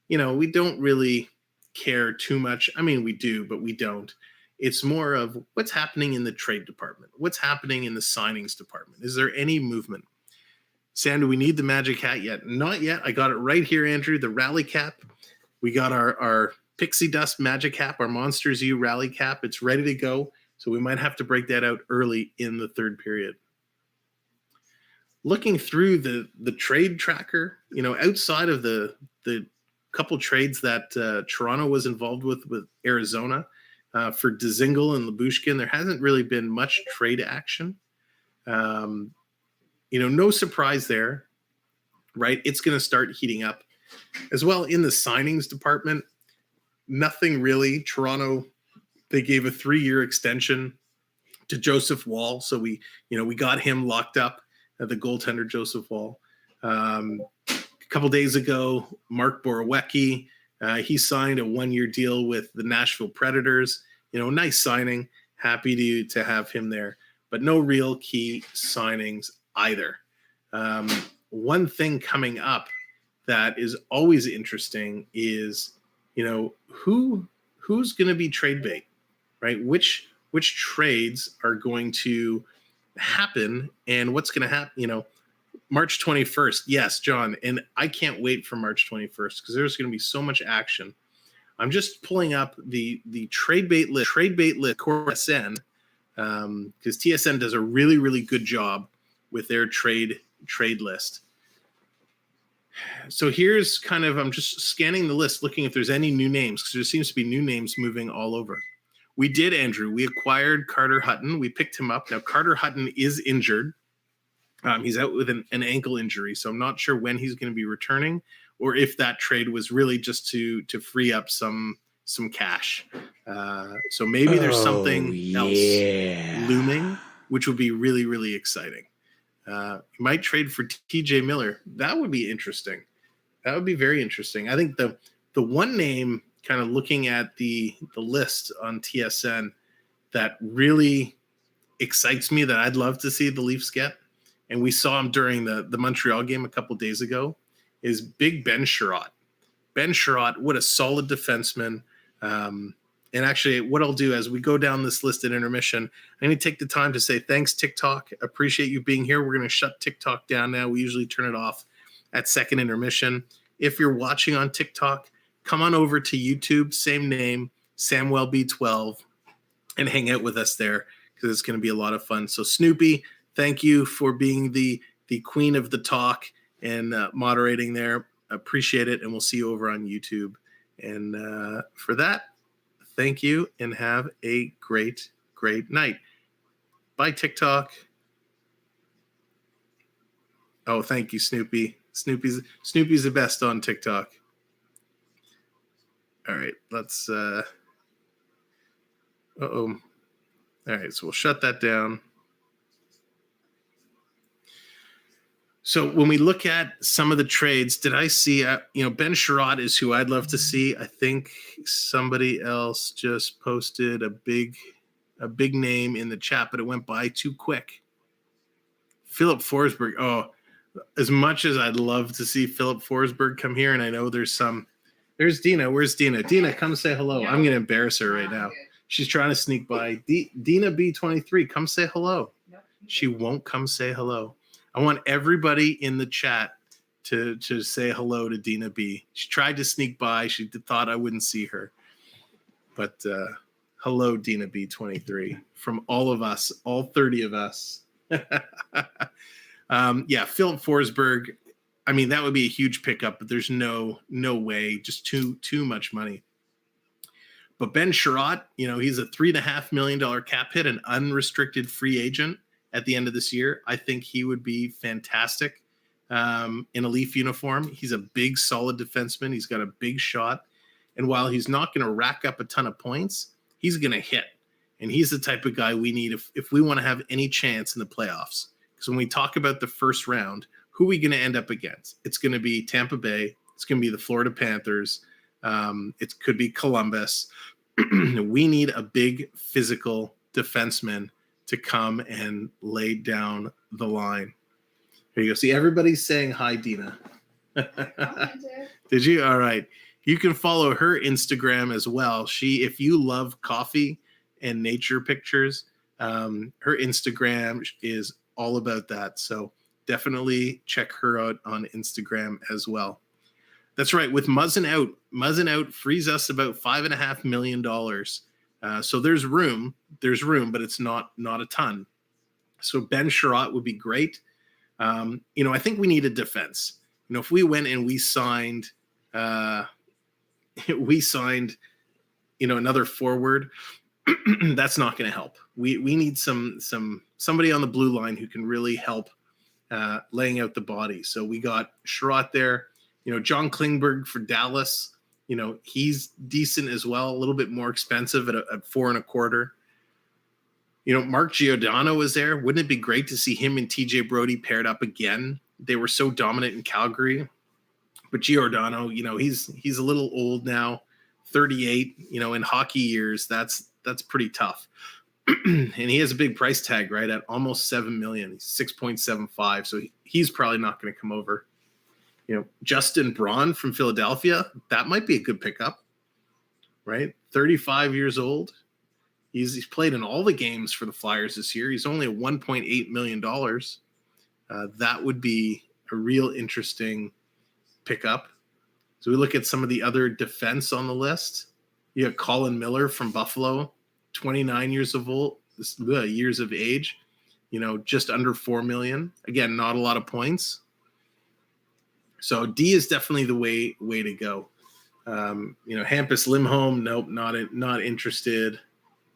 you know, we don't really care too much. I mean, we do, but we don't. It's more of what's happening in the trade department. What's happening in the signings department? Is there any movement? Sam, do we need the magic hat yet? Not yet. I got it right here, Andrew, the rally cap. We got our Pixie Dust magic cap, our Monsters U rally cap. It's ready to go. So we might have to break that out early in the third period. Looking through the trade tracker, you know, outside of the couple trades that Toronto was involved with Arizona for Dzingel and Lyubushkin, there hasn't really been much trade action. You know, no surprise there, right? It's going to start heating up. As well, in the signings department, nothing really. Toronto, they gave a 3-year extension to Joseph Wall. So we got him locked up, the goaltender Joseph Wall. A couple days ago, Mark Borowiecki, he signed a 1-year deal with the Nashville Predators. You know, nice signing. Happy to have him there. But no real key signings either. One thing coming up that is always interesting is, you know, who's going to be trade bait, right? Which trades are going to happen and what's going to happen, you know, March 21st. Yes, John. And I can't wait for March 21st because there's going to be so much action. I'm just pulling up the trade bait list TSN, because TSN does a really, really good job with their trade list. So here's kind of, I'm just scanning the list, looking if there's any new names, because there seems to be new names moving all over. We did, Andrew. We acquired Carter Hutton. We picked him up. Now, Carter Hutton is injured. He's out with an ankle injury, so I'm not sure when he's going to be returning, or if that trade was really just to free up some cash. So maybe there's something else looming, which would be really, really exciting. You might trade for TJ Miller. That would be interesting. That would be very interesting. I think the one name, kind of looking at the list on TSN, that really excites me that I'd love to see the Leafs get and we saw him during the Montreal game a couple days ago, is big Ben Sherratt. Ben Sherratt, what a solid defenseman. And actually, what I'll do as we go down this list at intermission, I'm going to take the time to say thanks, TikTok. Appreciate you being here. We're going to shut TikTok down now. We usually turn it off at second intermission. If you're watching on TikTok, come on over to YouTube, same name, Samwelb12, and hang out with us there because it's going to be a lot of fun. So Snoopy, thank you for being the queen of the talk and moderating there. Appreciate it, and we'll see you over on YouTube. And for that, thank you, and have a great, great night. Bye, TikTok. Oh, thank you, Snoopy. Snoopy's the best on TikTok. All right, let's. Uh-oh. All right, so we'll shut that down. So when we look at some of the trades, did I see, Ben Sherratt is who I'd love to see. I think somebody else just posted a big name in the chat, but it went by too quick. Philip Forsberg. Oh, as much as I'd love to see Philip Forsberg come here, and I know there's Dina. Where's Dina? Dina, come say hello. I'm going to embarrass her right now. She's trying to sneak by. Dina B23, come say hello. She won't come say hello. I want everybody in the chat to say hello to Dina B. She tried to sneak by. She thought I wouldn't see her. But hello, Dina B23, from all of us, all 30 of us. Philip Forsberg, I mean, that would be a huge pickup, but there's no way, just too much money. But Ben Sherratt, he's a $3.5 million cap hit, an unrestricted free agent at the end of this year. I think he would be fantastic in a Leaf uniform. He's a big, solid defenseman. He's got a big shot. And while he's not going to rack up a ton of points, he's going to hit. And he's the type of guy we need if we want to have any chance in the playoffs. Because when we talk about the first round, who are we going to end up against? It's going to be Tampa Bay. It's going to be the Florida Panthers. It could be Columbus. We need a big physical defenseman to come and lay down the line. Here you go. See, everybody's saying hi, Dina. Did you? All right. You can follow her Instagram as well. If you love coffee and nature pictures, her Instagram is all about that. So definitely check her out on Instagram as well. That's right. With Muzzin out frees us about $5.5 million. So there's room, but it's not a ton. So Ben Sherratt would be great. I think we need a defense. If we went and we signed, another forward, that's not going to help. We need somebody on the blue line who can really help laying out the body. So we got Sherratt there. John Klingberg for Dallas. He's decent as well, a little bit more expensive at $4.25. Mark Giordano is there. Wouldn't it be great to see him and TJ Brody paired up again? They were so dominant in Calgary. But Giordano, he's a little old now, 38. In hockey years, that's pretty tough. And he has a big price tag, right, at almost $7 million, 6.75. So he's probably not going to come over. Justin Braun from Philadelphia, that might be a good pickup, right? 35 years old. He's played in all the games for the Flyers this year. He's only at $1.8 million. That would be a real interesting pickup. So we look at some of the other defense on the list. You have Colin Miller from Buffalo, 29 years of age, just under $4 million. Again, not a lot of points. So D is definitely the way to go. Hampus Lindholm, nope, not interested.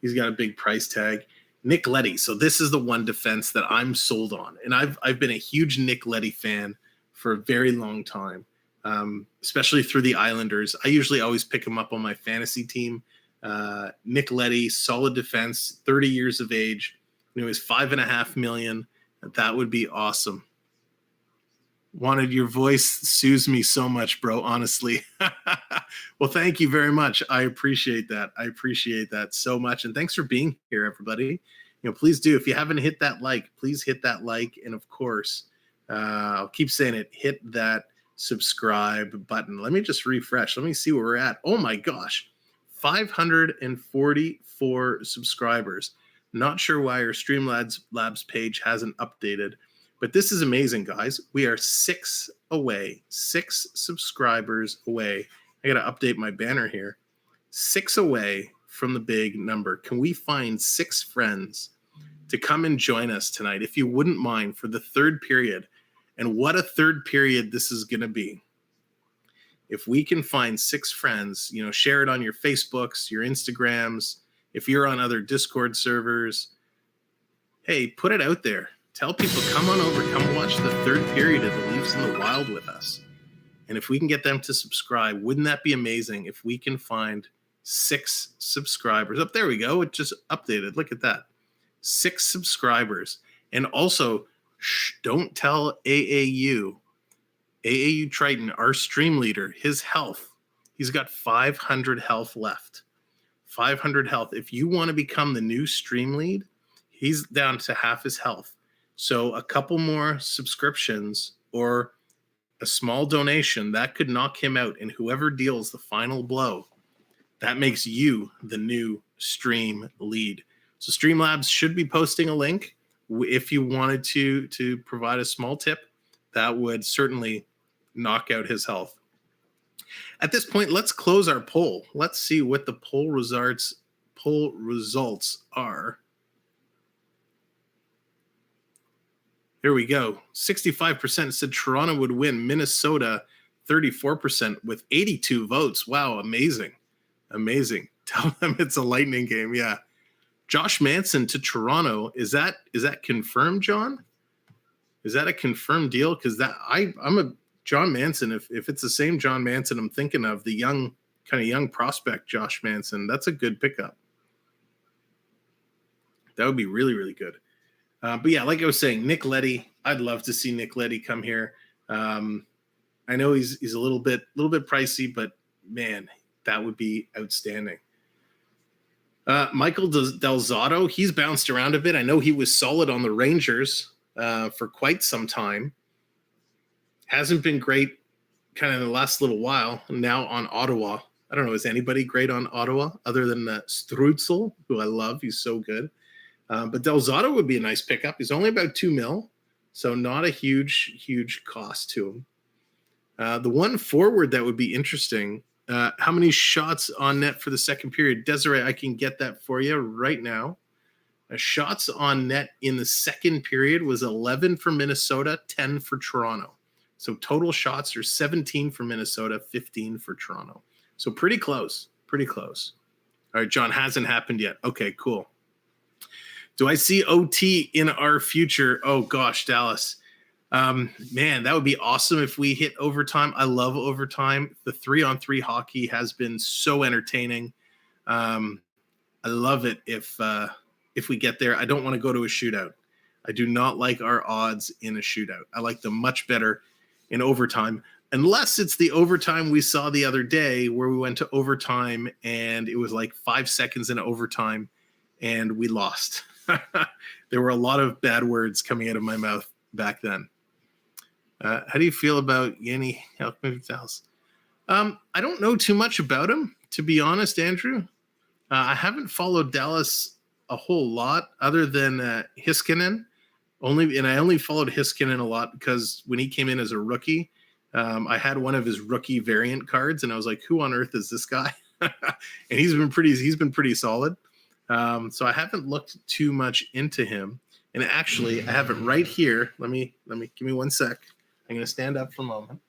He's got a big price tag. Nick Leddy. So this is the one defense that I'm sold on. And I've been a huge Nick Leddy fan for a very long time, especially through the Islanders. I usually always pick him up on my fantasy team. Nick Leddy, solid defense, 30 years of age. He's $5.5 million. That would be awesome. Wanted your voice soothes me so much, bro, honestly. Well, thank you very much. I appreciate that. I appreciate that so much. And thanks for being here, everybody. please do. If you haven't hit that like, please hit that like. And of course, I'll keep saying it, hit that subscribe button. Let me just refresh. Let me see where we're at. Oh my gosh, 544 subscribers. Not sure why our Streamlabs page hasn't updated, but this is amazing, guys. We are 6 subscribers away. I got to update my banner here. 6 away from the big number. Can we find 6 friends to come and join us tonight, if you wouldn't mind, for the third period? And what a third period this is going to be. If we can find 6 friends, share it on your Facebooks, your Instagrams. If you're on other Discord servers, hey, put it out there. Tell people, come on over, come watch the third period of the Leafs in the Wild with us. And if we can get them to subscribe, wouldn't that be amazing if we can find 6 subscribers? There we go. It just updated. Look at that. 6 subscribers. And also, don't tell AAU Triton, our stream leader, his health. He's got 500 health left. 500 health. If you want to become the new stream lead, he's down to half his health. So a couple more subscriptions or a small donation, that could knock him out. And whoever deals the final blow, that makes you the new stream lead. So Streamlabs should be posting a link. If you wanted to provide a small tip, that would certainly knock out his health. At this point, let's close our poll. Let's see what the poll results are. Here we go. 65% said Toronto would win. Minnesota, 34% with 82 votes. Wow, amazing. Amazing. Tell them it's a Lightning game. Yeah. Josh Manson to Toronto. Is that confirmed, John? Is that a confirmed deal? Because I'm a John Manson. If it's the same John Manson I'm thinking of, the young prospect Josh Manson, that's a good pickup. That would be really, really good. But yeah, like I was saying, Nick Leddy, I'd love to see Nick Leddy come here. I know he's a little bit pricey, but man, that would be outstanding. Michael Del Zotto, he's bounced around a bit. I know he was solid on the Rangers for quite some time. Hasn't been great kind of in the last little while. Now on Ottawa. I don't know, is anybody great on Ottawa other than Strutzel, who I love? He's so good. But Del Zotto would be a nice pickup. He's only about $2 million, so not a huge cost to him. The one forward that would be interesting, how many shots on net for the second period? Desiree, I can get that for you right now. Shots on net in the second period was 11 for Minnesota, 10 for Toronto. So total shots are 17 for Minnesota, 15 for Toronto. So pretty close. All right, John, hasn't happened yet. Okay, cool. Do I see OT in our future? Oh, gosh, Dallas. Man, that would be awesome if we hit overtime. I love overtime. The 3-on-3 hockey has been so entertaining. I love it if we get there. I don't want to go to a shootout. I do not like our odds in a shootout. I like them much better in overtime, unless it's the overtime we saw the other day where we went to overtime and it was like 5 seconds into overtime and we lost. There were a lot of bad words coming out of my mouth back then. How do you feel about Yanni Helkman-Dallas? I don't know too much about him, to be honest, Andrew. I haven't followed Dallas a whole lot other than Heiskanen. I only followed Heiskanen a lot because when he came in as a rookie, I had one of his rookie variant cards, and I was like, "Who on earth is this guy?" And he's been pretty solid. So I haven't looked too much into him. And actually, I have it right here. Let me give me 1 sec. I'm going to stand up for a moment.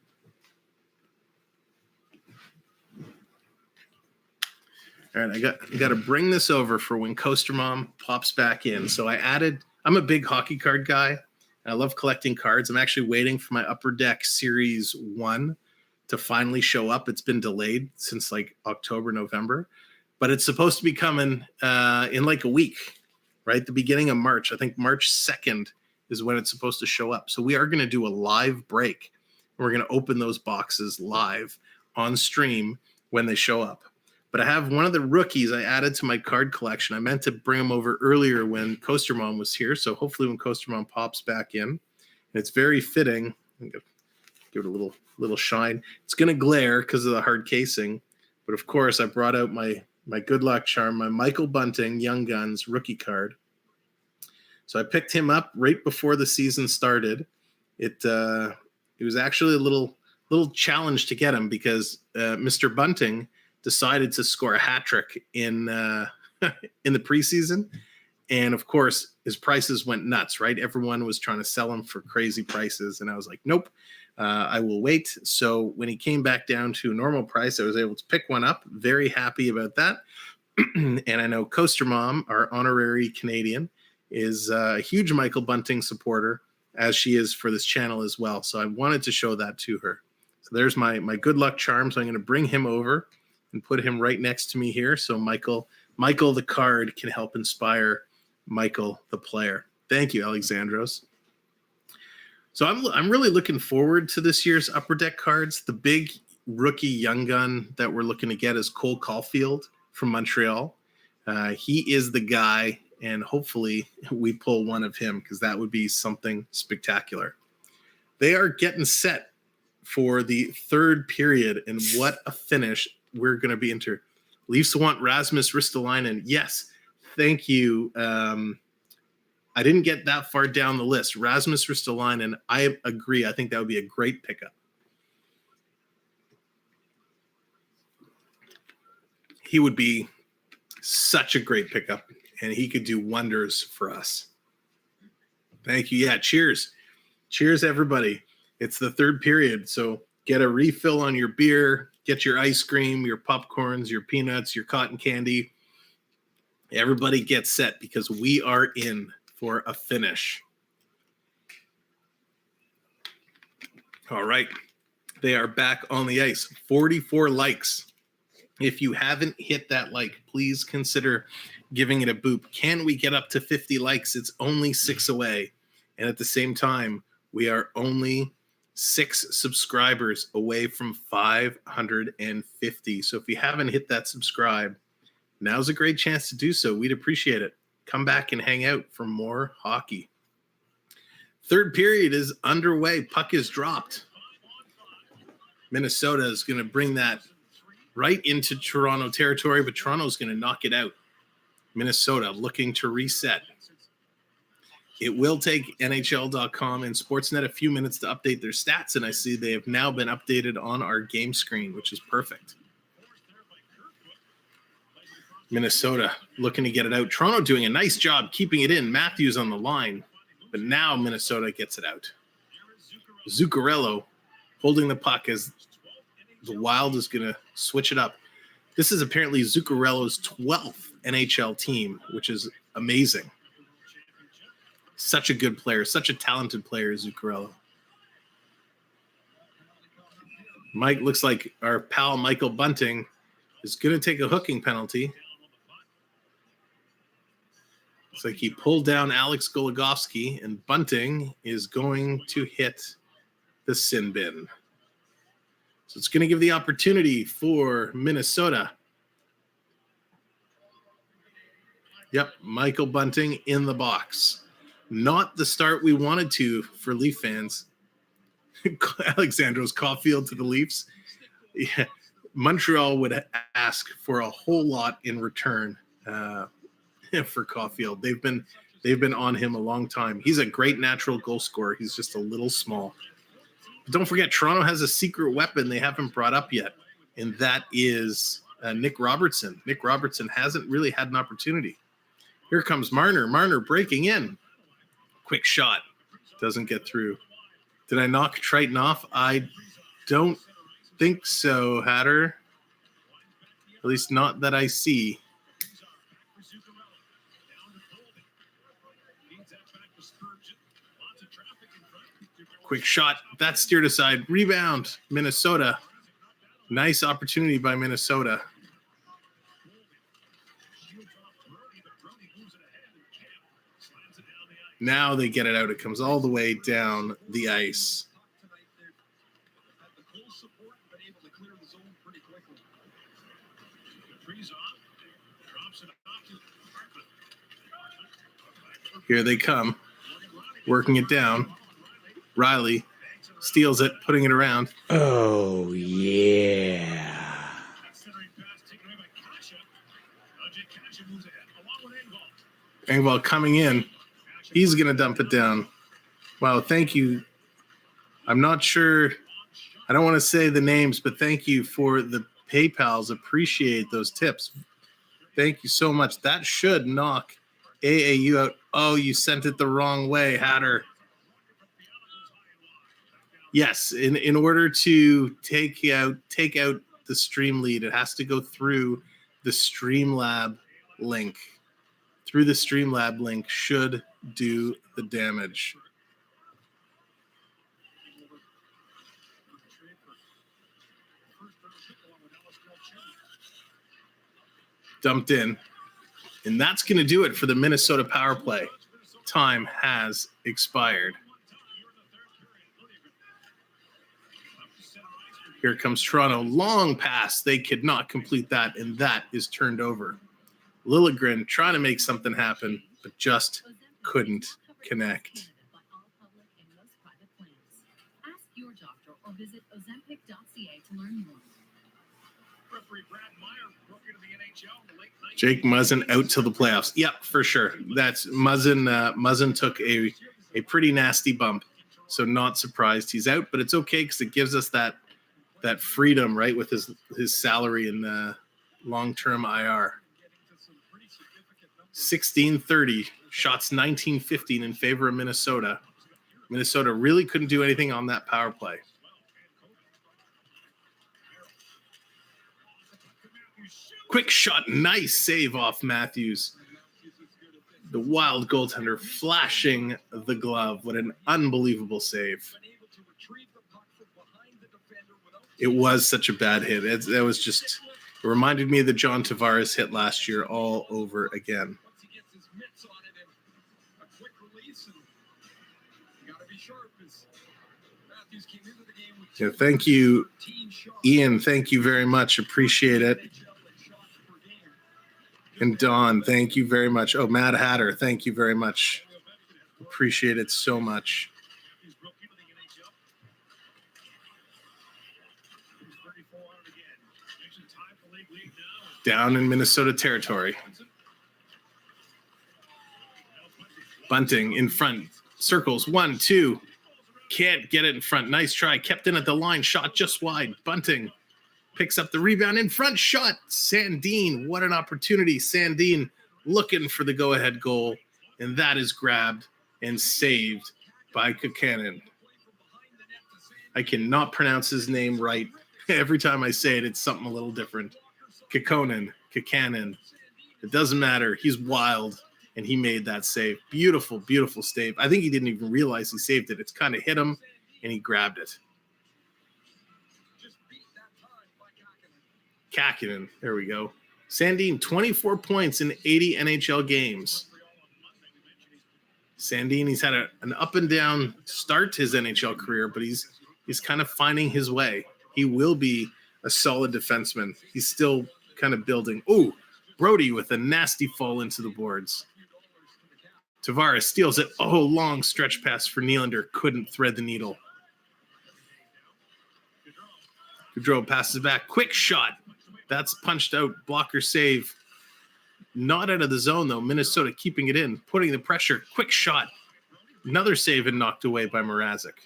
All right, I got to bring this over for when Coaster Mom pops back in. So I'm a big hockey card guy. I love collecting cards. I'm actually waiting for my Upper Deck Series 1 to finally show up. It's been delayed since like October, November. But it's supposed to be coming in like a week, right? The beginning of March. I think March 2nd is when it's supposed to show up. So we are going to do a live break. We're going to open those boxes live on stream when they show up. But I have one of the rookies I added to my card collection. I meant to bring him over earlier when Coastermon was here. So hopefully when Coastermon pops back in, and it's very fitting. Give it a little shine. It's going to glare because of the hard casing. But of course, I brought out my good luck charm, my Michael Bunting Young Guns rookie card. So I picked him up right before the season started. It was actually a little challenge to get him because Mr. Bunting decided to score a hat trick in the preseason, and of course his prices went nuts. Right, everyone was trying to sell him for crazy prices, and I was like, nope, I will wait. So when he came back down to a normal price, I was able to pick one up. Very happy about that. And I know Coaster Mom, our honorary Canadian, is a huge Michael Bunting supporter, as she is for this channel as well. So I wanted to show that to her. So there's my good luck charm. So I'm going to bring him over and put him right next to me here. So Michael the card can help inspire Michael the player. Thank you, Alexandros. So I'm really looking forward to this year's Upper Deck cards. The big rookie young gun that we're looking to get is Cole Caulfield from Montreal. He is the guy, and hopefully we pull one of him because that would be something spectacular. They are getting set for the third period, and what a finish we're going to be into. Leafs want Rasmus Ristolainen. Yes, thank you. I didn't get that far down the list. Rasmus Ristolainen, I agree. I think that would be a great pickup. He would be such a great pickup, and he could do wonders for us. Thank you. Yeah, cheers. Cheers, everybody. It's the third period, so get a refill on your beer, get your ice cream, your popcorns, your peanuts, your cotton candy. Everybody get set because we are in for a finish. All right. They are back on the ice. 44 likes. If you haven't hit that like, please consider giving it a boop. Can we get up to 50 likes? It's only 6 away. And at the same time, we are only 6 subscribers away from 550. So if you haven't hit that subscribe, now's a great chance to do so. We'd appreciate it. Come back and hang out for more hockey. Third period is underway. Puck is dropped. Minnesota is going to bring that right into Toronto territory, but Toronto's going to knock it out. Minnesota looking to reset. It will take NHL.com and Sportsnet a few minutes to update their stats, and I see they have now been updated on our game screen, which is perfect. Minnesota looking to get it out. Toronto doing a nice job keeping it in. Matthews on the line, but now Minnesota gets it out. Zuccarello holding the puck as the Wild is going to switch it up. This is apparently Zuccarello's 12th NHL team, which is amazing. Such a good player, such a talented player, Zuccarello. Mike looks like our pal Michael Bunting is going to take a hooking penalty. Looks like he pulled down Alex Goligoski, and Bunting is going to hit the sin bin. So it's going to give the opportunity for Minnesota. Yep, Michael Bunting in the box. Not the start we wanted to for Leaf fans. Alexandros Caulfield to the Leafs. Yeah, Montreal would ask for a whole lot in return for Caulfield. They've been on him a long time. He's a great natural goal scorer. He's just a little small. But don't forget, Toronto has a secret weapon they haven't brought up yet, and that is Nick Robertson. Nick Robertson hasn't really had an opportunity. Here comes Marner. Marner breaking in. Quick shot. Doesn't get through. Did I knock Triton off? I don't think so, Hatter. At least not that I see. Quick shot. That's steered aside. Rebound. Minnesota. Nice opportunity by Minnesota. Now they get it out. It comes all the way down the ice. Here they come, working it down. Riley steals it, putting it around. Oh, yeah. Engvall coming in. He's going to dump it down. Wow, thank you. I'm not sure. I don't want to say the names, but thank you for the PayPals. Appreciate those tips. Thank you so much. That should knock AAU out. Oh, you sent it the wrong way, Hatter. Yes, in order to take out the stream lead, it has to go through the Streamlab link. Through the Streamlab link should do the damage. Dumped in. And that's going to do it for the Minnesota power play. Time has expired. Here comes Toronto. Long pass. They could not complete that, and that is turned over. Liljegren trying to make something happen, but just couldn't connect. Ask your doctor or visit ozempic.ca to learn more. Jake Muzzin out till the playoffs. Yep, for sure. That's Muzzin. Muzzin took a pretty nasty bump, so not surprised he's out. But it's okay because it gives us that freedom, right, with his salary and long-term IR. 16-30, shots 19-15 in favor of Minnesota. Minnesota really couldn't do anything on that power play. Quick shot, nice save off Matthews. The Wild goaltender flashing the glove. What an unbelievable save. It was such a bad hit. It reminded me of the John Tavares hit last year all over again. Yeah, thank you, Ian. Thank you very much. Appreciate it. And Don, thank you very much. Oh, Mad Hatter, thank you very much. Appreciate it so much. Down in Minnesota territory. Bunting in front. Circles. 1, 2. Can't get it in front. Nice try. Kept in at the line. Shot just wide. Bunting picks up the rebound in front. Shot. Sandin. What an opportunity. Sandin looking for the go-ahead goal. And that is grabbed and saved by Kukkanen. I cannot pronounce his name right. Every time I say it, it's something a little different. Kukkanen. It doesn't matter. He's wild, and he made that save. Beautiful, beautiful save. I think he didn't even realize he saved it. It's kind of hit him, and he grabbed it. Kakinen. There we go. Sandin, 24 points in 80 NHL games. Sandin, he's had an up and down start to his NHL career, but he's kind of finding his way. He will be a solid defenseman. He's still kind of building. Oh, Brody with a nasty fall into the boards. Tavares steals it. Oh, long stretch pass for Nylander. Couldn't thread the needle. Gaudreau passes back. Quick shot. That's punched out. Blocker save. Not out of the zone, though. Minnesota keeping it in. Putting the pressure. Quick shot. Another save and knocked away by Mrazek.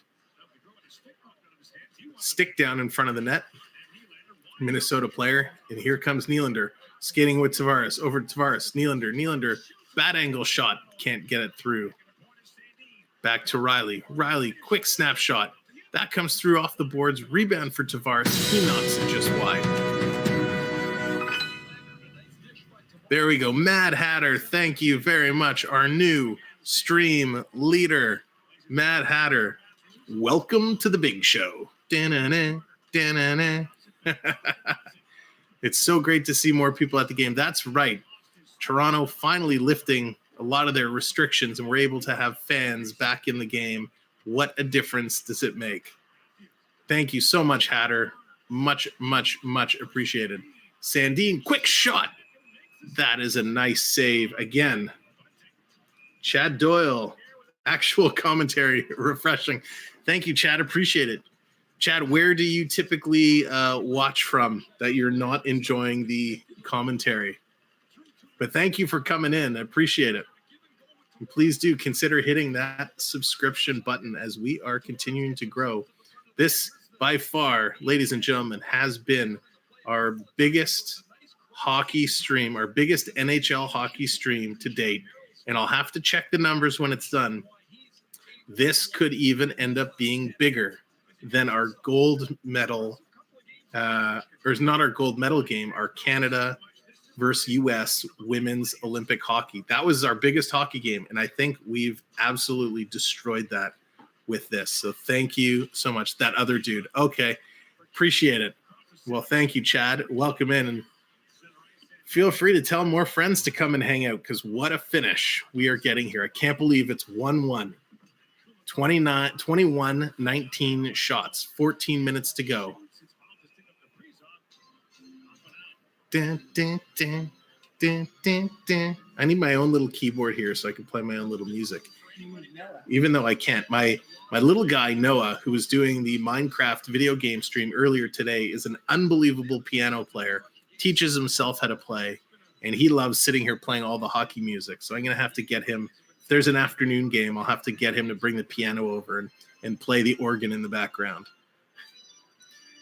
Stick down in front of the net. Minnesota player. And here comes Nylander. Skating with Tavares. Over to Tavares. Nylander. Bad angle shot. Can't get it through. Back to Riley. Quick snapshot. That comes through off the boards. Rebound for Tavares. He knocks it just wide. There we go. Mad Hatter, thank you very much. Our new stream leader, Mad Hatter. Welcome to the big show. Da-na-na, da-na-na. It's so great to see more people at the game. That's right. Toronto finally lifting a lot of their restrictions, and we're able to have fans back in the game. What a difference does it make? Thank you so much, Hatter. Much, much, much appreciated. Sandin, quick shot. That is a nice save. Again, Chad Doyle, actual commentary, refreshing. Thank you, Chad. Appreciate it. Chad, where do you typically watch from that you're not enjoying the commentary? But thank you for coming in. I appreciate it. And please do consider hitting that subscription button as we are continuing to grow. This, by far, ladies and gentlemen, has been our biggest hockey stream, our biggest NHL hockey stream to date. And I'll have to check the numbers when it's done. This could even end up being bigger than our gold medal, or it's not our gold medal game, our Canada versus U.S. women's Olympic hockey. That was our biggest hockey game, and I think we've absolutely destroyed that with this. So thank you so much. That other dude. Okay, appreciate it. Well, thank you, Chad. Welcome in, and feel free to tell more friends to come and hang out, because what a finish we are getting here. I can't believe it's 1-1. 21-19 shots, 14 minutes to go. Dun, dun, dun, dun, dun, dun. I need my own little keyboard here so I can play my own little music. Even though I can't. My little guy, Noah, who was doing the Minecraft video game stream earlier today, is an unbelievable piano player, teaches himself how to play, and he loves sitting here playing all the hockey music. So I'm going to have to get him, if there's an afternoon game, I'll have to get him to bring the piano over and play the organ in the background.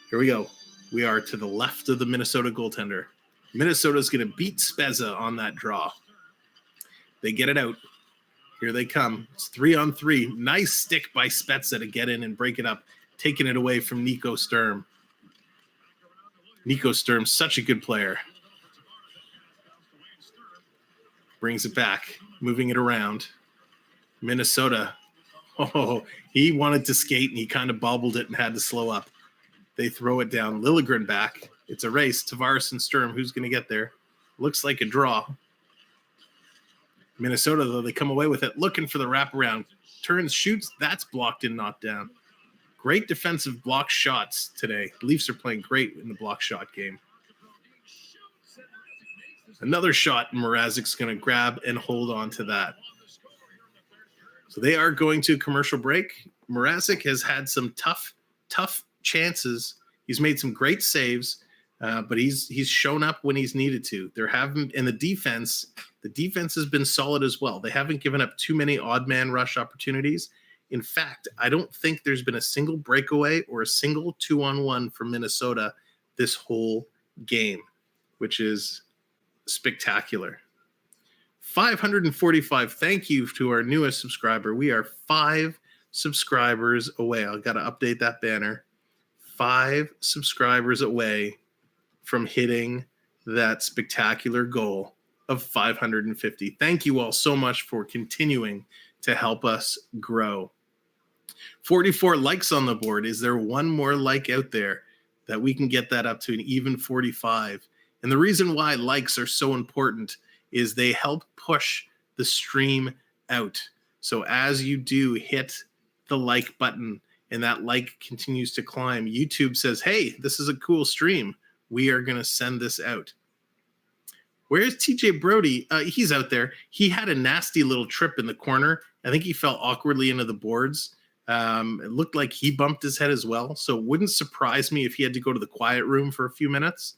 Here we go. We are to the left of the Minnesota goaltender. Minnesota's going to beat Spezza on that draw. They get it out. Here they come. It's 3-on-3. Nice stick by Spezza to get in and break it up, taking it away from Nico Sturm. Nico Sturm, such a good player. Brings it back, moving it around. Minnesota. Oh, he wanted to skate, and he kind of bobbled it and had to slow up. They throw it down. Liljegren back. It's a race. Tavares and Sturm. Who's going to get there? Looks like a draw. Minnesota, though, they come away with it. Looking for the wraparound. Turns, shoots. That's blocked and knocked down. Great defensive block shots today. The Leafs are playing great in the block shot game. Another shot. Mrazek's going to grab and hold on to that. So they are going to a commercial break. Mrazek has had some tough chances. He's made some great saves. But he's shown up when he's needed to. And the defense has been solid as well. They haven't given up too many odd man rush opportunities. In fact, I don't think there's been a single breakaway or a single 2-on-1 from Minnesota this whole game, which is spectacular. 545. Thank you to our newest subscriber. We are 5 subscribers away. I've got to update that banner. 5 subscribers away from hitting that spectacular goal of 550. Thank you all so much for continuing to help us grow. 44 likes on the board. Is there one more like out there that we can get that up to an even 45? And the reason why likes are so important is they help push the stream out. So as you do hit the like button and that like continues to climb, YouTube says, hey, this is a cool stream. We are going to send this out. Where's TJ Brody? He's out there. He had a nasty little trip in the corner. I think he fell awkwardly into the boards. It looked like he bumped his head as well. So it wouldn't surprise me if he had to go to the quiet room for a few minutes.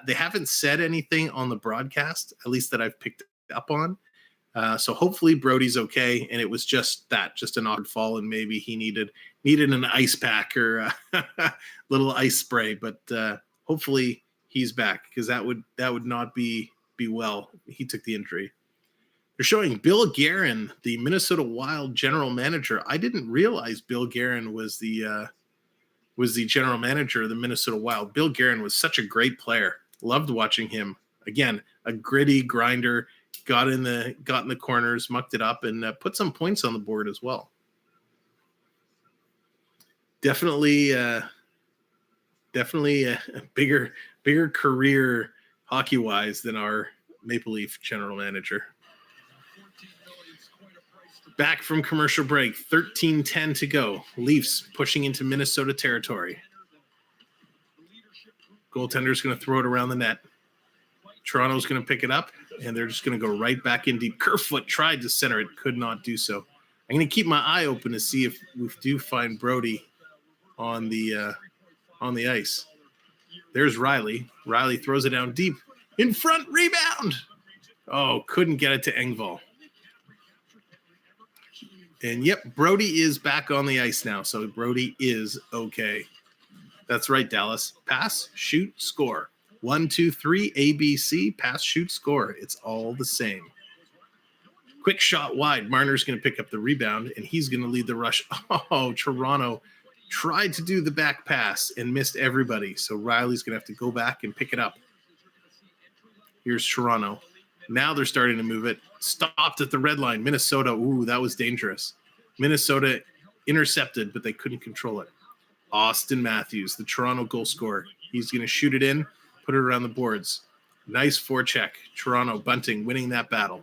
They haven't said anything on the broadcast, at least that I've picked up on. So hopefully Brody's okay. And it was just an awkward fall. And maybe he needed an ice pack or a little ice spray. But hopefully he's back, because that would not be well. He took the injury. They're showing Bill Guerin, the Minnesota Wild general manager. I didn't realize Bill Guerin was the general manager of the Minnesota Wild. Bill Guerin was such a great player. Loved watching him. Again, a gritty grinder, got in the corners, mucked it up, and put some points on the board as well. Definitely a bigger career hockey-wise than our Maple Leaf general manager. Back from commercial break, 13:10 to go. Leafs pushing into Minnesota territory. Goaltender's going to throw it around the net. Toronto's going to pick it up, and they're just going to go right back in deep. Kerfoot tried to center it, could not do so. I'm going to keep my eye open to see if we do find Brody on the ice. There's Riley. Riley throws it down deep. In front, rebound. Oh, couldn't get it to Engvall. And yep, Brody is back on the ice now, so Brody is okay. That's right, Dallas. Pass, shoot, score. 1, 2, 3, ABC, pass, shoot, score. It's all the same. Quick shot wide. Marner's going to pick up the rebound, and he's going to lead the rush. Oh, Toronto tried to do the back pass and missed everybody, so Riley's going to have to go back and pick it up. Here's Toronto. Now they're starting to move it. Stopped at the red line. Minnesota, ooh, that was dangerous. Minnesota intercepted, but they couldn't control it. Austin Matthews, the Toronto goal scorer. He's going to shoot it in, put it around the boards. Nice forecheck. Toronto, Bunting winning that battle.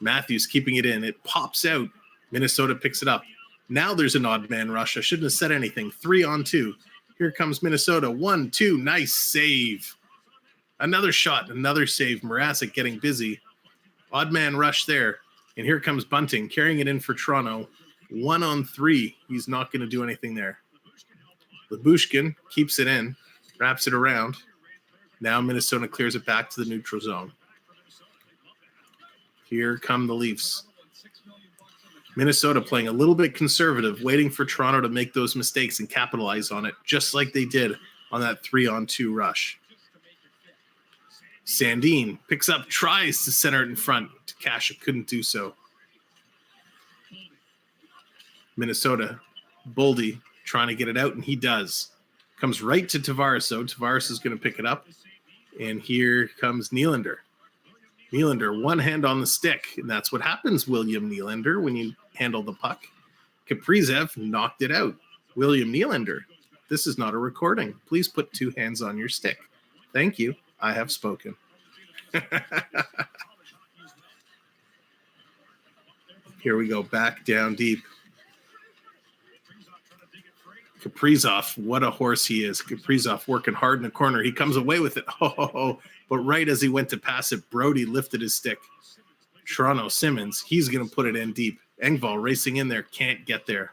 Matthews keeping it in. It pops out. Minnesota picks it up. Now there's an odd man rush. I shouldn't have said anything. 3-on-2. Here comes Minnesota. 1, 2. Nice save. Another shot. Another save. Mrazek getting busy. Odd man rush there. And here comes Bunting carrying it in for Toronto. 1-on-3. He's not going to do anything there. Lyubushkin keeps it in. Wraps it around. Now Minnesota clears it back to the neutral zone. Here come the Leafs. Minnesota playing a little bit conservative, waiting for Toronto to make those mistakes and capitalize on it, just like they did on that 3-on-2 rush. Sandin picks up, tries to center it in front. Kasha couldn't do so. Minnesota, Boldy trying to get it out, and he does. Comes right to Tavares, though. Tavares is going to pick it up. And here comes Nylander. Nylander, one hand on the stick, and that's what happens, William Nylander, when you handle the puck. Kaprizov knocked it out. William Nylander, this is not a recording. Please put 2 hands on your stick. Thank you. I have spoken. Here we go, back down deep. Kaprizov, what a horse he is. Kaprizov working hard in the corner. He comes away with it. But right as he went to pass it, Brody lifted his stick. Toronto, Simmons, he's going to put it in deep. Engvall racing in there, can't get there.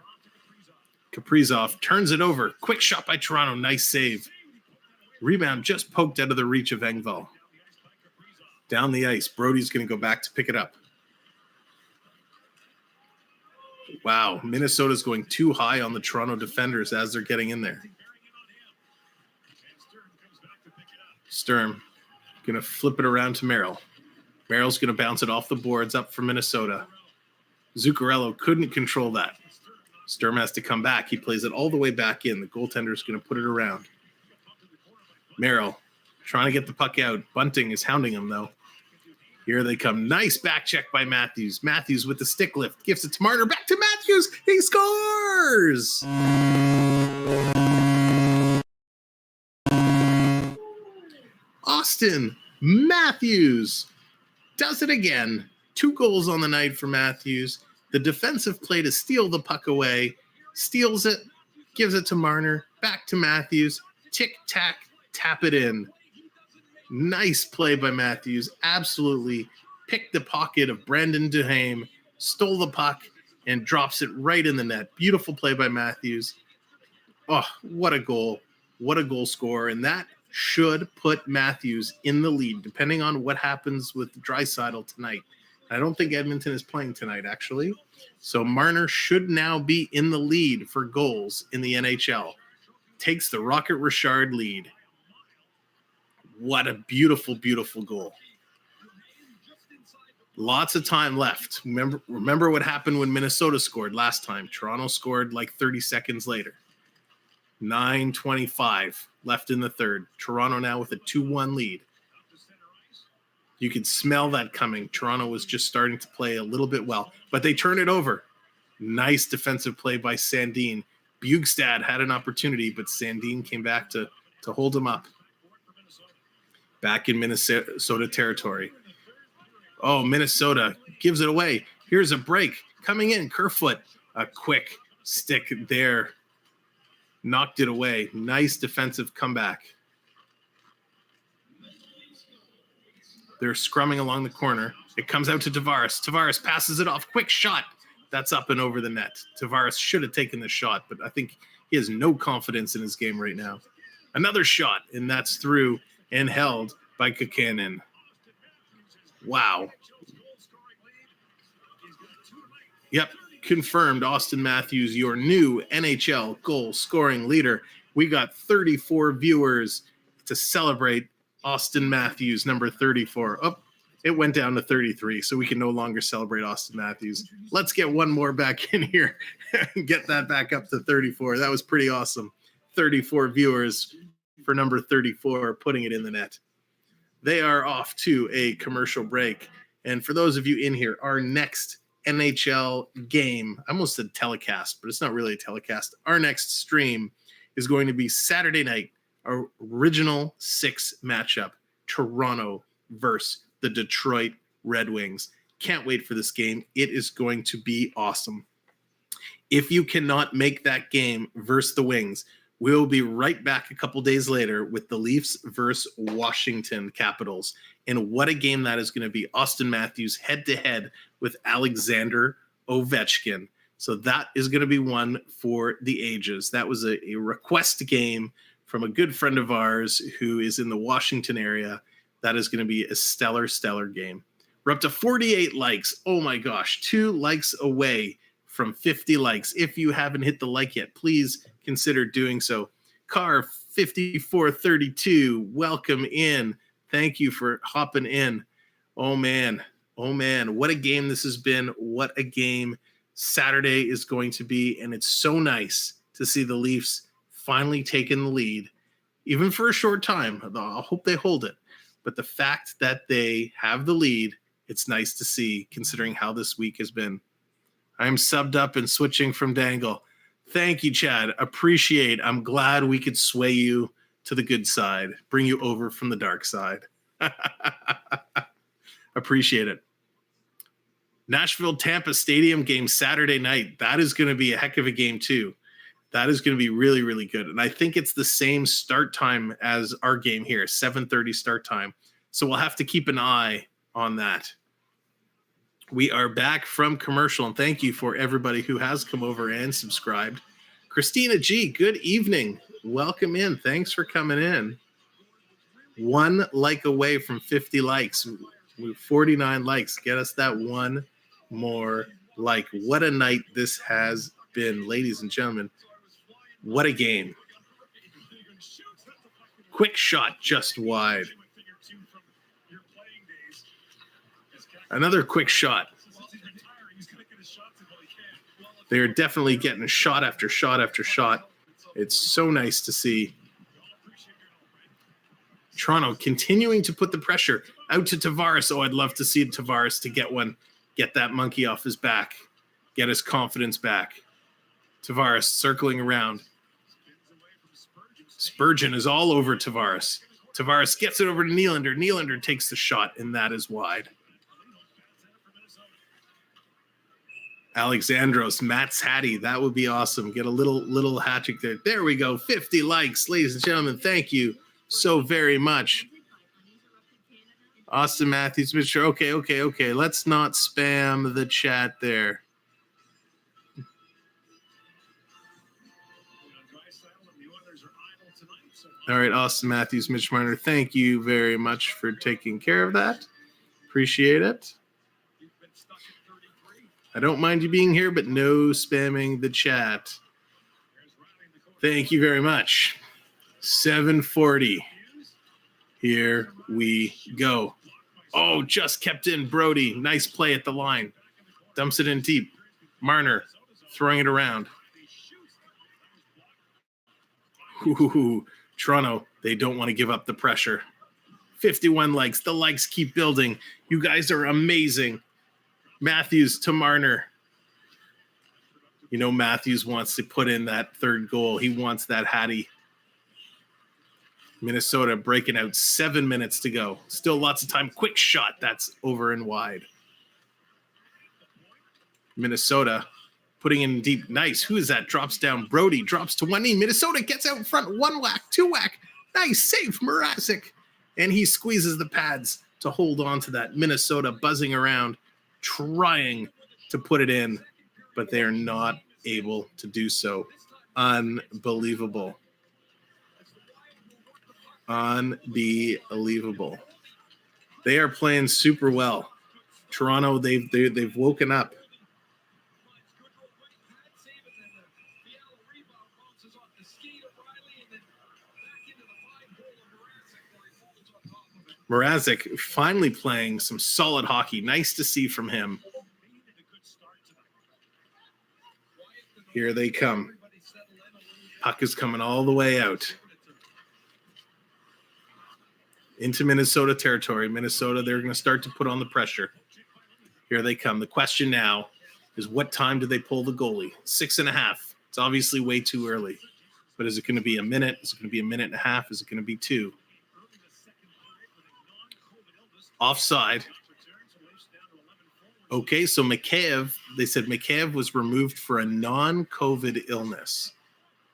Kaprizov turns it over. Quick shot by Toronto, nice save. Rebound just poked out of the reach of Engvall. Down the ice, Brody's going to go back to pick it up. Wow, Minnesota's going too high on the Toronto defenders as they're getting in there. Sturm going to flip it around to Merrill. Merrill's going to bounce it off the boards up for Minnesota. Zuccarello couldn't control that. Sturm has to come back. He plays it all the way back in. The goaltender's going to put it around. Merrill trying to get the puck out. Bunting is hounding him, though. Here they come. Nice back check by Matthews. Matthews with the stick lift. Gives it to Marner. Back to Matthews. He scores! Austin Matthews does it again. 2 goals on the night for Matthews. The defensive play to steal the puck away. Steals it. Gives it to Marner. Back to Matthews. Tick-tack. Tap it in. Nice play by Matthews. Absolutely picked the pocket of Brandon Duhaime, stole the puck, and drops it right in the net. Beautiful play by Matthews. Oh, what a goal. What a goal scorer. And that should put Matthews in the lead, depending on what happens with Draisaitl tonight. I don't think Edmonton is playing tonight, actually. So Marner should now be in the lead for goals in the NHL. Takes the Rocket Richard lead. What a beautiful, beautiful goal. Lots of time left. Remember what happened when Minnesota scored last time. Toronto scored like 30 seconds later. 9:25 left in the third. Toronto now with a 2-1 lead. You could smell that coming. Toronto was just starting to play a little bit well, but they turn it over. Nice defensive play by Sandin. Bjugstad had an opportunity, but Sandin came back to hold him up. Back in Minnesota territory. Oh, Minnesota gives it away. Here's a break. Coming in, Kerfoot. A quick stick there. Knocked it away. Nice defensive comeback. They're scrumming along the corner. It comes out to Tavares. Tavares passes it off. Quick shot. That's up and over the net. Tavares should have taken the shot, but I think he has no confidence in his game right now. Another shot, and that's through and held by Kakanen. Wow. Yep, confirmed. Austin Matthews, your new NHL goal scoring leader. We got 34 viewers to celebrate Austin Matthews, number 34. Oh, it went down to 33, so we can no longer celebrate Austin Matthews. Let's get one more back in here and get that back up to 34. That was pretty awesome. 34 viewers for number 34, putting it in the net. They are off to a commercial break. And for those of you in here, our next NHL game, I almost said telecast, but it's not really a telecast. Our next stream is going to be Saturday night, our original 6 matchup, Toronto versus the Detroit Red Wings. Can't wait for this game. It is going to be awesome. If you cannot make that game versus the Wings, we'll be right back a couple days later with the Leafs versus Washington Capitals. And what a game that is going to be. Austin Matthews head-to-head with Alexander Ovechkin. So that is going to be one for the ages. That was a request game from a good friend of ours who is in the Washington area. That is going to be a stellar, stellar game. We're up to 48 likes. Oh my gosh, 2 likes away from 50 likes. If you haven't hit the like yet, please consider doing so. Car 5432, welcome in. Thank you for hopping in. Oh man, what a game this has been. What a game Saturday is going to be. And it's so nice to see the Leafs finally taking the lead, even for a short time. I hope they hold it. But the fact that they have the lead, it's nice to see considering how this week has been. I'm subbed up and switching from Dangle. Thank you, Chad. Appreciate. I'm glad we could sway you to the good side, bring you over from the dark side. Appreciate it. Nashville-Tampa Stadium game Saturday night. That is going to be a heck of a game too. That is going to be really, really good. And I think it's the same start time as our game here, 7:30 start time. So we'll have to keep an eye on that. We are back from commercial, and thank you for everybody who has come over and subscribed. Christina G, good evening. Welcome in. Thanks for coming in. 1 like away from 50 likes. We have 49 likes. Get us that one more like. What a night this has been, ladies and gentlemen. What a game. Quick shot just wide. Another quick shot. They're definitely getting shot after shot after shot. It's so nice to see. Toronto continuing to put the pressure out to Tavares. Oh, I'd love to see Tavares to get one, get that monkey off his back, get his confidence back. Tavares circling around. Spurgeon is all over Tavares. Tavares gets it over to Nylander. Nylander takes the shot, and that is wide. Alexandros, Matt's Hattie. That would be awesome. Get a little hat trick there. There we go. 50 likes, ladies and gentlemen. Thank you so very much. Austin Matthews, Mr. Okay. Let's not spam the chat there. All right, Austin Matthews, Mitch Marner, thank you very much for taking care of that. Appreciate it. I don't mind you being here, but no spamming the chat. Thank you very much. 740. Here we go. Oh, just kept in Brody. Nice play at the line. Dumps it in deep. Marner throwing it around. Ooh, Toronto, they don't want to give up the pressure. 51 likes. The likes keep building. You guys are amazing. Matthews to Marner. You know Matthews wants to put in that third goal. He wants that Hattie. Minnesota breaking out. 7 minutes to go. Still lots of time. Quick shot. That's over and wide. Minnesota putting in deep. Nice. Who is that? Drops down. Brody drops to one knee. Minnesota gets out in front. 1 whack, 2 whack. Nice save, Mrazek. And he squeezes the pads. to hold on to that. Minnesota buzzing around, trying to put it in, but they are not able to do so. Unbelievable. Unbelievable. They are playing super well. Toronto, they've woken up. Mrazek finally playing some solid hockey. Nice to see from him. Here they come. Puck is coming all the way out into Minnesota territory. Minnesota, they're going to start to put on the pressure. Here they come. The question now is, what time do they pull the goalie? 6.5. It's obviously way too early. But is it going to be a minute? Is it going to be a minute and a half? Is it going to be 2? Offside. Okay, so Mikheyev, they said Mikheyev was removed for a non-COVID illness.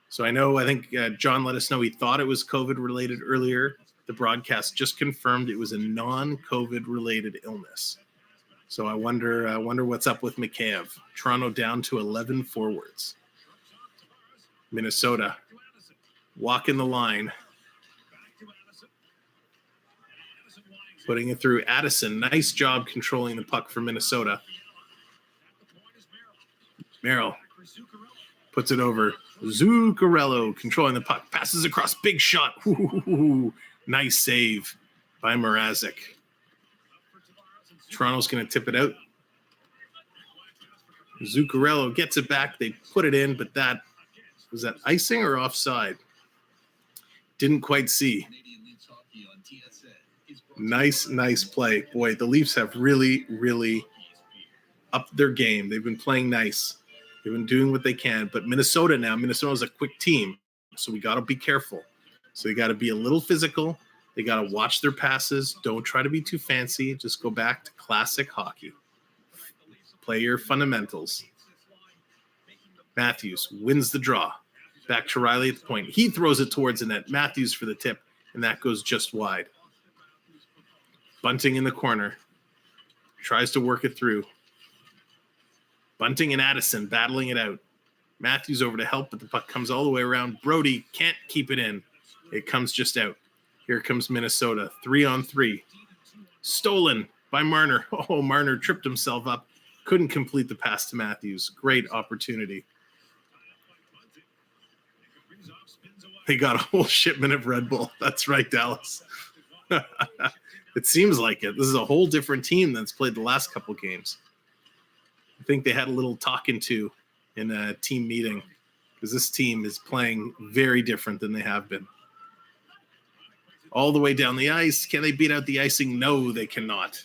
So I think John let us know he thought it was COVID related earlier. The broadcast just confirmed it was a non-COVID related illness. So I wonder what's up with Mikheyev. Toronto down to 11 forwards. Minnesota walking the line. Putting it through Addison. Nice job controlling the puck for Minnesota. Merrill puts it over. Zuccarello controlling the puck. Passes across. Big shot. Ooh, nice save by Mrazek. Toronto's going to tip it out. Zuccarello gets it back. They put it in, but was that icing or offside? Didn't quite see. Nice play. Boy, the Leafs have really, really upped their game. They've been playing nice. They've been doing what they can. But Minnesota's a quick team, so we got to be careful. So they got to be a little physical. They got to watch their passes. Don't try to be too fancy. Just go back to classic hockey. Play your fundamentals. Matthews wins the draw. Back to Riley at the point. He throws it towards the net. Matthews for the tip, and that goes just wide. Bunting in the corner. Tries to work it through. Bunting and Addison battling it out. Matthews over to help, but the puck comes all the way around. Brody can't keep it in. It comes just out. Here comes Minnesota. 3-on-3. Stolen by Marner. Oh, Marner tripped himself up. Couldn't complete the pass to Matthews. Great opportunity. They got a whole shipment of Red Bull. That's right, Dallas. It seems like it. This is a whole different team that's played the last couple games. I think they had a little talking to in a team meeting because this team is playing very different than they have been. All the way down the ice. Can they beat out the icing? No, they cannot.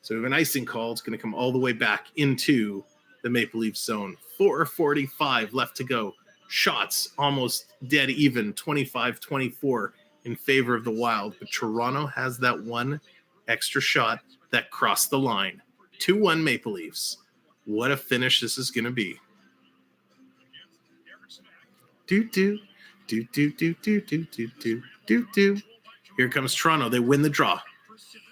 So we have an icing call. It's going to come all the way back into the Maple Leafs zone. 4:45 left to go. Shots almost dead even. 25-24 in favor of the Wild. But Toronto has that one extra shot that crossed the line. 2-1 Maple Leafs. What a finish this is going to be. Do. Here comes Toronto. They win the draw.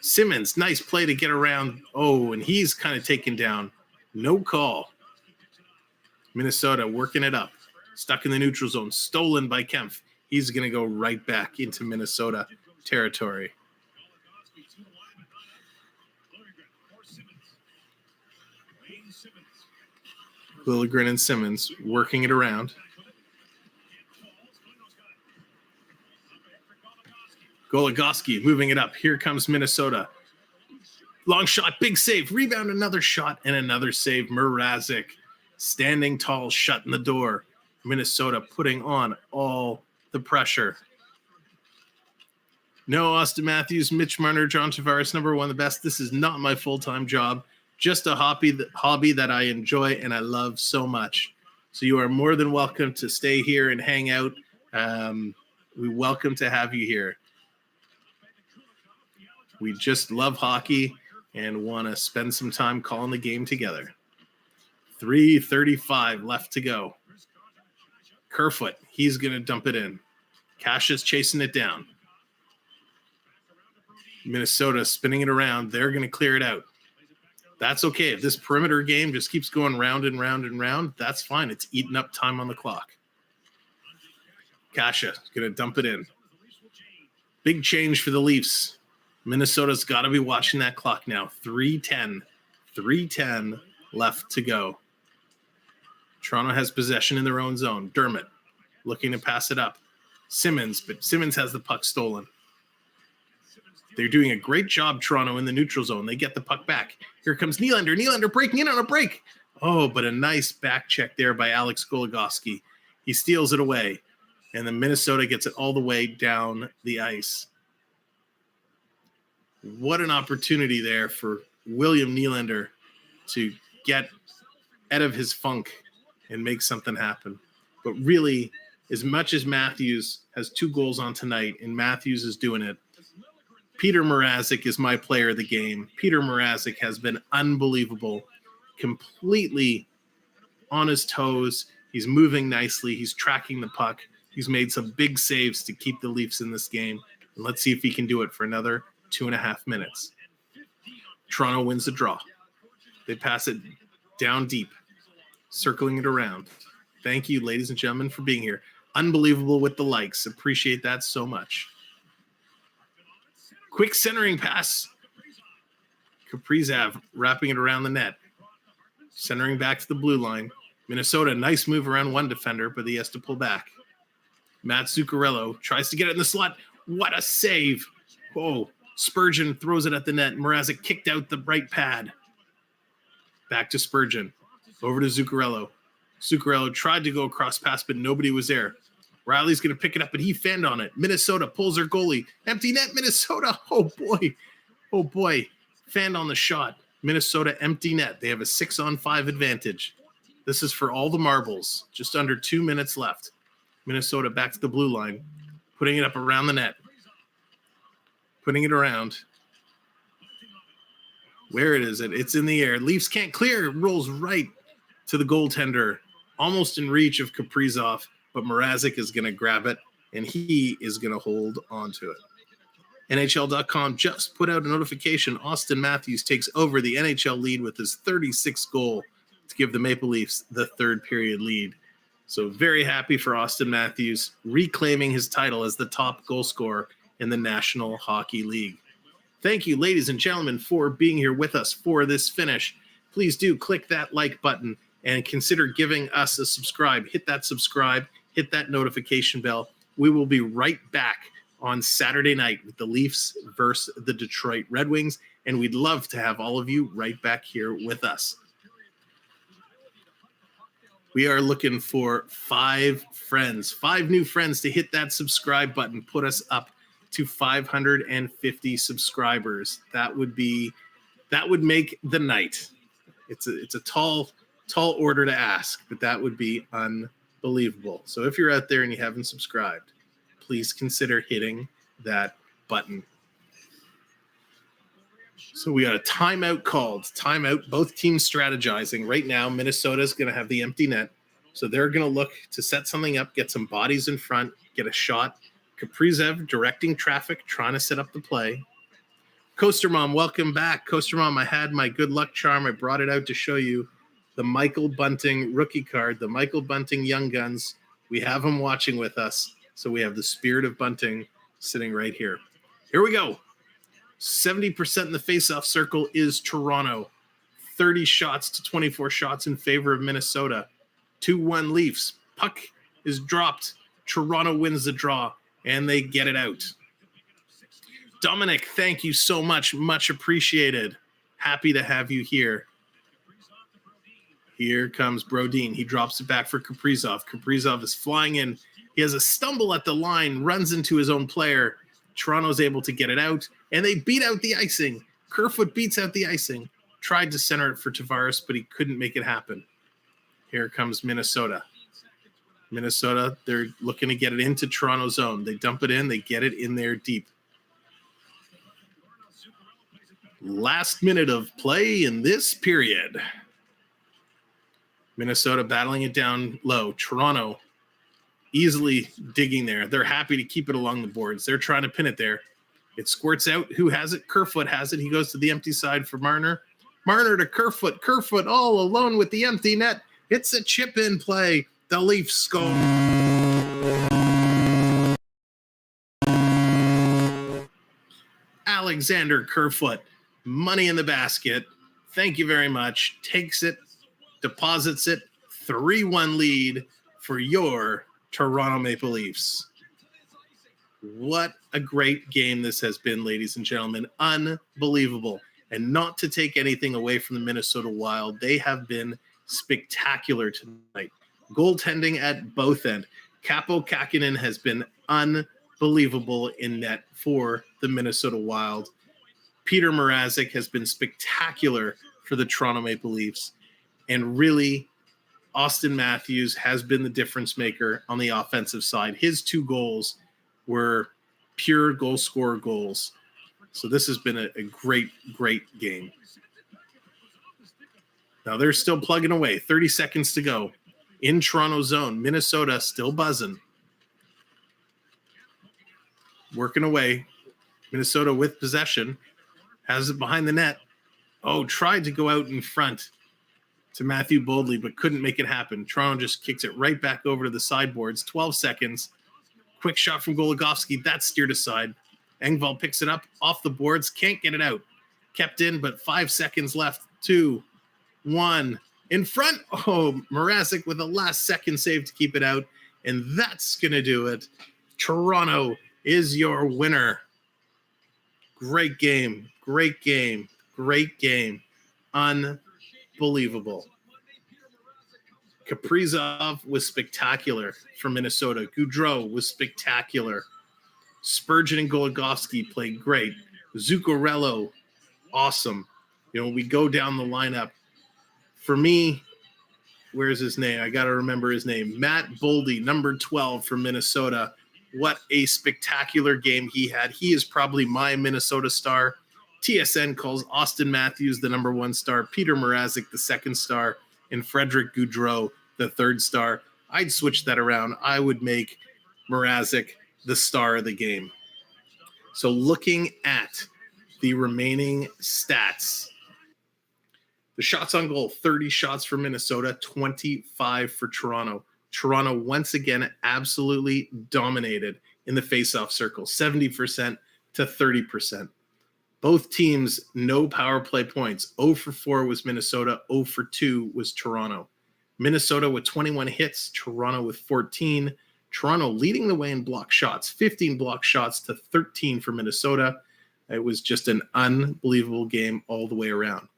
Simmons, nice play to get around. Oh, and he's kind of taken down. No call. Minnesota working it up. Stuck in the neutral zone. Stolen by Kempf. He's going to go right back into Minnesota territory. Liljegren and Simmons working it around. Goligoski moving it up. Here comes Minnesota. Long shot, big save, rebound, another shot, and another save. Mrazek standing tall, shutting the door. Minnesota putting on all the pressure. No Austin Matthews, Mitch Marner, John Tavares, number one, the best. This is not my full-time job. Just a hobby that I enjoy and I love so much. So you are more than welcome to stay here and hang out. We welcome to have you here. We just love hockey and want to spend some time calling the game together. 3:35 left to go. Kerfoot, he's going to dump it in. Cash is chasing it down. Minnesota spinning it around. They're going to clear it out. That's okay. If this perimeter game just keeps going round and round and round, that's fine. It's eating up time on the clock. Kasha is going to dump it in. Big change for the Leafs. Minnesota's got to be watching that clock now. 3:10 left to go. Toronto has possession in their own zone. Dermott looking to pass it up. Simmons, but Simmons has the puck stolen. They're doing a great job, Toronto, in the neutral zone. They get the puck back. Here comes Nylander. Nylander breaking in on a break. Oh, but a nice back check there by Alex Goligoski. He steals it away, and then Minnesota gets it all the way down the ice. What an opportunity there for William Nylander to get out of his funk and make something happen. But really, as much as Matthews has 2 goals on tonight, and Matthews is doing it, Peter Mrazek is my player of the game. Peter Mrazek has been unbelievable, completely on his toes. He's moving nicely. He's tracking the puck. He's made some big saves to keep the Leafs in this game. And let's see if he can do it for another 2.5 minutes. Toronto wins the draw. They pass it down deep, circling it around. Thank you, ladies and gentlemen, for being here. Unbelievable with the likes. Appreciate that so much. Quick centering pass. Kaprizov wrapping it around the net. Centering back to the blue line. Minnesota, nice move around one defender, but he has to pull back. Matt Zuccarello tries to get it in the slot. What a save. Oh, Spurgeon throws it at the net. Mrazek kicked out the right pad. Back to Spurgeon. Over to Zuccarello. Zuccarello tried to go across pass, but nobody was there. Riley's going to pick it up, but he fanned on it. Minnesota pulls their goalie. Empty net, Minnesota. Oh, boy. Oh, boy. Fanned on the shot. Minnesota empty net. They have a 6-on-5 advantage. This is for all the marbles. Just under 2 minutes left. Minnesota back to the blue line. Putting it up around the net. Putting it around. Where is it? It's in the air. Leafs can't clear. It rolls right to the goaltender. Almost in reach of Kaprizov. But Mrazek is going to grab it, and he is going to hold on to it. NHL.com just put out a notification. Austin Matthews takes over the NHL lead with his 36th goal to give the Maple Leafs the third period lead. So very happy for Austin Matthews, reclaiming his title as the top goal scorer in the National Hockey League. Thank you, ladies and gentlemen, for being here with us for this finish. Please do click that like button and consider giving us a subscribe. Hit that subscribe. Hit that notification bell. We will be right back on Saturday night with the Leafs versus the Detroit Red Wings, and we'd love to have all of you right back here with us. We are looking for 5 friends, 5 new friends to hit that subscribe button, put us up to 550 subscribers. That would make the night. It's a tall order to ask, but that would be unbelievable. So if you're out there and you haven't subscribed, please consider hitting that button. So we got a timeout called. Timeout, both teams strategizing. Right now, Minnesota's going to have the empty net. So they're going to look to set something up, get some bodies in front, get a shot. Kaprizov directing traffic, trying to set up the play. Coaster Mom, welcome back. Coaster Mom, I had my good luck charm. I brought it out to show you the Michael Bunting rookie card, the Michael Bunting Young Guns. We have them watching with us. So we have the Spirit of Bunting sitting right here. Here we go. 70% in the faceoff circle is Toronto. 30 shots to 24 shots in favor of Minnesota. 2-1 Leafs. Puck is dropped. Toronto wins the draw, and they get it out. Dominic, thank you so much. Much appreciated. Happy to have you here. Here comes Brodin. He drops it back for Kaprizov. Kaprizov is flying in. He has a stumble at the line, runs into his own player. Toronto's able to get it out, and they beat out the icing. Kerfoot beats out the icing. Tried to center it for Tavares, but he couldn't make it happen. Here comes Minnesota. Minnesota, they're looking to get it into Toronto's zone. They dump it in. They get it in there deep. Last minute of play in this period. Minnesota battling it down low. Toronto easily digging there. They're happy to keep it along the boards. They're trying to pin it there. It squirts out. Who has it? Kerfoot has it. He goes to the empty side for Marner. Marner to Kerfoot. Kerfoot all alone with the empty net. It's a chip-in play. The Leafs score. Alexander Kerfoot, money in the basket. Thank you very much. Takes it, deposits it. 3-1 lead for your Toronto Maple Leafs. What a great game this has been, ladies and gentlemen. Unbelievable. And not to take anything away from the Minnesota Wild, they have been spectacular tonight. Goaltending at both ends. Kaapo Kähkönen has been unbelievable in net for the Minnesota Wild. Peter Mrazek has been spectacular for the Toronto Maple Leafs. And really, Austin Matthews has been the difference maker on the offensive side. His 2 goals were pure goal scorer goals. So this has been a great, great game. Now they're still plugging away. 30 seconds to go. In Toronto zone, Minnesota still buzzing. Working away. Minnesota with possession. Has it behind the net. Oh, tried to go out in front to Matthew Boldley, but couldn't make it happen. Toronto just kicks it right back over to the sideboards. 12 seconds. Quick shot from Goligoski. That's steered aside. Engvall picks it up off the boards. Can't get it out. Kept in, but 5 seconds left. 2, 1. In front. Oh, Mrazek with a last-second save to keep it out. And that's going to do it. Toronto is your winner. Great game. Great game. Great game. Unbelievable. Kaprizov was spectacular for Minnesota. Gaudreau was spectacular. Spurgeon and Goligoski played great. Zuccarello, awesome. You know, we go down the lineup. For me, where's his name? I got to remember his name. Matt Boldy, number 12 for Minnesota. What a spectacular game he had. He is probably my Minnesota star. TSN calls Austin Matthews the number 1 star, Peter Mrazek the 2nd star, and Frederick Gaudreau the 3rd star. I'd switch that around. I would make Mrazek the star of the game. So looking at the remaining stats, the shots on goal, 30 shots for Minnesota, 25 for Toronto. Toronto once again absolutely dominated in the faceoff circle, 70% to 30%. Both teams, no power play points. 0 for 4 was Minnesota, 0 for 2 was Toronto. Minnesota with 21 hits, Toronto with 14. Toronto leading the way in block shots, 15 block shots to 13 for Minnesota. It was just an unbelievable game all the way around.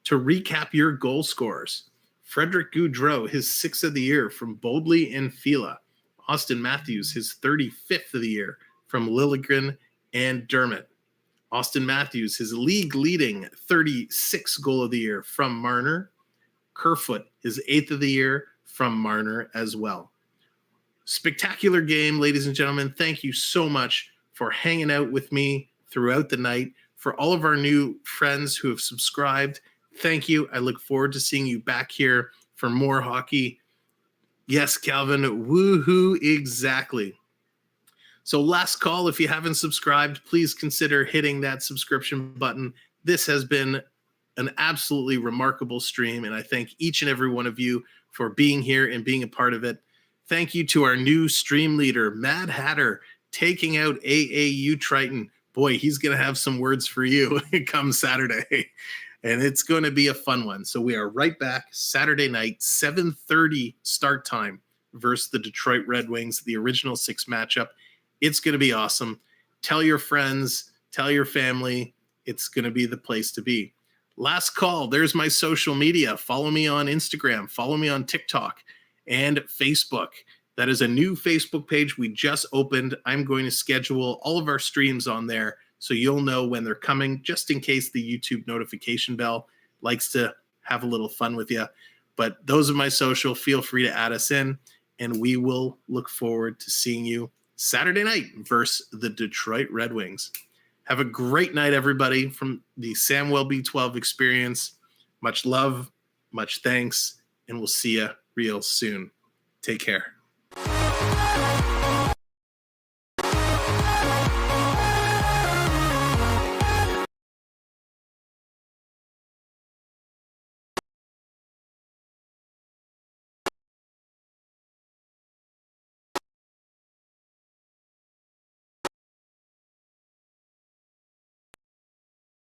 To recap your goal scorers, Frederick Gaudreau, his 6th of the year from Boldley and Fila. Austin Matthews, his 35th of the year from Liljegren and Dermott. Austin Matthews, his league-leading 36th goal of the year from Marner. Kerfoot, his 8th of the year from Marner as well. Spectacular game, ladies and gentlemen. Thank you so much for hanging out with me throughout the night. For all of our new friends who have subscribed, thank you. I look forward to seeing you back here for more hockey. Yes, Calvin, woohoo, exactly. So last call, if you haven't subscribed, please consider hitting that subscription button. This has been an absolutely remarkable stream, and I thank each and every one of you for being here and being a part of it. Thank you to our new stream leader, Mad Hatter, taking out AAU Triton. Boy, he's going to have some words for you come Saturday, and it's going to be a fun one. So we are right back Saturday night, 7:30 start time versus the Detroit Red Wings, the original 6 matchup. It's going to be awesome. Tell your friends, tell your family. It's going to be the place to be. Last call. There's my social media. Follow me on Instagram. Follow me on TikTok and Facebook. That is a new Facebook page we just opened. I'm going to schedule all of our streams on there so you'll know when they're coming, just in case the YouTube notification bell likes to have a little fun with you. But those are my social. Feel free to add us in, and we will look forward to seeing you Saturday night versus the Detroit Red Wings. Have a great night, everybody, from the Samwelb12 Experience. Much love, much thanks, and we'll see you real soon. Take care.